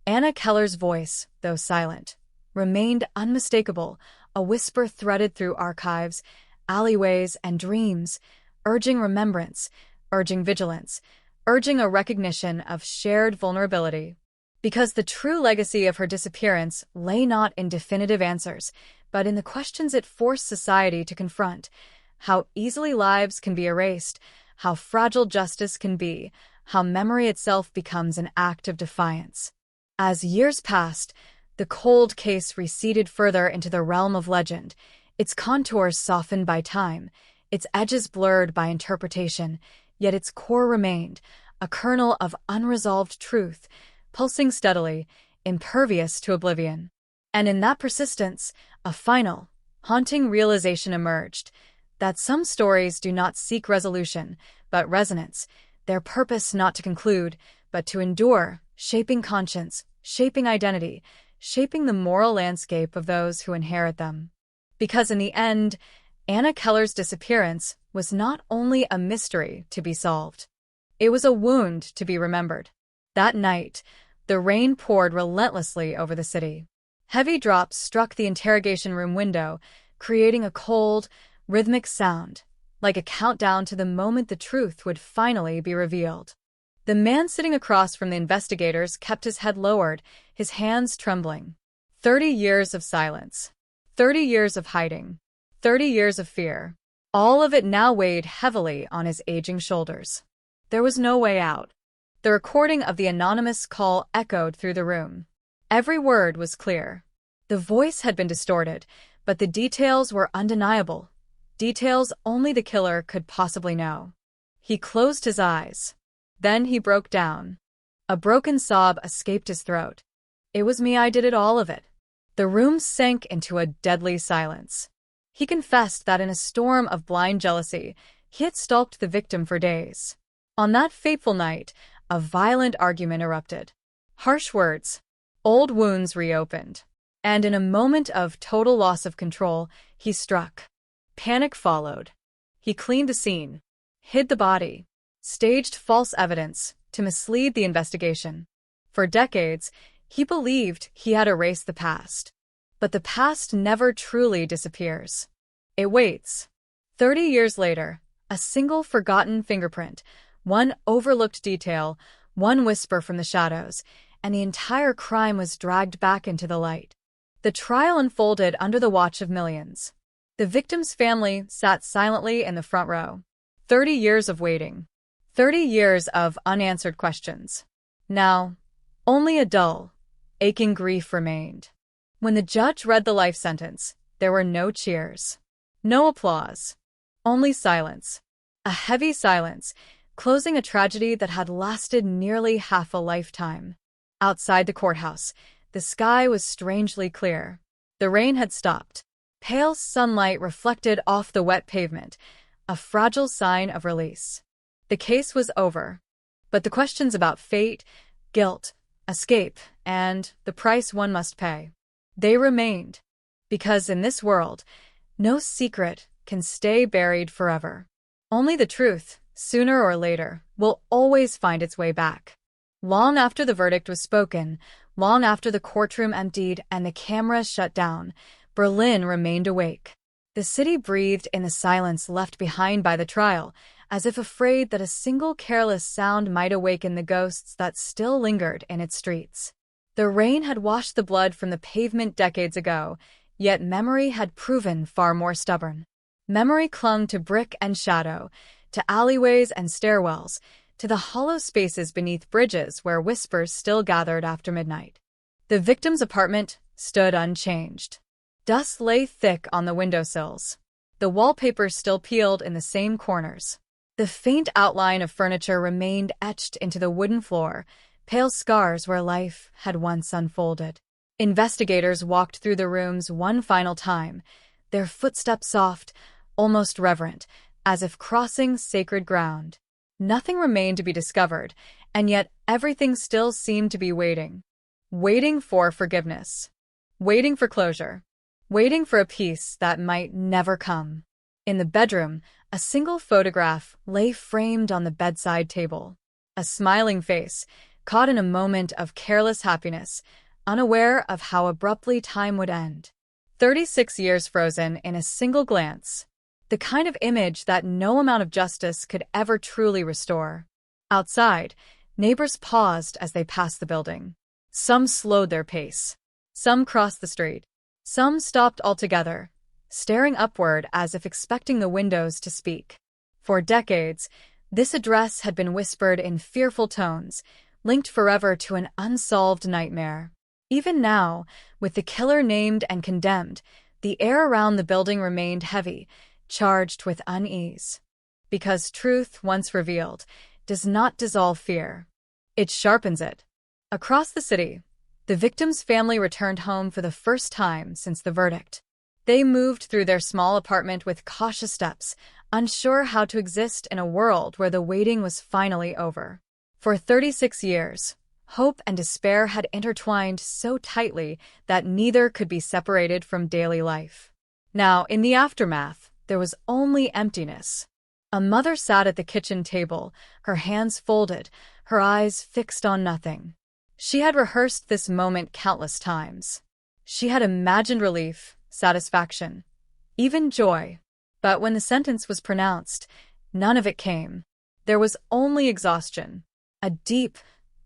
Anna Keller's voice, though silent, remained unmistakable, a whisper threaded through archives, alleyways, and dreams, urging remembrance, urging vigilance, urging a recognition of shared vulnerability. Because the true legacy of her disappearance lay not in definitive answers, but in the questions it forced society to confront: how easily lives can be erased, how fragile justice can be, how memory itself becomes an act of defiance. As years passed, the cold case receded further into the realm of legend, its contours softened by time, its edges blurred by interpretation, yet its core remained, a kernel of unresolved truth, pulsing steadily, impervious to oblivion. And in that persistence, a final, haunting realization emerged, that some stories do not seek resolution, but resonance, their purpose not to conclude, but to endure, shaping conscience, shaping identity, shaping the moral landscape of those who inherit them. Because in the end, Anna Keller's disappearance was not only a mystery to be solved. It was a wound to be remembered. That night, the rain poured relentlessly over the city. Heavy drops struck the interrogation room window, creating a cold, rhythmic sound, like a countdown to the moment the truth would finally be revealed. The man sitting across from the investigators kept his head lowered, his hands trembling. 30 years of silence. 30 years of hiding. 30 years of fear. All of it now weighed heavily on his aging shoulders. There was no way out. The recording of the anonymous call echoed through the room. Every word was clear. The voice had been distorted, but the details were undeniable. Details only the killer could possibly know. He closed his eyes. Then he broke down. A broken sob escaped his throat. It was me, I did it, all of it. The room sank into a deadly silence. He confessed that in a storm of blind jealousy, he had stalked the victim for days. On that fateful night, a violent argument erupted. Harsh words. Old wounds reopened. And in a moment of total loss of control, he struck. Panic followed. He cleaned the scene, hid the body, staged false evidence to mislead the investigation. For decades, he believed he had erased the past. But the past never truly disappears. It waits. 30 years later, a single forgotten fingerprint, one overlooked detail, one whisper from the shadows, and the entire crime was dragged back into the light. The trial unfolded under the watch of millions. The victim's family sat silently in the front row. 30 years of waiting. 30 years of unanswered questions. Now, only a dull, aching grief remained. When the judge read the life sentence, there were no cheers, no applause, only silence. A heavy silence, closing a tragedy that had lasted nearly half a lifetime. Outside the courthouse, the sky was strangely clear. The rain had stopped. Pale sunlight reflected off the wet pavement, a fragile sign of release. The case was over, but the questions about fate, guilt, escape, and the price one must pay, they remained. Because in this world, no secret can stay buried forever. Only the truth, sooner or later, will always find its way back. Long after the verdict was spoken, Long after the courtroom emptied and the cameras shut down, Berlin remained awake. The city breathed in the silence left behind by the trial, as if afraid that a single careless sound might awaken the ghosts that still lingered in its streets. The rain had washed the blood from the pavement decades ago, yet memory had proven far more stubborn. Memory clung to brick and shadow, to alleyways and stairwells, to the hollow spaces beneath bridges where whispers still gathered after midnight. The victim's apartment stood unchanged. Dust lay thick on the windowsills. The wallpaper still peeled in the same corners. The faint outline of furniture remained etched into the wooden floor, pale scars where life had once unfolded. Investigators walked through the rooms one final time, their footsteps soft, almost reverent, as if crossing sacred ground. Nothing remained to be discovered, and yet everything still seemed to be waiting. Waiting for forgiveness. Waiting for closure. Waiting for a peace that might never come. In the bedroom, a single photograph lay framed on the bedside table. A smiling face, caught in a moment of careless happiness, unaware of how abruptly time would end. 36 years frozen in a single glance. The kind of image that no amount of justice could ever truly restore. Outside, neighbors paused as they passed the building. Some slowed their pace. Some crossed the street. Some stopped altogether, staring upward as if expecting the windows to speak. For decades, this address had been whispered in fearful tones, linked forever to an unsolved nightmare. Even now, with the killer named and condemned, the air around the building remained heavy, charged with unease. Because truth, once revealed, does not dissolve fear. It sharpens it. Across the city, the victim's family returned home for the first time since the verdict. They moved through their small apartment with cautious steps, unsure how to exist in a world where the waiting was finally over. For 36 years, hope and despair had intertwined so tightly that neither could be separated from daily life. Now, in the aftermath, there was only emptiness. A mother sat at the kitchen table, her hands folded, her eyes fixed on nothing. She had rehearsed this moment countless times. She had imagined relief, satisfaction, even joy. But when the sentence was pronounced, none of it came. There was only exhaustion, a deep,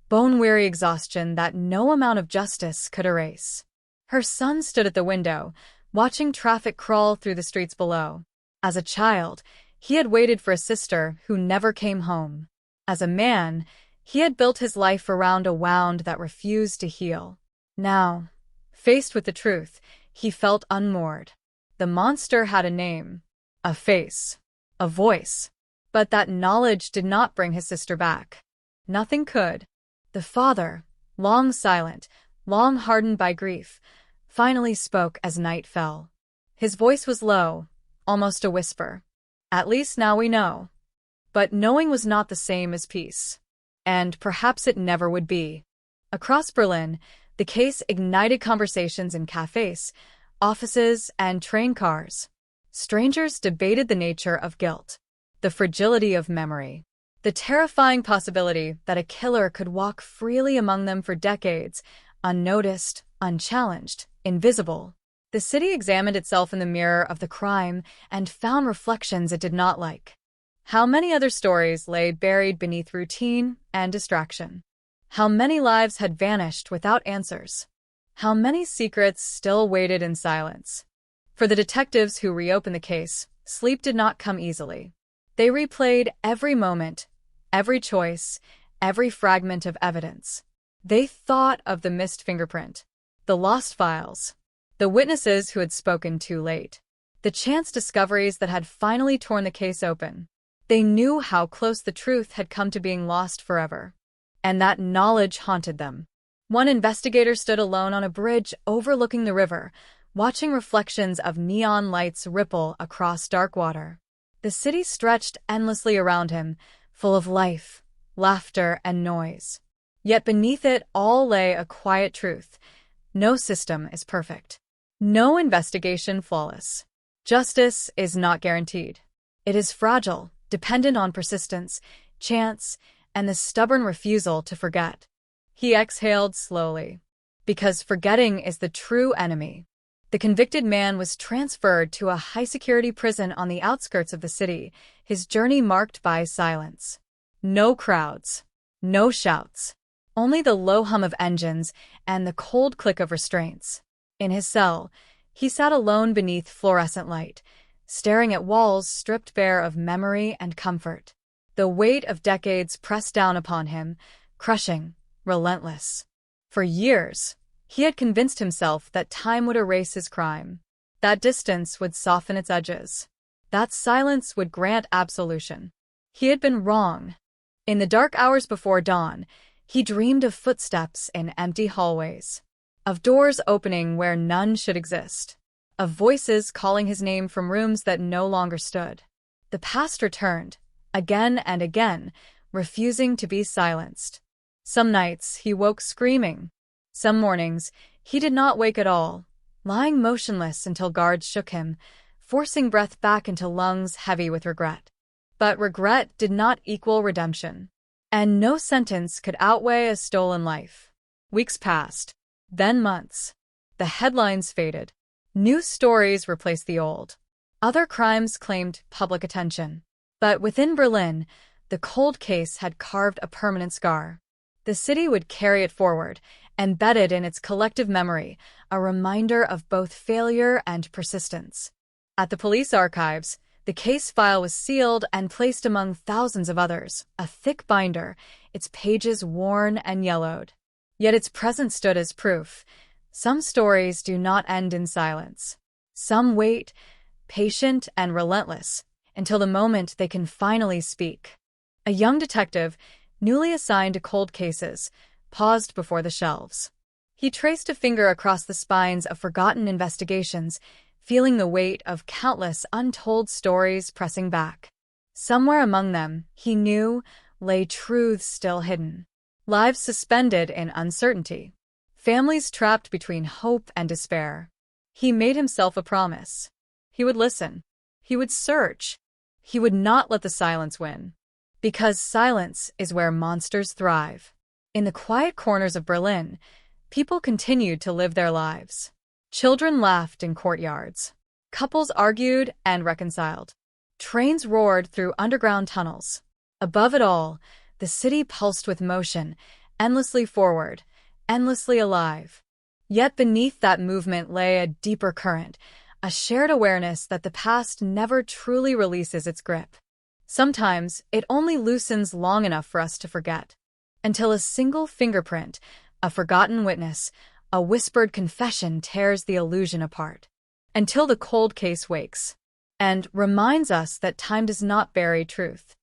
bone-weary exhaustion that no amount of justice could erase. Her son stood at the window, watching traffic crawl through the streets below. As a child, he had waited for a sister who never came home. As a man, he had built his life around a wound that refused to heal. Now, faced with the truth, he felt unmoored. The monster had a name, a face, a voice. But that knowledge did not bring his sister back. Nothing could. The father, long silent, long hardened by grief, finally spoke as night fell. His voice was low, almost a whisper. At least now we know. But knowing was not the same as peace. And perhaps it never would be. Across Berlin, the case ignited conversations in cafes, offices, and train cars. Strangers debated the nature of guilt, the fragility of memory, the terrifying possibility that a killer could walk freely among them for decades, unnoticed, unchallenged, invisible. The city examined itself in the mirror of the crime and found reflections it did not like. How many other stories lay buried beneath routine and distraction? How many lives had vanished without answers? How many secrets still waited in silence? For the detectives who reopened the case, sleep did not come easily. They replayed every moment, every choice, every fragment of evidence. They thought of the missed fingerprint, the lost files, the witnesses who had spoken too late, the chance discoveries that had finally torn the case open. They knew how close the truth had come to being lost forever. And that knowledge haunted them. One investigator stood alone on a bridge overlooking the river, watching reflections of neon lights ripple across dark water. The city stretched endlessly around him, full of life, laughter, and noise. Yet beneath it all lay a quiet truth. No system is perfect. No investigation flawless. Justice is not guaranteed. It is fragile, dependent on persistence, chance, and the stubborn refusal to forget. He exhaled slowly. Because forgetting is the true enemy. The convicted man was transferred to a high-security prison on the outskirts of the city, his journey marked by silence. No crowds, no shouts, only the low hum of engines and the cold click of restraints. In his cell, he sat alone beneath fluorescent light, staring at walls stripped bare of memory and comfort. The weight of decades pressed down upon him, crushing, relentless. For years, he had convinced himself that time would erase his crime, that distance would soften its edges, that silence would grant absolution. He had been wrong. In the dark hours before dawn, he dreamed of footsteps in empty hallways, of doors opening where none should exist, of voices calling his name from rooms that no longer stood. The past returned, again and again, refusing to be silenced. Some nights he woke screaming. Some mornings he did not wake at all, lying motionless until guards shook him, forcing breath back into lungs heavy with regret. But regret did not equal redemption, and no sentence could outweigh a stolen life. Weeks passed, then months. The headlines faded. New stories replaced the old. Other crimes claimed public attention. But within Berlin, the cold case had carved a permanent scar. The city would carry it forward, embedded in its collective memory, a reminder of both failure and persistence. At the police archives, the case file was sealed and placed among thousands of others, a thick binder, its pages worn and yellowed. Yet its presence stood as proof. Some stories do not end in silence. Some wait, patient and relentless, until the moment they can finally speak. A young detective, newly assigned to cold cases, paused before the shelves. He traced a finger across the spines of forgotten investigations, feeling the weight of countless untold stories pressing back. Somewhere among them, he knew, lay truths still hidden. Lives suspended in uncertainty. Families trapped between hope and despair. He made himself a promise. He would listen. He would search. He would not let the silence win. Because silence is where monsters thrive. In the quiet corners of Berlin, people continued to live their lives. Children laughed in courtyards. Couples argued and reconciled. Trains roared through underground tunnels. Above it all, the city pulsed with motion, endlessly forward, endlessly alive. Yet beneath that movement lay a deeper current, a shared awareness that the past never truly releases its grip. Sometimes it only loosens long enough for us to forget. Until a single fingerprint, a forgotten witness, a whispered confession tears the illusion apart. Until the cold case wakes and reminds us that time does not bury truth.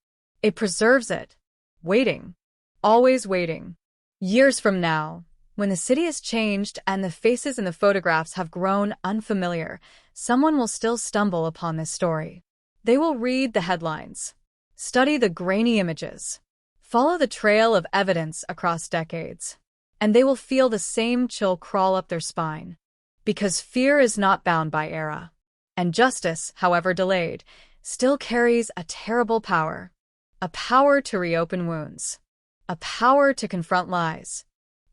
It preserves it, waiting, always waiting. Years from now, when the city has changed and the faces in the photographs have grown unfamiliar, someone will still stumble upon this story. They will read the headlines, study the grainy images, follow the trail of evidence across decades, and they will feel the same chill crawl up their spine. Because fear is not bound by era, and justice, however delayed, still carries a terrible power. A power to reopen wounds, a power to confront lies,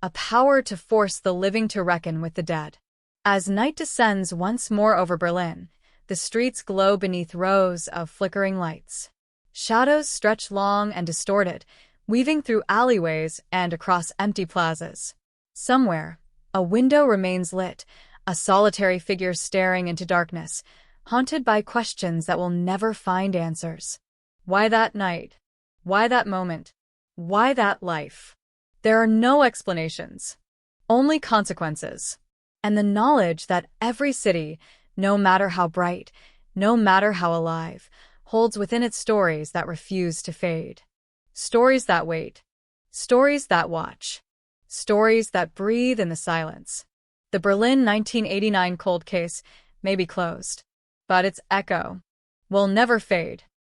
a power to force the living to reckon with the dead. As night descends once more over Berlin, the streets glow beneath rows of flickering lights. Shadows stretch long and distorted, weaving through alleyways and across empty plazas. Somewhere, a window remains lit, a solitary figure staring into darkness, haunted by questions that will never find answers. Why that night? Why that moment? Why that life? There are no explanations, only consequences, and the knowledge that every city, no matter how bright, no matter how alive, holds within it stories that refuse to fade. Stories that wait, stories that watch, stories that breathe in the silence. The Berlin 1989 cold case may be closed, but its echo will never fade.